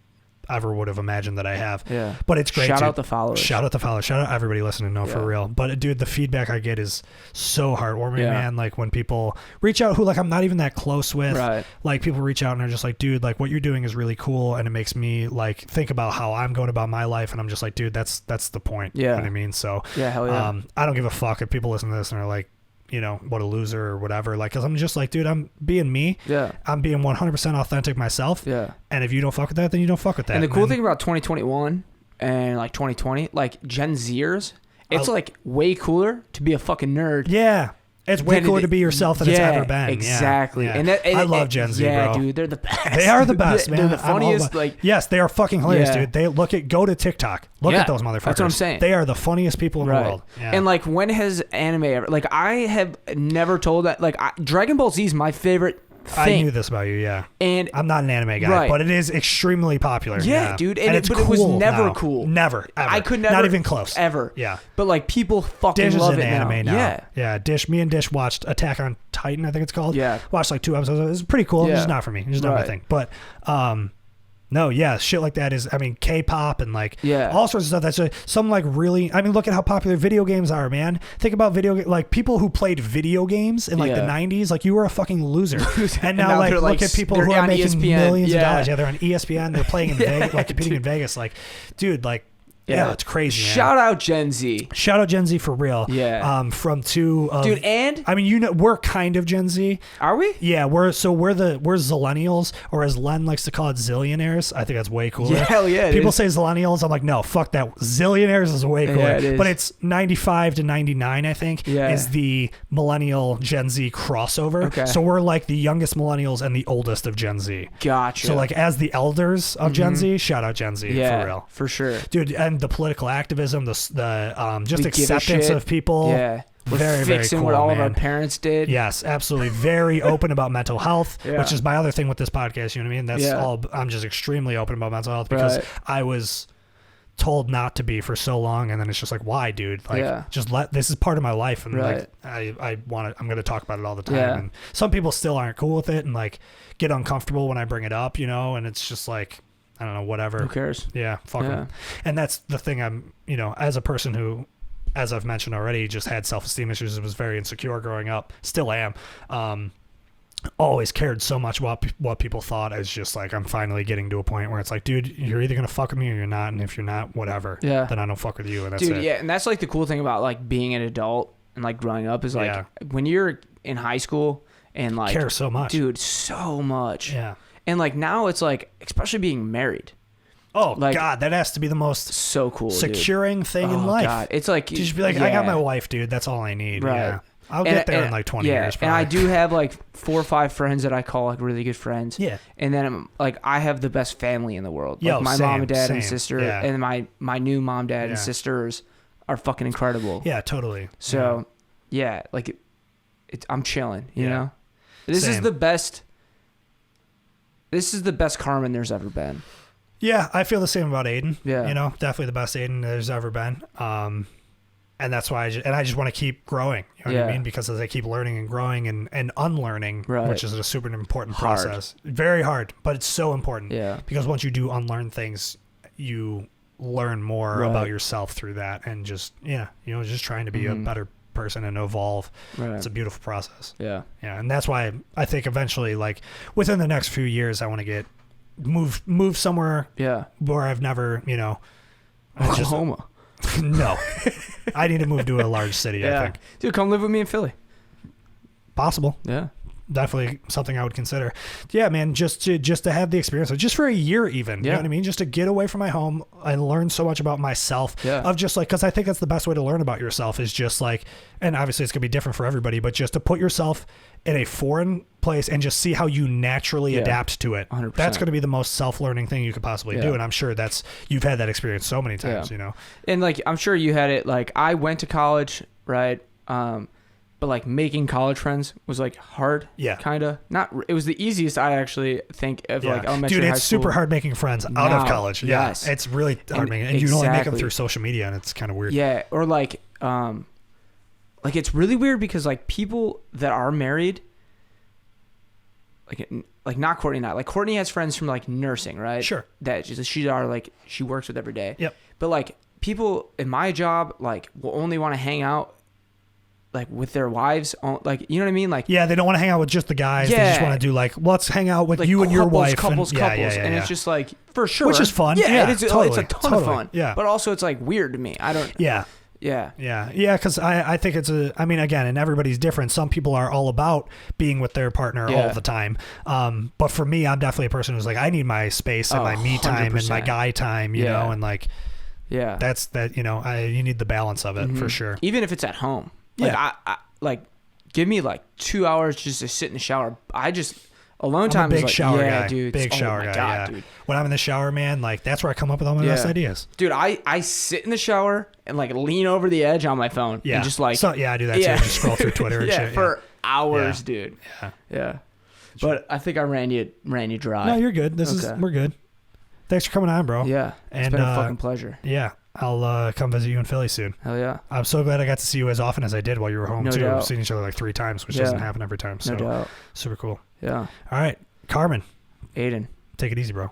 ever would have imagined that I have. Yeah. But it's great. Shout out the followers. Shout out everybody listening. No, for real. But dude, the feedback I get is so heartwarming, man. Like when people reach out who like I'm not even that close with. Right. Like people reach out and they're just like, dude, like what you're doing is really cool, and it makes me like think about how I'm going about my life, and I'm just like, dude, that's the point. Yeah. You know what I mean? So hell yeah. I don't give a fuck if people listen to this and are like, you know, what a loser or whatever. Like, cause I'm just like, dude, I'm being me. Yeah. I'm being 100% authentic myself. Yeah. And if you don't fuck with that, then you don't fuck with that. And the cool thing about 2021 and like 2020, like Gen Zers, it's like way cooler to be a fucking nerd. Yeah. It's way cooler to be yourself than it's ever been. Exactly. Yeah. And I love Gen Z, bro. Yeah, dude, they're the best. They are the best, man. They're the funniest. Yes, they are fucking hilarious, dude. Go to TikTok. Look at those motherfuckers. That's what I'm saying. They are the funniest people in the world. Yeah. And like, when has anime ever? Like, I have never told that. Like, Dragon Ball Z is my favorite thing. I knew this about you, yeah. And I'm not an anime guy, but it is extremely popular. Yeah, dude. And but it was never cool. Never, ever. I could never. Not even close. Ever. Yeah. But like, people fucking Dish love is it an anime now. Yeah. Dish. Me and Dish watched Attack on Titan, I think it's called. Yeah. Watched like 2 episodes. It was pretty cool. It's just not for me. It's just not my thing. But no, yeah, shit like that is, I mean, K-pop and like all sorts of stuff. That's some like really, I mean, look at how popular video games are, man. Think about like people who played video games in like the 90s, like you were a fucking loser. And now like look at people who are making ESPN. Millions of dollars. Yeah, they're on ESPN, they're playing in Vegas, like competing in Vegas. Like, dude, like, yeah, it's crazy. Man. Shout out Gen Z. Shout out Gen Z for real. Yeah. From two. Dude, and I mean, you know, we're kind of Gen Z. Are we? Yeah, we're Zillennials, or as Len likes to call it, Zillionaires. I think that's way cooler. Yeah, hell yeah. People say Zillennials. I'm like, no, fuck that. Zillionaires is way cooler. Yeah, it is. But it's 95 to 99, I think, is the millennial Gen Z crossover. Okay. So we're like the youngest millennials and the oldest of Gen Z. Gotcha. So like as the elders of Gen Z, shout out Gen Z for real. For sure. Dude, and the political activism, the just acceptance of people. Yeah. We're very, fixing very cool, what all man. of our parents did. Yes, absolutely. Very open about mental health, which is my other thing with this podcast. You know what I mean? That's all. I'm just extremely open about mental health because I was told not to be for so long, and then it's just like, why, dude? Like, just this is part of my life, and like I'm going to talk about it all the time. And some people still aren't cool with it, and like get uncomfortable when I bring it up, you know. And it's just like, I don't know, whatever. Who cares? Yeah, fuck them. And that's the thing. I'm, you know, as a person who, as I've mentioned already, just had self-esteem issues, was very insecure growing up, still am. Always cared so much about what people thought. It's just like, I'm finally getting to a point where it's like, dude, you're either going to fuck with me or you're not. And if you're not, whatever. Yeah. Then I don't fuck with you. And that's it. Yeah. And that's like the cool thing about like being an adult and like growing up is like when you're in high school and like care so much, dude, so much. Yeah. And like now it's like, especially being married, Oh, like, God, that has to be the most so cool, securing thing in life. God. It's like you just be like, I got my wife, dude. That's all I need. Right. Yeah. I'll get there in like 20 years. Probably. And I do have like 4 or 5 friends that I call like really good friends. Yeah. And then like I have the best family in the world. Like my mom and dad and sister, and my new mom, dad, and sisters are fucking incredible. Yeah, totally. So, like I'm chilling. You know, this is the best. This is the best Carmen there's ever been. Yeah, I feel the same about Aiden. Yeah. You know, definitely the best Aiden there's ever been. And that's why I just want to keep growing. You know what I mean? Because as I keep learning and growing and unlearning, which is a super important process. Very hard, but it's so important. Yeah. Because once you do unlearn things, you learn more about yourself through that, and just just trying to be a better person and evolve. It's a beautiful process. Yeah. Yeah. And that's why I think eventually, like within the next few years, I want to move somewhere where I've never, Oklahoma. No. I need to move to a large city, I think. Dude, come live with me in Philly. Possible. Yeah. Definitely something I would consider. Yeah, man, just to have the experience, just for a year even, you know what I mean? Just to get away from my home and learn so much about myself of just like, because I think that's the best way to learn about yourself is just like, and obviously it's going to be different for everybody, but just to put yourself in a foreign place and just see how you naturally adapt to it. 100%. That's going to be the most self-learning thing you could possibly do. And I'm sure you've had that experience so many times, And like, I'm sure you had it, like I went to college, right? But like making college friends was like hard. Yeah. Kind of. It was the easiest I actually think of like elementary, Dude, high it's school. super hard making friends out of college. Yeah. Yes. It's really hard making, and you can only make them through social media, and it's kind of weird. Yeah. Or like it's really weird because like people that are married, like not Courtney and I, like Courtney has friends from like nursing, right? Sure. That she works with every day. Yep. But like people in my job, like will only want to hang out like with their wives, like, you know what I mean? Like, yeah, they don't want to hang out with just the guys. They just want to do like, let's hang out with like you and your wife. Couples. And it's just like, for sure. Which is fun. Yeah, totally, it's a ton of fun. Yeah. But also it's like weird to me. I don't. Yeah. Yeah. Yeah. Yeah. Because I think again, and everybody's different. Some people are all about being with their partner all the time. But for me, I'm definitely a person who's like, I need my space and my me time 100%. And my guy time, you know, and like, that's that, you need the balance of it for sure. Even if it's at home. Like, I like, give me like 2 hours just to sit in the shower. Alone time is like, shower guy. Dude. Big shower guy, dude. When I'm in the shower, man, like that's where I come up with all my best ideas. Dude, I sit in the shower and like lean over the edge on my phone. Yeah. And just like. I do that too. Just scroll through Twitter and shit. For hours, dude. Yeah. But I think I ran you dry. No, you're good. We're good. Thanks for coming on, bro. Yeah. It's been a fucking pleasure. Yeah. I'll come visit you in Philly soon. Hell yeah. I'm so glad I got to see you as often as I did while you were home, too. Doubt. We've seen each other like 3 times, which doesn't happen every time. So No doubt. super cool. Yeah. All right. Carmen. Aiden. Take it easy, bro.